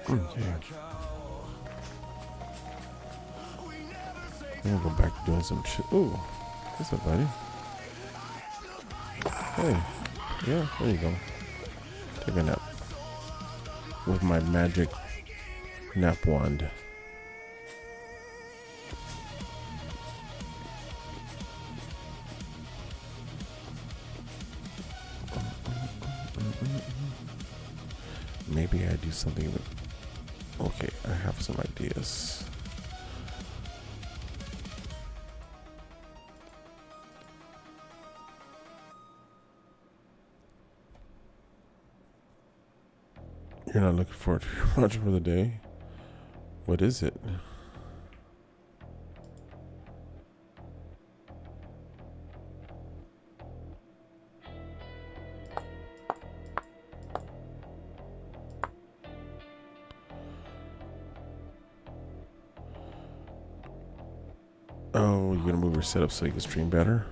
Okay. We'll go back to doing some shit. Ooh, what's up, buddy? Hey, yeah, there you go. Take a nap with my magic nap wand. Maybe I do something with. Okay, I have some ideas. You're not looking forward to your project for the day? What is it? Oh, you're gonna move your setup so you can stream better?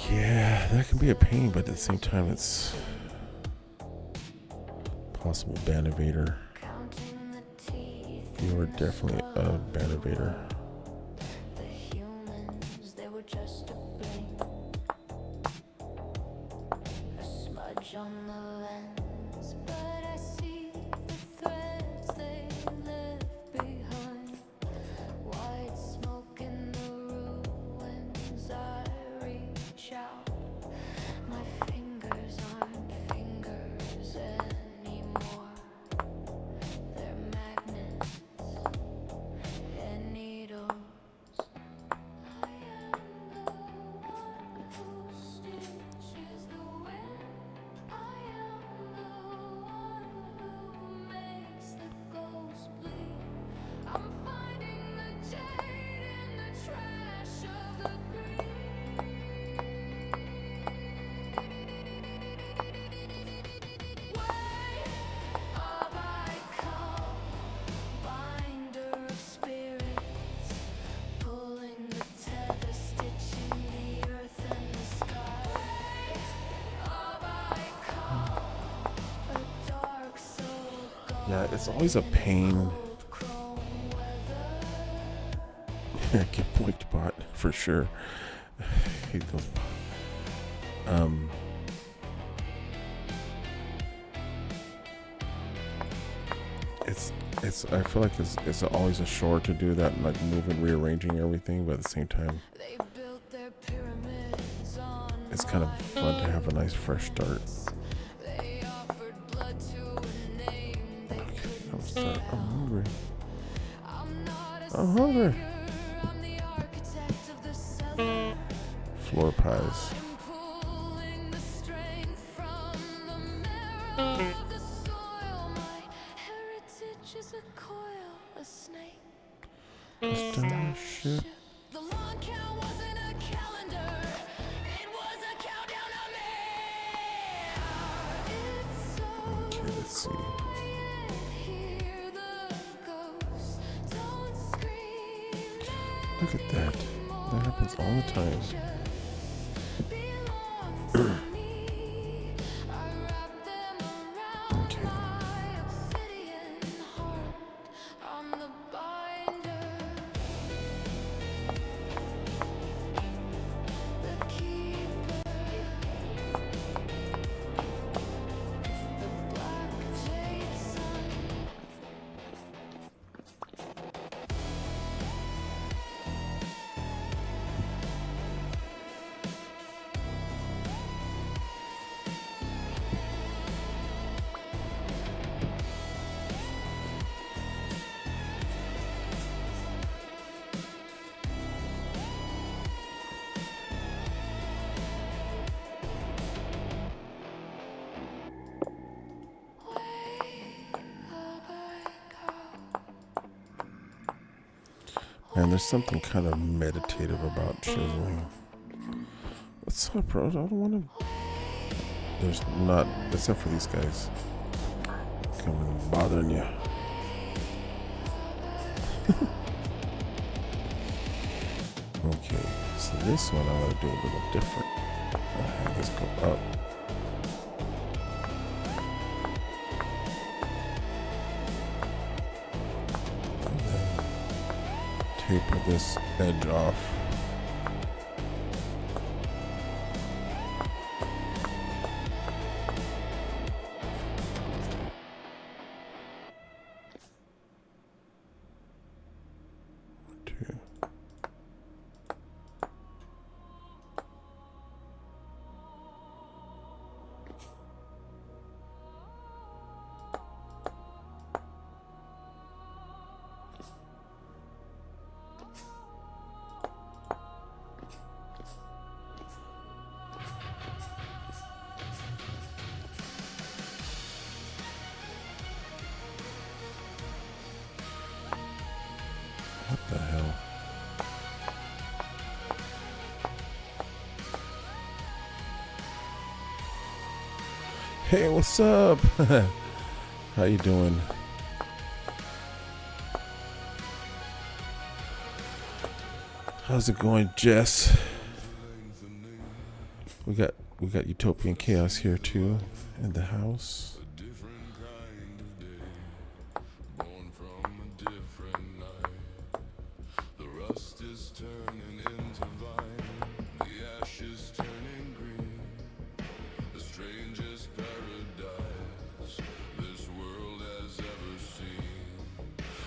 Yeah, that can be a pain, but at the same time, it's possible ban evader. You are definitely a ban evader. Yeah, it's always a pain. Get poiked bot for sure. Hate those. It's. I feel like it's always a chore to do that, like moving, rearranging everything, but at the same time, it's kind of fun to have a nice fresh start. I'm hungry. I'm hungry. Floor pies. of the soil. My heritage is a coil, a snake, a starship. The long count wasn't a calendar, it was a countdown of me. It's so Okay, let's see. quiet here, the ghosts don't scream Look at that. That happens all the time. belong to me. I wrap them around Okay. my obsidian heart. I'm the binder, the keeper, the black jade sun. And there's something kind of meditative about chiseling. What's up, bro? I don't want to. There's not, except for these guys coming and bothering you. Okay, so this one I'm gonna do a little different. I'll have this go up. And then taper this edge off. Two. What the hell? Hey, what's up? How you doing? How's it going, Jess? We got Utopian Chaos here too in the house.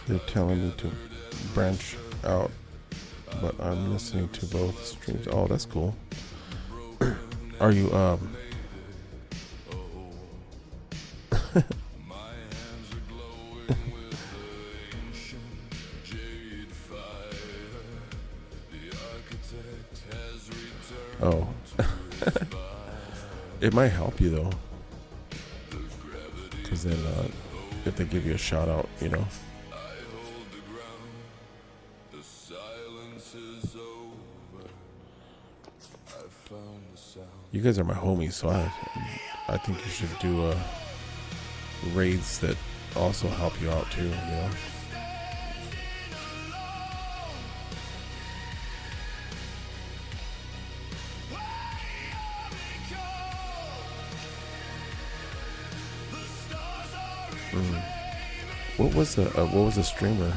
They're telling me to branch out, but I'm listening to both streams. Oh, that's cool. Are you Oh. It might help you though, because then if they give you a shout out, you know. You guys are my homies, so I think you should do raids that also help you out too, you know. What was the streamer?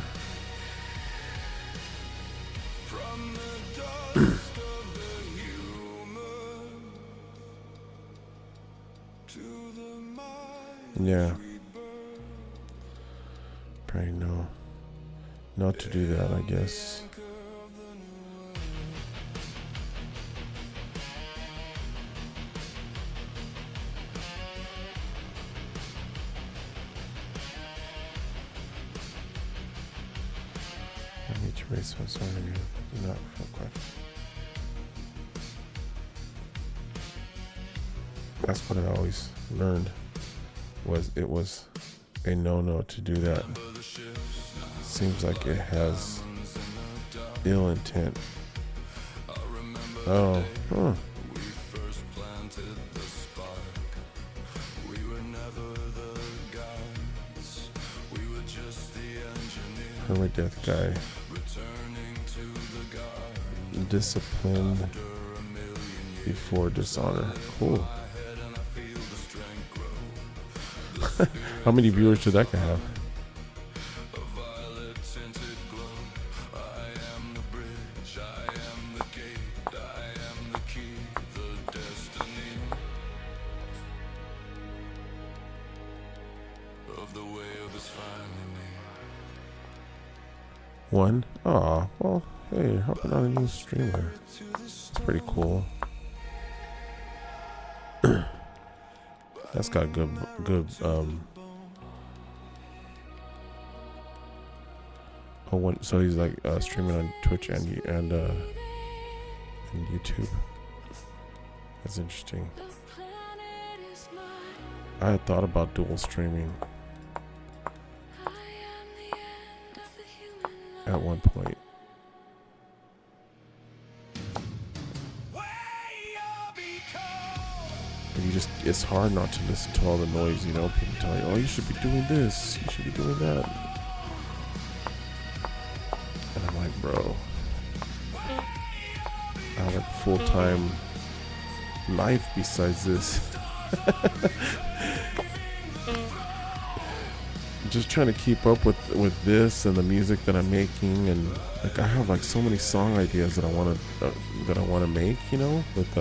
Yeah. Probably no. Not to do that, I guess. I need to raise my son again. Not real quick. That's what I always learned. was a no-no to do that. Seems like it has ill intent. Oh, huh. Permadeath guy. Discipline before dishonor. Cool. How many viewers did that guy have? One? Aw, well, hey, you're helping out a new streamer. It's pretty cool. That's got good, so he's like streaming on Twitch and YouTube. That's interesting. I had thought about dual streaming at one point. And it's hard not to listen to all the noise, you know, people tell you, oh, you should be doing this, you should be doing that. And I'm like, bro, I have a full-time life besides this. Just trying to keep up with this and the music that I'm making, and like I have like so many song ideas that I want to make, you know, with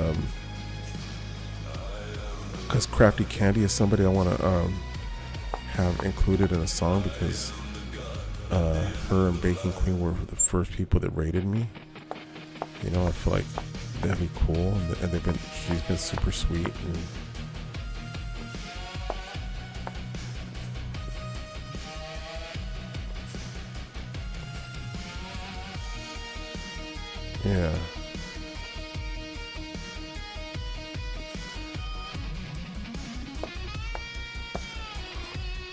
because Crafty Candy is somebody I want to have included in a song, because her and Baking Queen were the first people that rated me. You know, I feel like that'd be cool, and she's been super sweet. And yeah.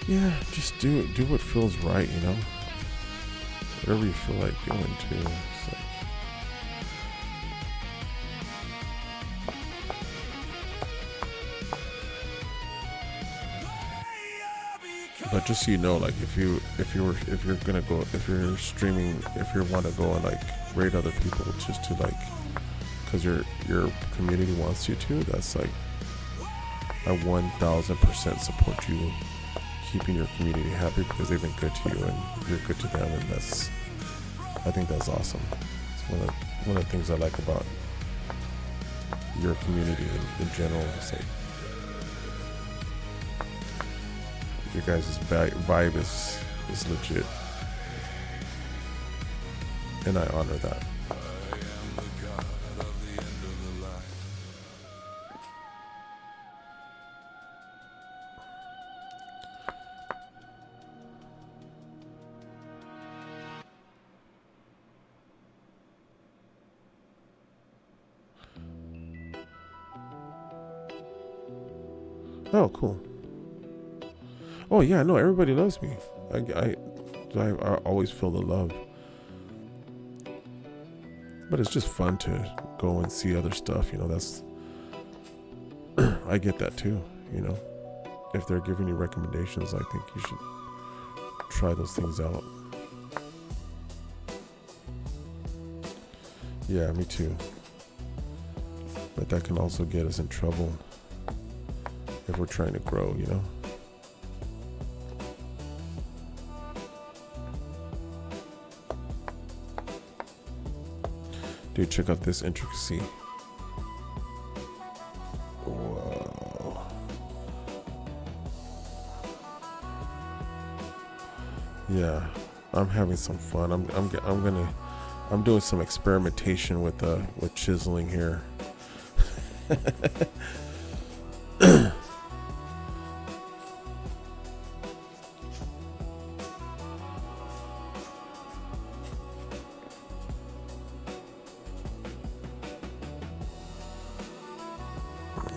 Yeah, just do what feels right, you know? Whatever you feel like doing too. It's like, but just so you know, like if you're streaming, if you want to go and like rate other people just to like, because your community wants you to, that's like, I 1000% support you keeping your community happy, because they've been good to you and you're good to them, and I think that's awesome. It's one of the things I like about your community in general. It's like your guys' vibe is legit, and I honor that. Oh, cool. Oh yeah, no, everybody loves me. I always feel the love. But it's just fun to go and see other stuff, you know. That's I get that too, you know. If they're giving you recommendations, I think you should try those things out. Yeah, me too. But that can also get us in trouble if we're trying to grow, you know. Dude, check out this intricacy. Whoa. Yeah, I'm having some fun. I'm doing some experimentation with chiseling here.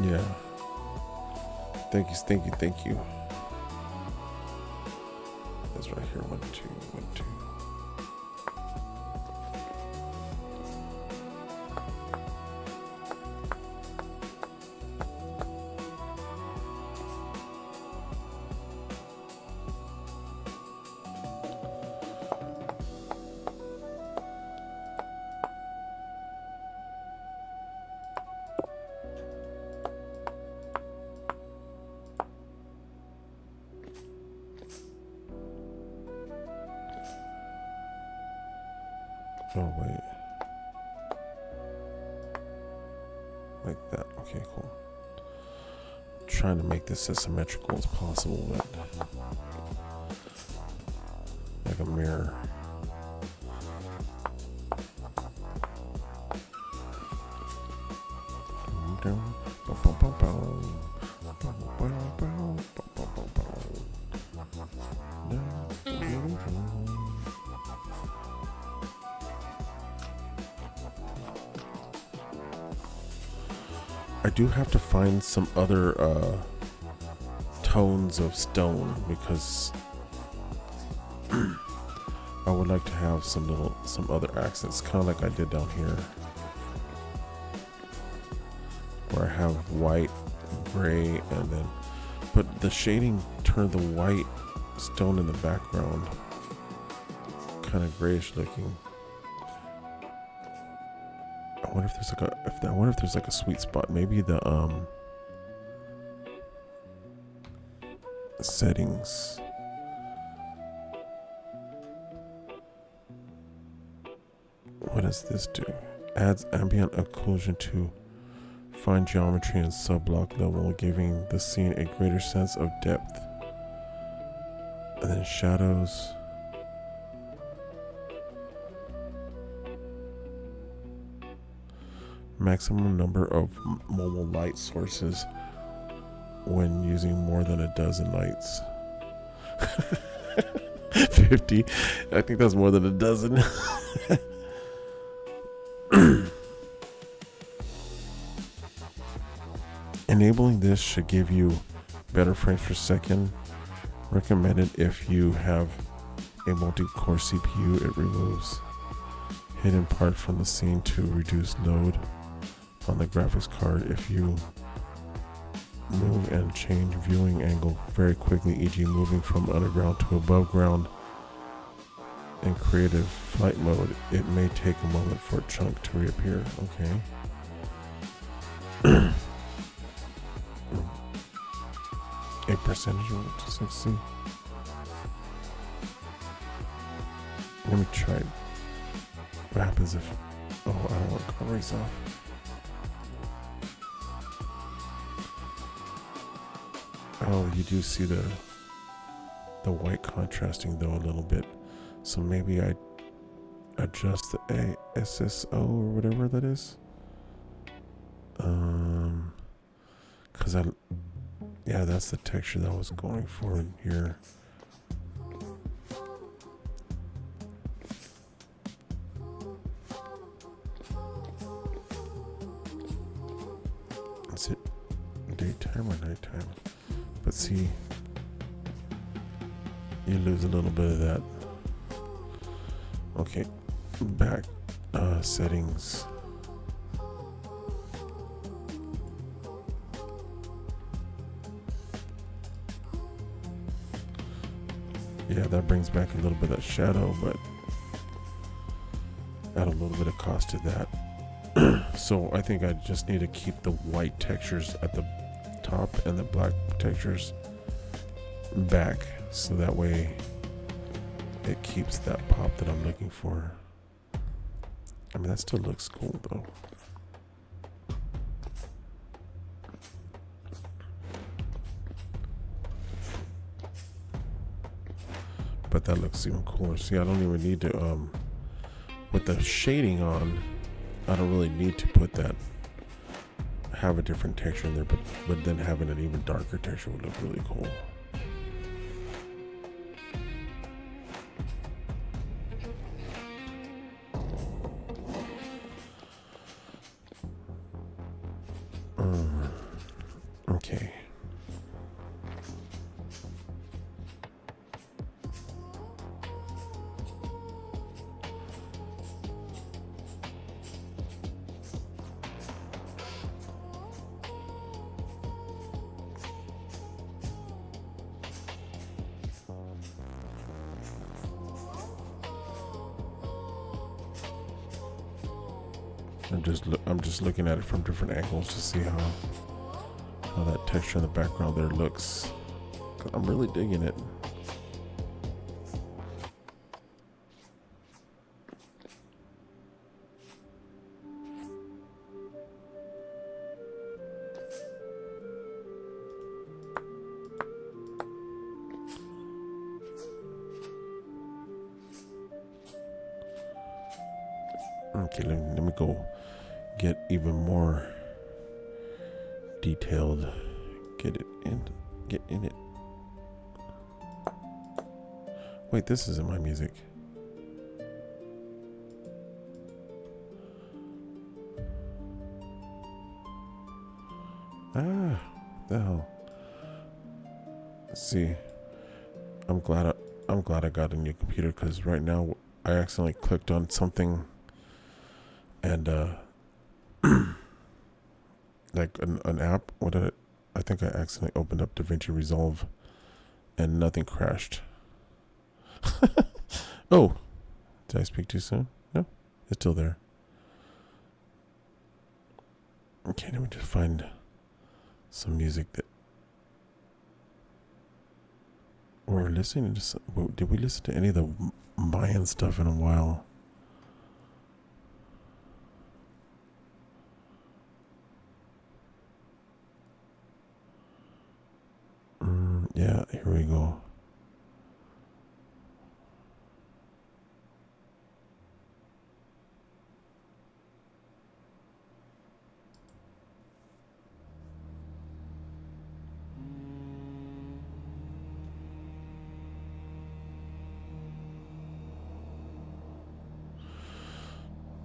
Yeah. Thank you. this right here. 1, 2, 1, 2. Oh, wait. Like that. Okay, cool. Trying to make this as symmetrical as possible, but like a mirror. I do have to find some other tones of stone because I would like to have some other accents, kind of like I did down here, where I have white, gray, and then, but the shading turned the white stone in the background kind of grayish looking. I wonder if there's like a sweet spot. Maybe the settings. What does this do? Adds ambient occlusion to fine geometry and subblock level, giving the scene a greater sense of depth. And then shadows. Maximum number of mobile light sources when using more than a dozen lights. 50. I think that's more than a dozen. Enabling this should give you better frames per second. Recommended if you have a multi-core CPU. It removes hidden part from the scene to reduce load on the graphics card. If you move and change viewing angle very quickly, e.g. moving from underground to above ground in creative flight mode, it may take a moment for a chunk to reappear. Okay. A percentage of it, just let's see. Let me try it. What happens if, oh, I don't want to erase off. Oh, you do see the white contrasting though a little bit. So maybe I adjust the ASSO or whatever that is. Cause yeah, that's the texture that I was going for in here. Is it daytime or nighttime? But see, you lose a little bit of that. Okay, back settings. Yeah, that brings back a little bit of shadow, but add a little bit of cost to that. So I think I just need to keep the white textures at the top and the black textures back, so that way it keeps that pop that I'm looking for. I mean, that still looks cool though. But that looks even cooler. See, I don't even need to, with the shading on, I don't really need to put that, have a different texture in there, but then having an even darker texture would look really cool. Okay. I'm just looking at it from different angles to see how that texture in the background there looks. I'm really digging it. Okay, let me go get even more detailed. Get in it. Wait, this isn't my music. Ah, the hell. See, I'm glad I got a new computer, because right now I accidentally clicked on something and like an app. I think I accidentally opened up DaVinci Resolve and nothing crashed. Oh, did I speak too soon? No, it's still there. Okay, let me just find some music that we're listening to. Did we listen to any of the Mayan stuff in a while? Yeah, here we go.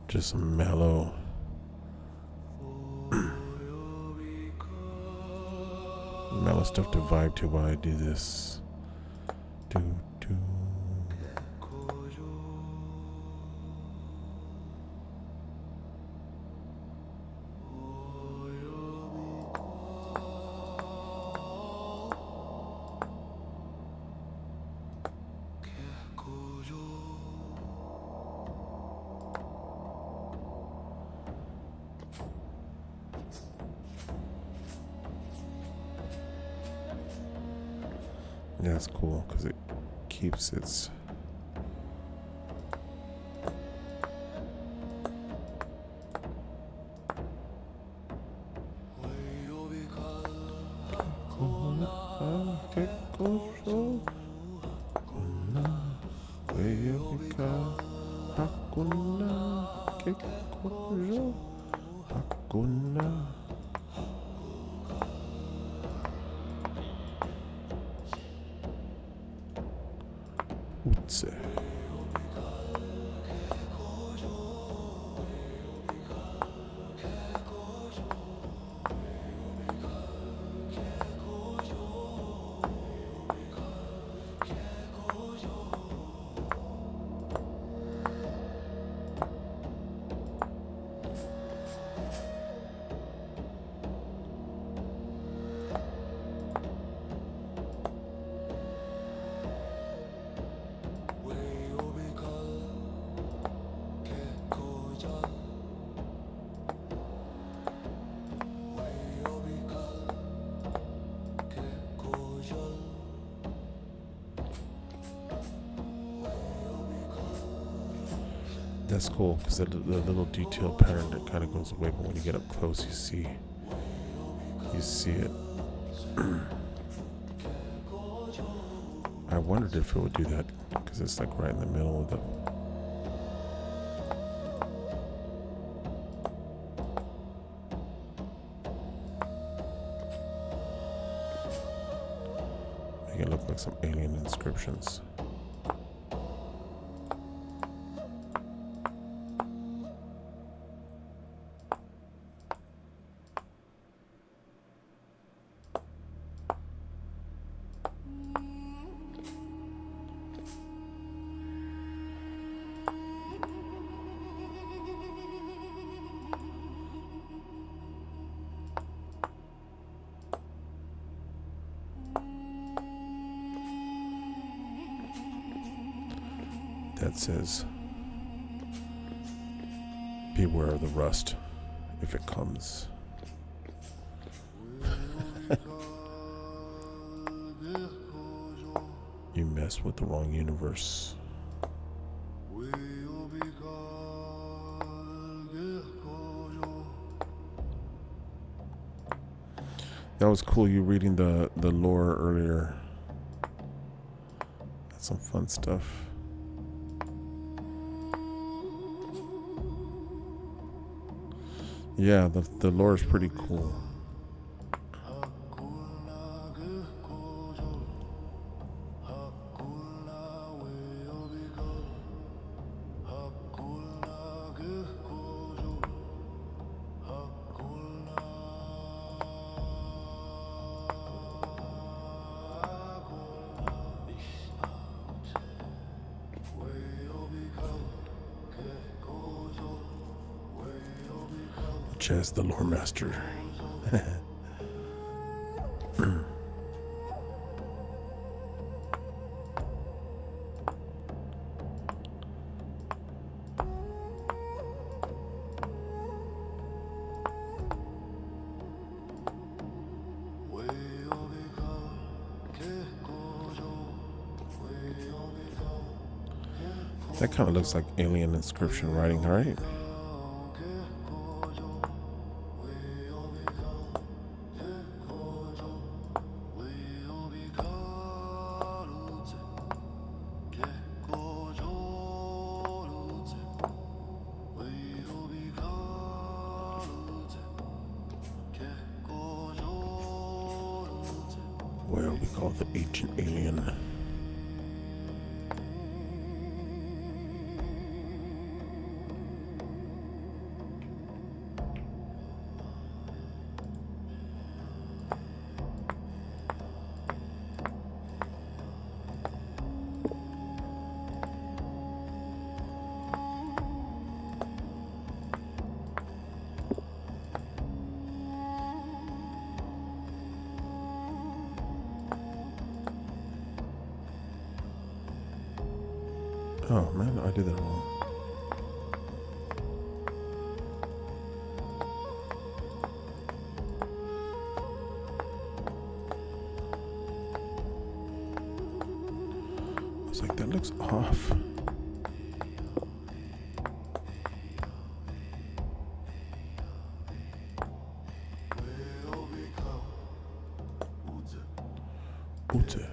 Just some mellow. Mellow stuff to vibe to while I do this. Do. Yeah, it's cool because it keeps its WayobiKal hakuna kekojo hakuna. Utse. That's cool because the little detail pattern that kind of goes away, but when you get up close, you see it. I wondered if it would do that because it's like right in the middle of the. Make it look like some alien inscriptions. That says Beware of the rust if it comes. You mess with the wrong universe. That was cool, you reading the lore earlier. That's some fun stuff. Yeah, the lore is pretty cool. Chess, the lore master. That kind of looks like alien inscription writing, right? WayobiKal, the ancient alien. Oh man, I did that wrong. I was like, that looks off. Ute.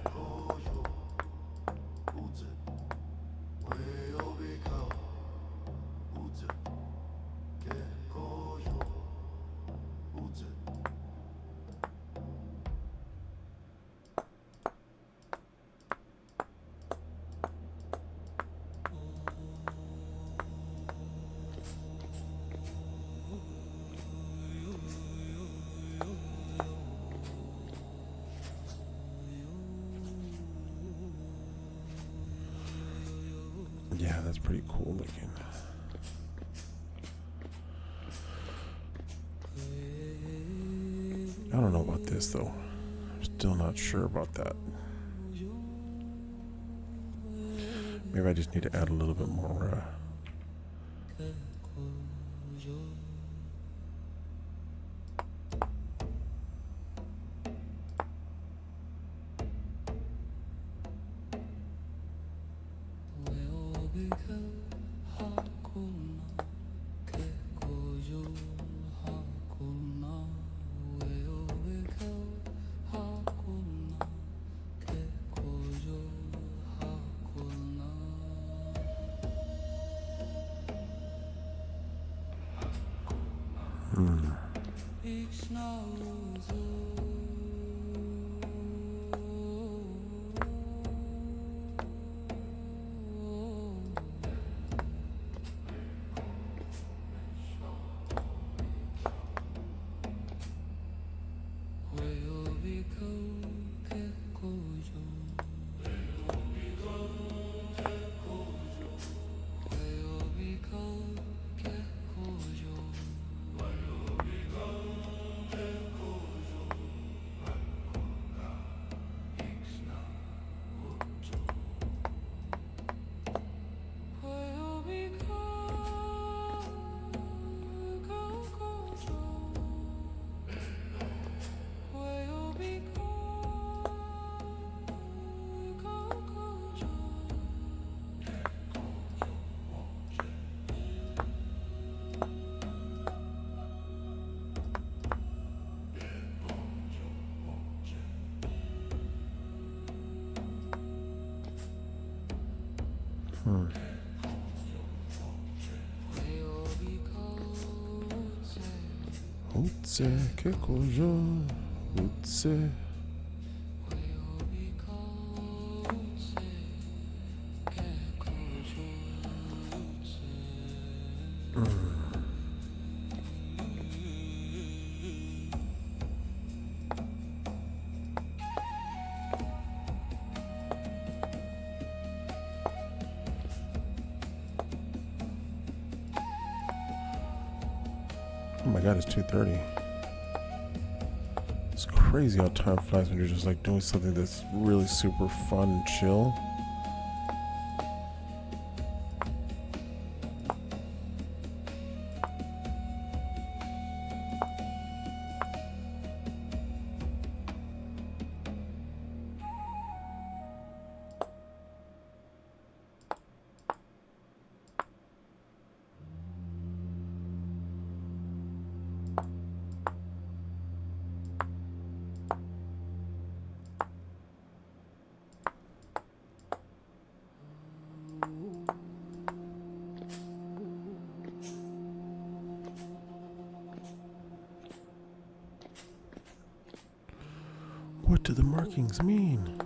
Yeah, that's pretty cool looking. I don't know about this though. I'm still not sure about that. Maybe I just need to add a little bit more Utse, che cosa? Utse. Oh my god, it's 2:30. It's crazy how time flies when you're just like doing something that's really super fun and chill. What do the markings mean?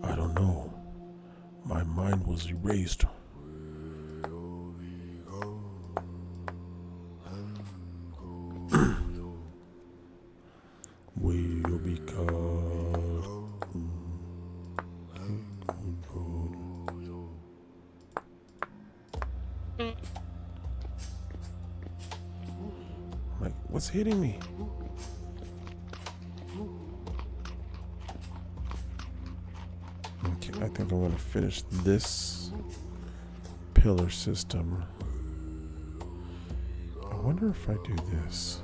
I don't know. My mind was erased. WayobiKal. Like, what's hitting me? Okay, I think I'm going to finish this pillar system. I wonder if I do this.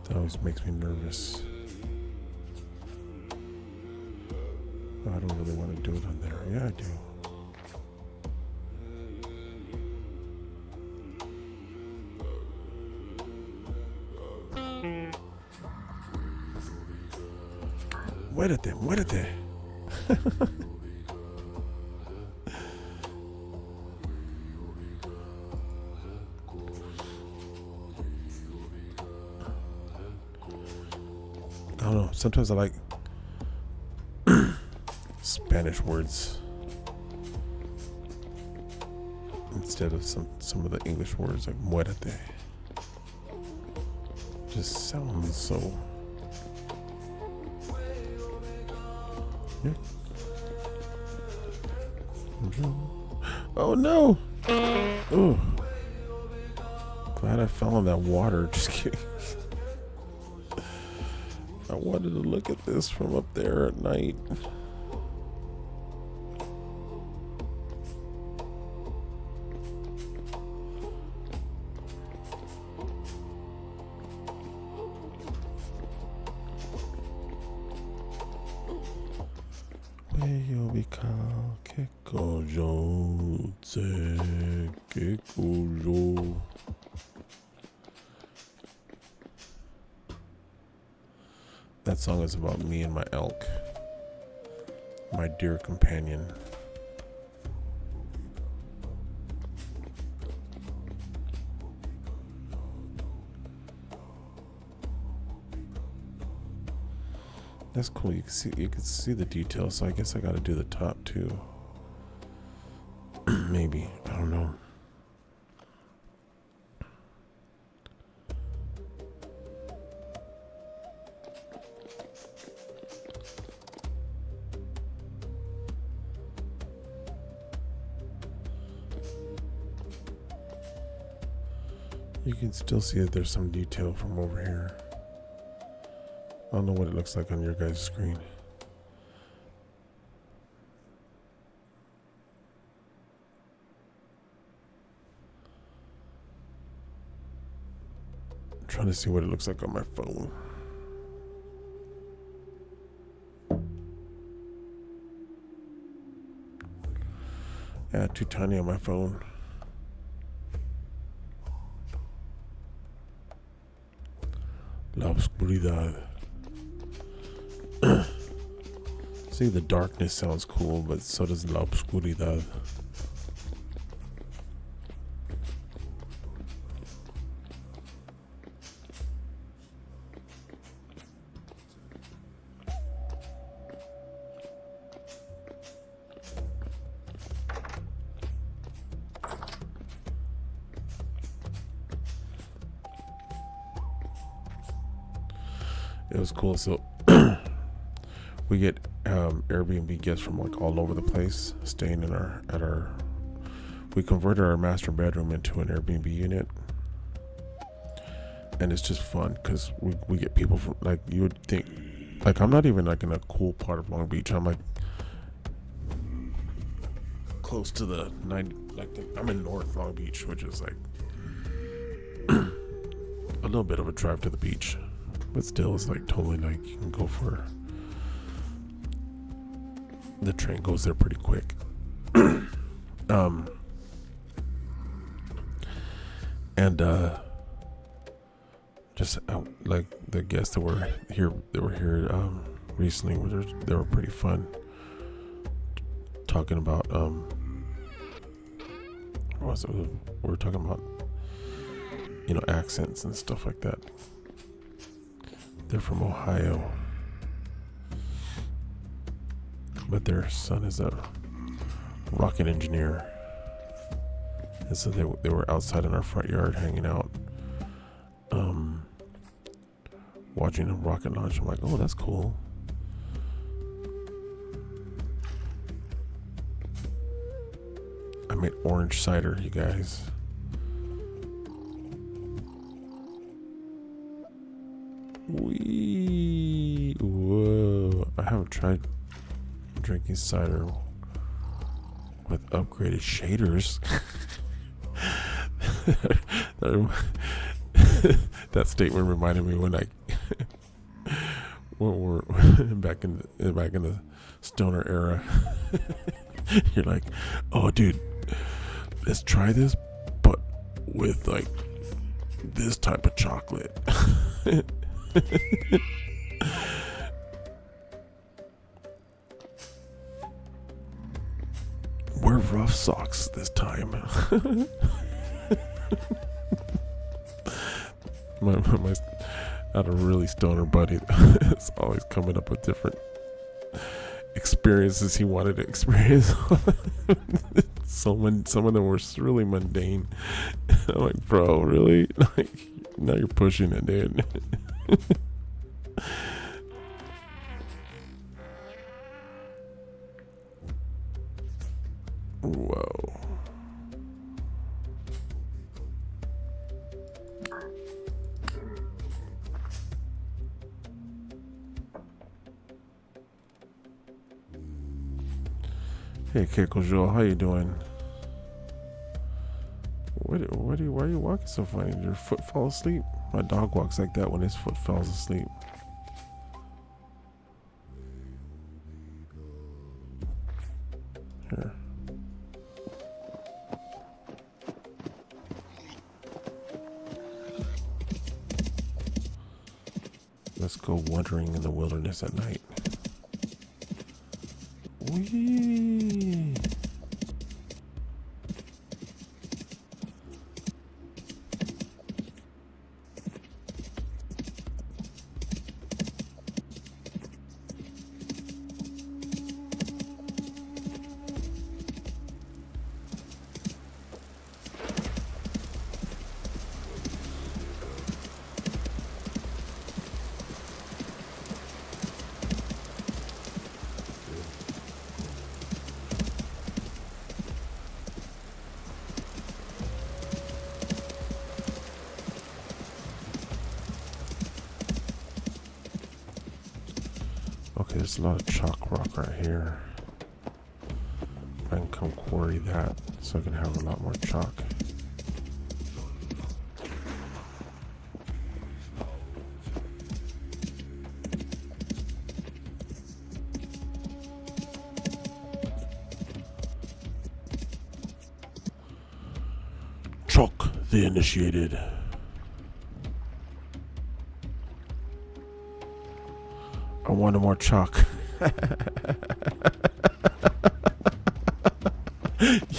That always makes me nervous. I don't really want to do it on there. Yeah, I do. Muérete, muérete. I don't know. Sometimes I like Spanish words instead of some of the English words like muérete. Just sounds so. Yeah. Oh no! Oh, glad I fell in that water. Just kidding. I wanted to look at this from up there at night. WayobiKal, che kojo, che kojo. That song is about me and my elk, my dear companion. That's cool. You can see the details. So I guess I got to do the top too. Maybe, I don't know. You can still see that there's some detail from over here. I don't know what it looks like on your guys' screen. I'm trying to see what it looks like on my phone. Yeah, too tiny on my phone. oscuridad. See, the darkness sounds cool, but so does la oscuridad. It was cool. So we get Airbnb guests from like all over the place staying in our we converted our master bedroom into an Airbnb unit, and it's just fun because we get people from, like, you would think, like, I'm not even like in a cool part of Long Beach. I'm like close to the 90, I'm in North Long Beach, which is like a little bit of a drive to the beach. But still, it's like totally like you can go for. The train goes there pretty quick. Just like the guests that were here recently, they were pretty fun. Talking about what was it? We were talking about, you know, accents and stuff like that. They're from Ohio, but their son is a rocket engineer, and so they were outside in our front yard hanging out, watching a rocket launch. I'm like, oh, that's cool. I made orange cider, you guys. Whoa! I haven't tried drinking cider with upgraded shaders. That statement reminded me when we're back in the stoner era. You're like, oh, dude, let's try this, but with like this type of chocolate. Wear rough socks this time. my I had a really stoner buddy that's always coming up with different experiences he wanted to experience. Some of them were really mundane. I'm like, bro, really? Like, now you're pushing it, dude. Whoa. Hey, Keiko Joel, how you doing? Why are you walking so funny? Did your foot fall asleep? My dog walks like that when his foot falls asleep. Here. Let's go wandering in the wilderness at night. Whee! Okay, there's a lot of chalk rock right here. I can come quarry that so I can have a lot more chalk. Chalk the initiated. wanted more chalk.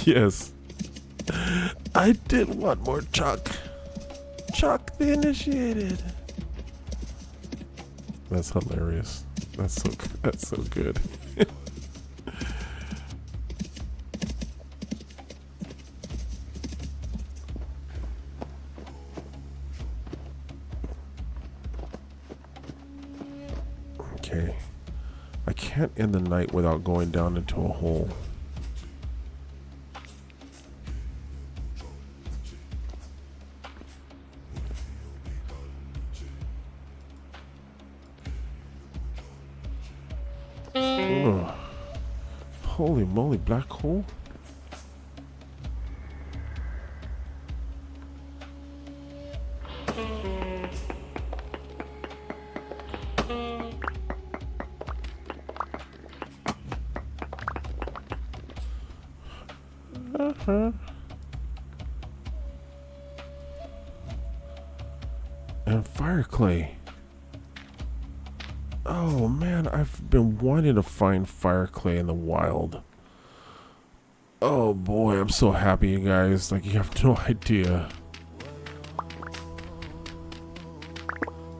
Yes. I did want more chalk. Chalk the initiated. That's hilarious. That's so good. Okay. I can't end the night without going down into a hole. Ugh. Holy moly, black hole? And fire clay. Oh man, I've been wanting to find fire clay in the wild. Oh boy, I'm so happy, you guys. Like, you have no idea.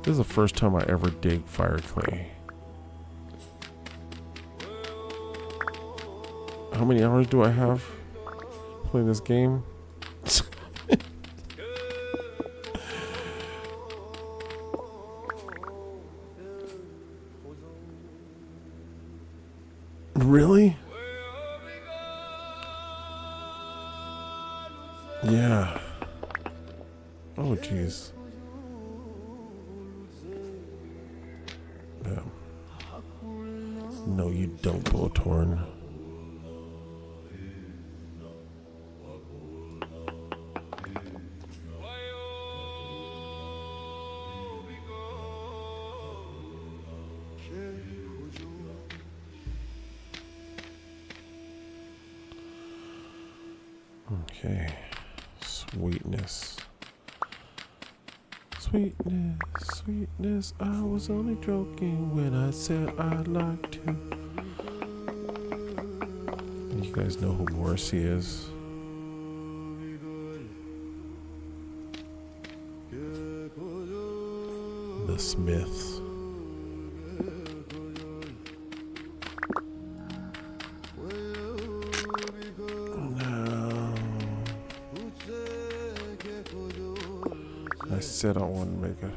This is the first time I ever dig fire clay. How many hours do I have playing this game? Really? Yeah. Oh, jeez. Yeah. No, you don't, Blowtorn. Okay. Sweetness. Sweetness, sweetness. I was only joking when I said I'd like to. You guys know who Morrissey is? The Smiths. I said I want to make it.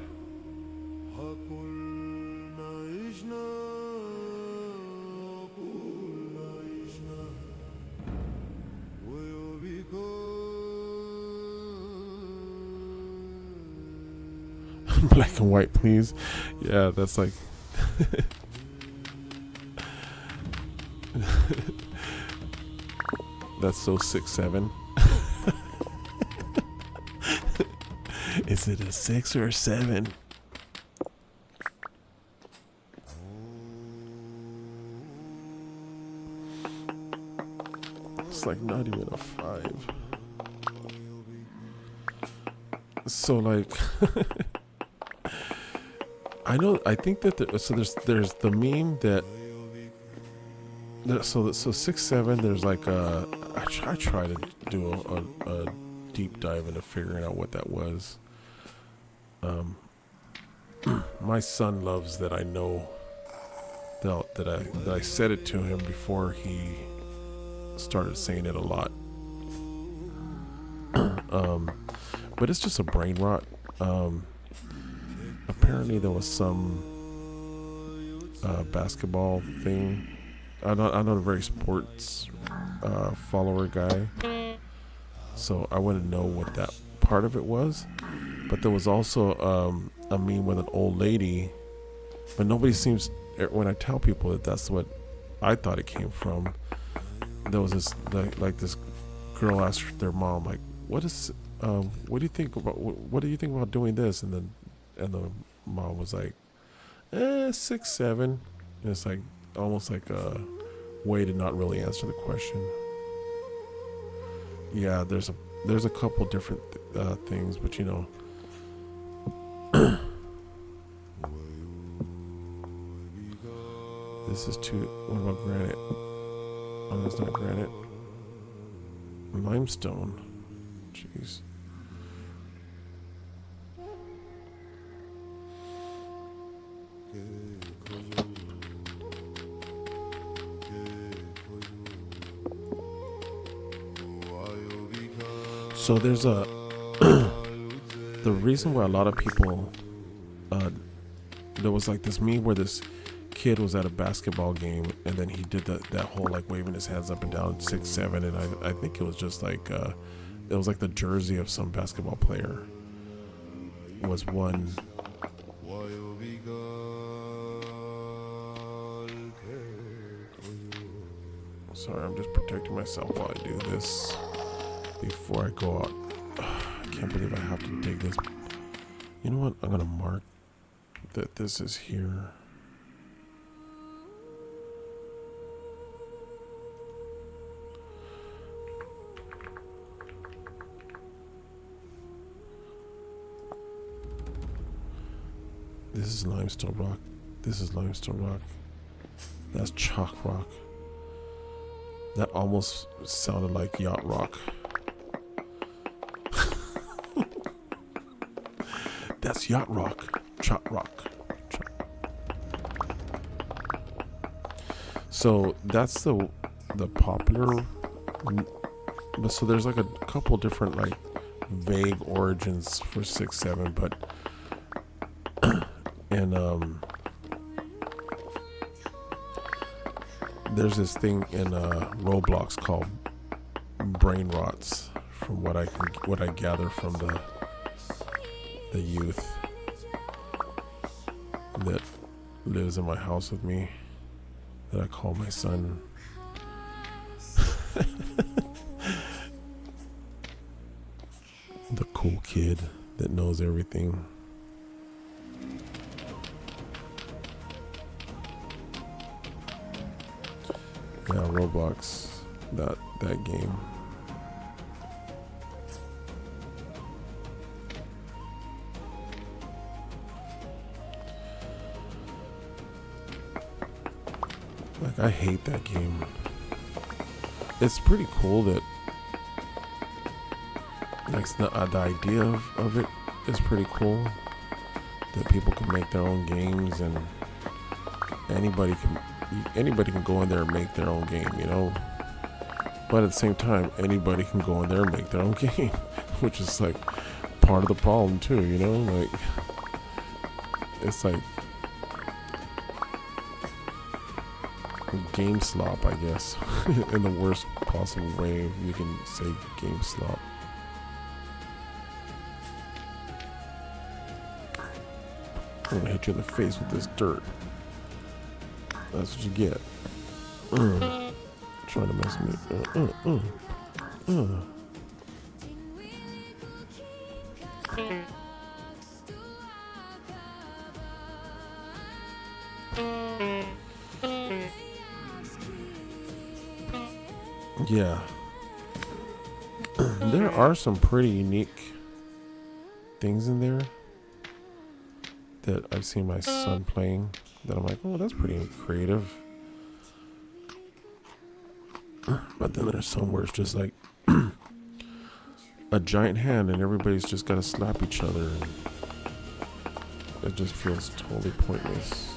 Black and white, please. Yeah, that's like. That's so 6'7". Is it a 6 or a 7? It's like not even a 5. So like, I think that there's the meme that. So 6'7". There's like I try to do a deep dive into figuring out what that was. My son loves that I know that I said it to him before he started saying it a lot. But it's just a brain rot. Apparently there was some basketball thing. I'm not a very sports follower guy, so I wouldn't know what that part of it was. But there was also a meme with an old lady, but nobody seems. When I tell people that that's what I thought it came from, there was this like this girl asked their mom, like, what do you think about doing this? And the mom was like, 6'7", and it's like almost like a way to not really answer the question. Yeah, there's a couple different things, but you know. This is too. What about granite? Oh, that's not granite. Limestone. Jeez. So there's a the reason why a lot of people there was like this meme where this kid was at a basketball game and then he did that whole like waving his hands up and down 6'7", and I think it was just like it was like the jersey of some basketball player was one. Sorry, I'm just protecting myself while I do this before I go out. I can't believe I have to dig this. You know what? I'm gonna mark that this is here. This is limestone rock. This is limestone rock. That's chalk rock. That almost sounded like yacht rock. That's yacht rock. Chalk rock. So that's the popular. But so there's like a couple different like vague origins for 6'7", but and there's this thing in Roblox called brain rots, from what I gather from the youth that lives in my house with me, that I call my son. The cool kid that knows everything. Yeah, Roblox, that game. Like, I hate that game. It's pretty cool that, like, the idea of it is pretty cool. That people can make their own games and anybody can go in there and make their own game, you know. But at the same time, anybody can go in there and make their own game, which is like part of the problem too, you know. Like, it's like game slop, I guess, in the worst possible way you can say game slop. I'm gonna hit you in the face with this dirt. That's what you get. Trying to mess me. Yeah. There are some pretty unique things in there that I've seen my son playing that I'm like, oh, that's pretty creative. But then there's some where it's just like a giant hand and everybody's just got to slap each other, and it just feels totally pointless.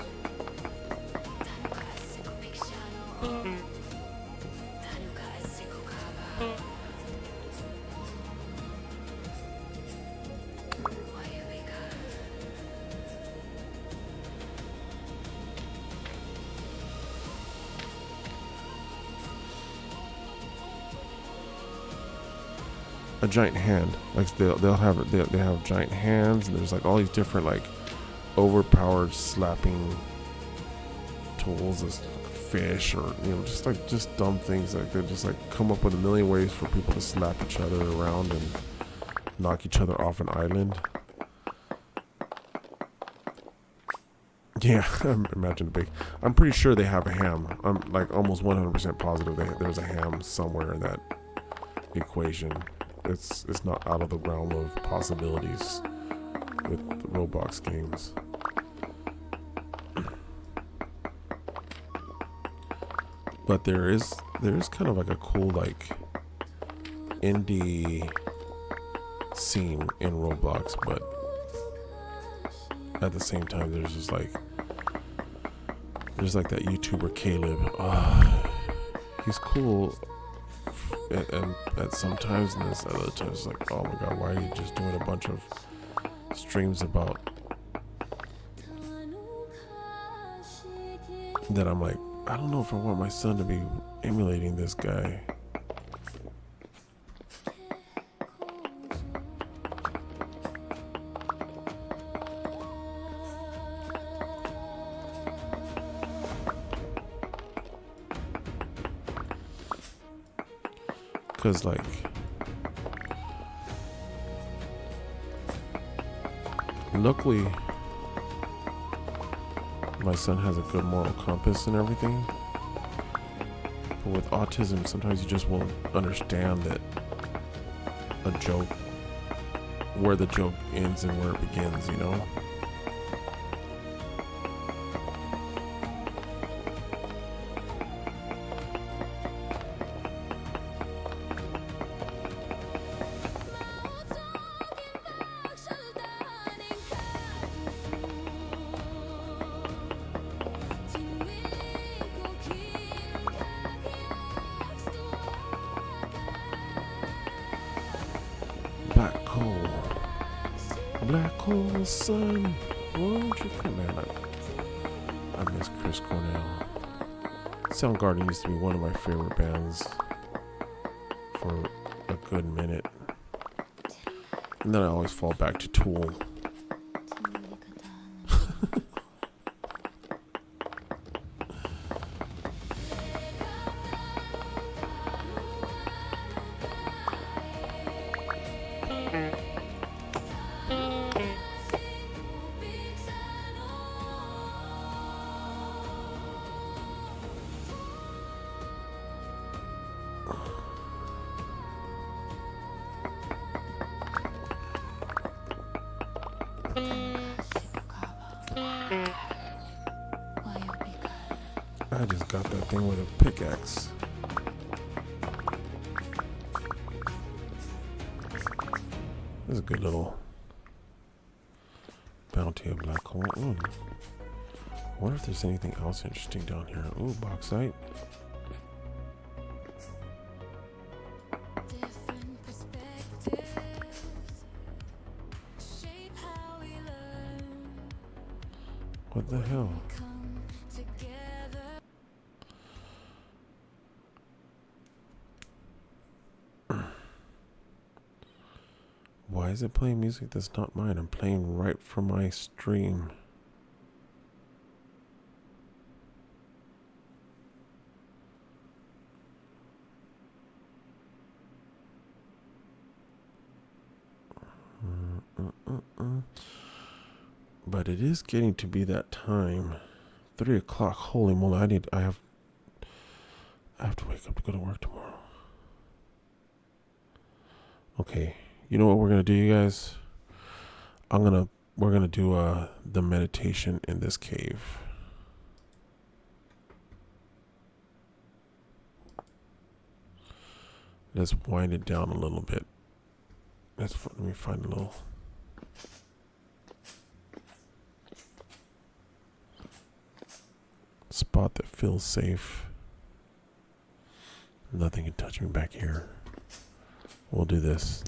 A giant hand, like they have giant hands, and there's like all these different like overpowered slapping tools as fish, or you know, just dumb things. Like they just like come up with a million ways for people to slap each other around and knock each other off an island. Yeah, imagine a big. I'm pretty sure they have a ham. I'm like almost 100% positive there's a ham somewhere in that equation. It's not out of the realm of possibilities with the Roblox games. But there is kind of like a cool like indie scene in Roblox, but at the same time there's like that YouTuber Caleb. He's cool and at sometimes, and at other times like, oh my god, why are you just doing a bunch of streams about that? I'm like, I don't know if I want my son to be emulating this guy. Cause like luckily my son has a good moral compass and everything, but with autism sometimes you just won't understand that a joke, where the joke ends and where it begins, you know. Black hole sun, won't you come out? I miss Chris Cornell. Soundgarden used to be one of my favorite bands for a good minute, and then I always fall back to Tool. I just got that thing with a pickaxe. This is a good little bounty of black hole. I wonder if there's anything else interesting down here. Ooh, bauxite. What the hell? Why is it playing music that's not mine? I'm playing right from my stream. But it is getting to be that time. 3 o'clock. Holy moly! I have to wake up to go to work tomorrow. Okay. You know what we're gonna do, you guys? We're gonna do the meditation in this cave. Let's wind it down a little bit. Let me find a little spot that feels safe. Nothing can touch me back here. We'll do this.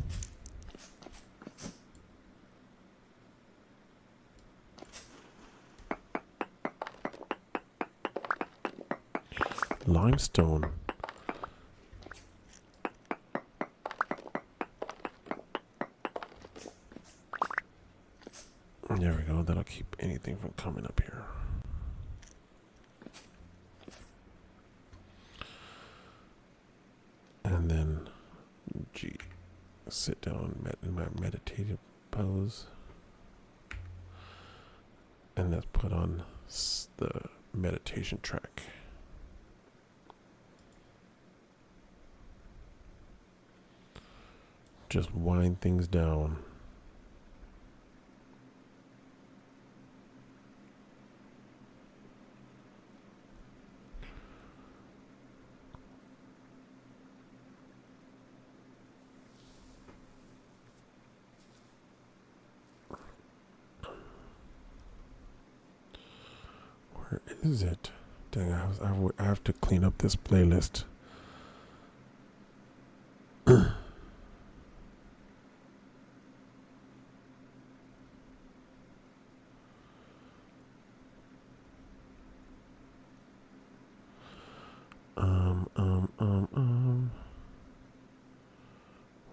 Limestone. There we go. That'll keep anything from coming up here. And then, sit down in my meditative pose. And let's put on the meditation track. Just wind things down. Where is it? Dang, I have to clean up this playlist.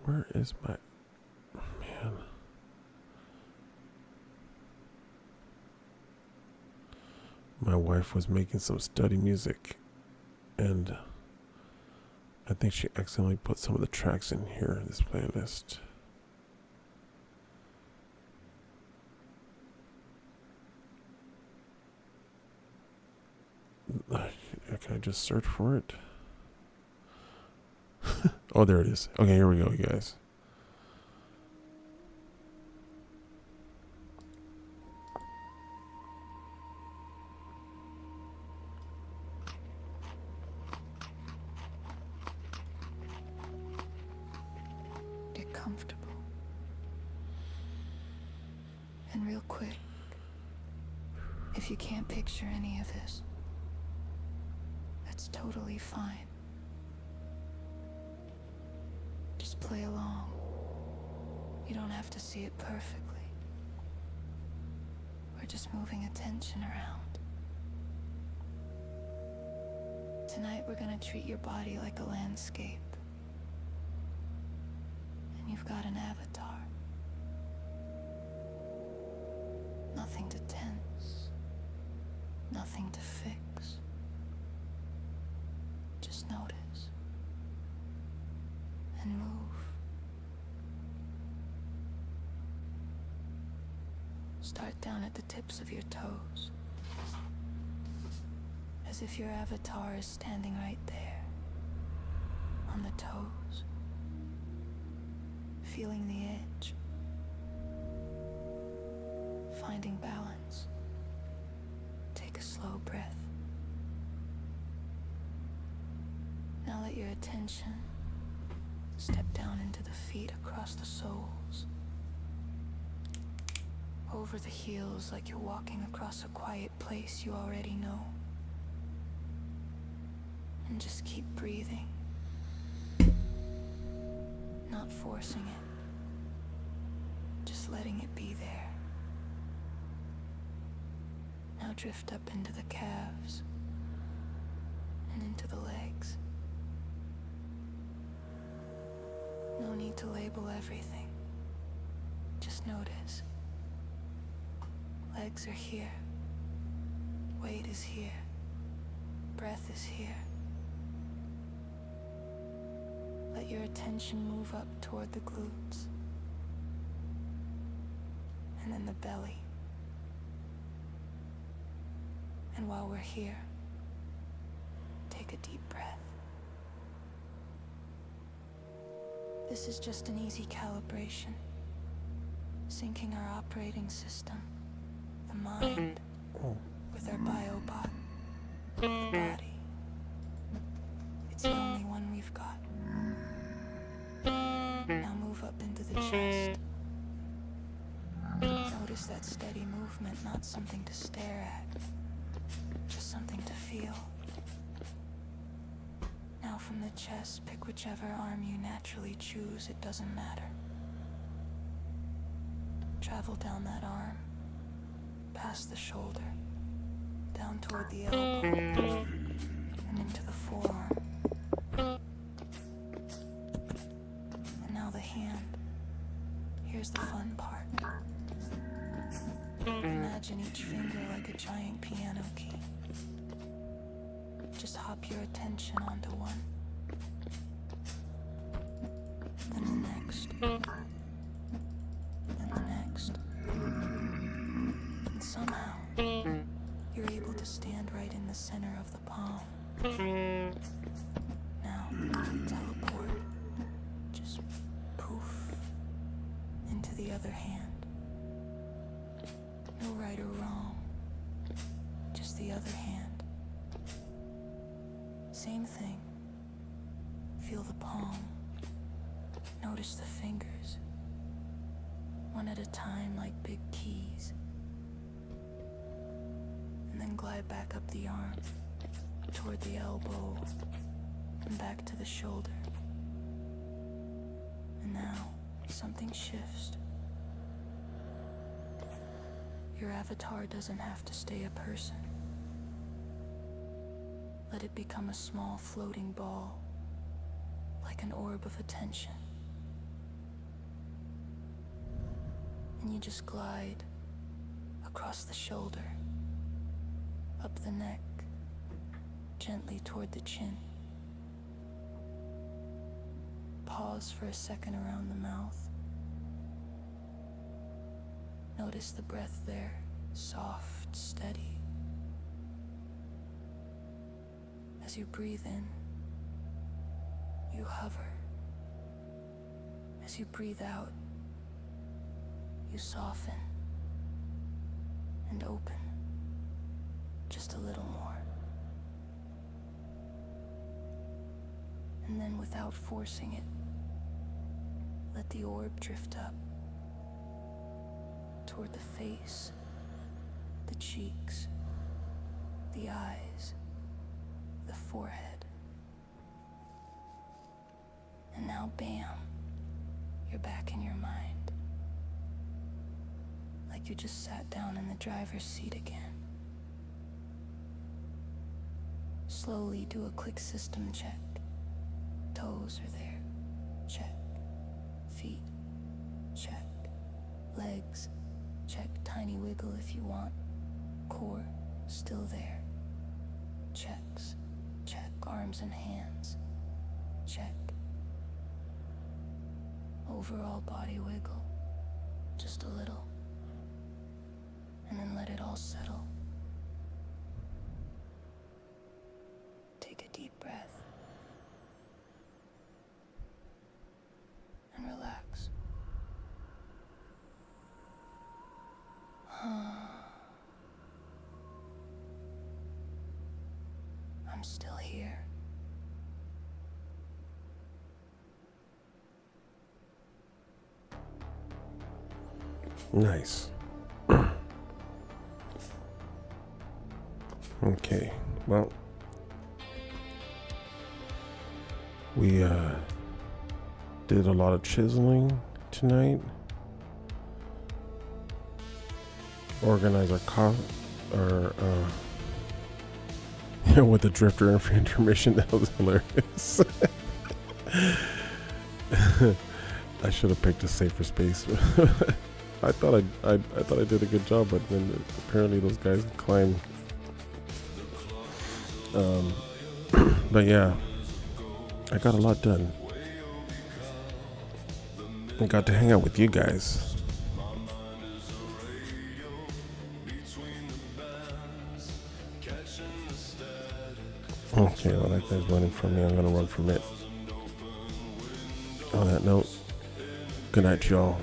Where is my man? My wife was making some study music, and I think she accidentally put some of the tracks in here in this playlist. Can I just search for it? Oh, there it is. Okay, here we go, you guys. Get comfortable. And real quick, if you can't picture any of this, that's totally fine. Just play along. You don't have to see it perfectly. We're just moving attention around. Tonight we're gonna treat your body like a landscape. And you've got an avatar. Nothing to tense. Nothing to fix. Just notice. And move. Start down at the tips of your toes. As if your avatar is standing right there. On the toes. Feeling the edge. Finding balance. Take a slow breath. Now let your attention step down into the feet across the soles. Over the heels like you're walking across a quiet place you already know. And just keep breathing. Not forcing it. Just letting it be there. Now drift up into the calves. And into the legs. No need to label everything. Just notice. Legs are here. Weight is here. Breath is here. Let your attention move up toward the glutes. And then the belly. And while we're here, take a deep breath. This is just an easy calibration. Syncing our operating system, the mind, with our biobot, the body. It's the only one we've got. Now move up into the chest. Notice that steady movement, not something to stare at, just something to feel. Now from the chest, pick whichever arm you naturally choose, it doesn't matter. Travel down that arm, past the shoulder, down toward the elbow, and into the forearm. And now the hand. Here's the fun part. Imagine each finger like a giant piano key. Just hop your attention onto one. Then the next. And the next. And somehow, you're able to stand right in the center of the palm. Now, teleport. Just poof. Into the other hand. No right or wrong. Just the other hand. Same thing. Feel the palm. Notice the fingers. One at a time like big keys. And and then glide back up the arm, toward the elbow, and back to the shoulder. And now, something shifts. Your avatar doesn't have to stay a person. Let it become a small floating ball, like an orb of attention. And you just glide across the shoulder, up the neck, gently toward the chin. Pause for a second around the mouth. Notice the breath there, soft, steady. As you breathe in, you hover. As you breathe out, you soften and open just a little more. And then, without forcing it, let the orb drift up toward the face, the cheeks, the eyes, the forehead. And now, bam, you're back in your mind. Like you just sat down in the driver's seat again. Slowly do a quick system check. Toes are there. Check. Feet. Check. Legs. Check. Tiny wiggle if you want. Core. Still there. Checks. Check. Arms and hands. Check. Overall body wiggle. Just a little. And then let it all settle. Take a deep breath. And relax. I'm still here. Nice. Okay, well, we did a lot of chiseling tonight. Organize our with the drifter intermission. That was hilarious. I should have picked a safer space. I thought I did a good job, but then apparently those guys climb. But yeah, I got a lot done. I got to hang out with you guys. Okay, well, that guy's running from me. I'm gonna run from it. On that note, good night, y'all.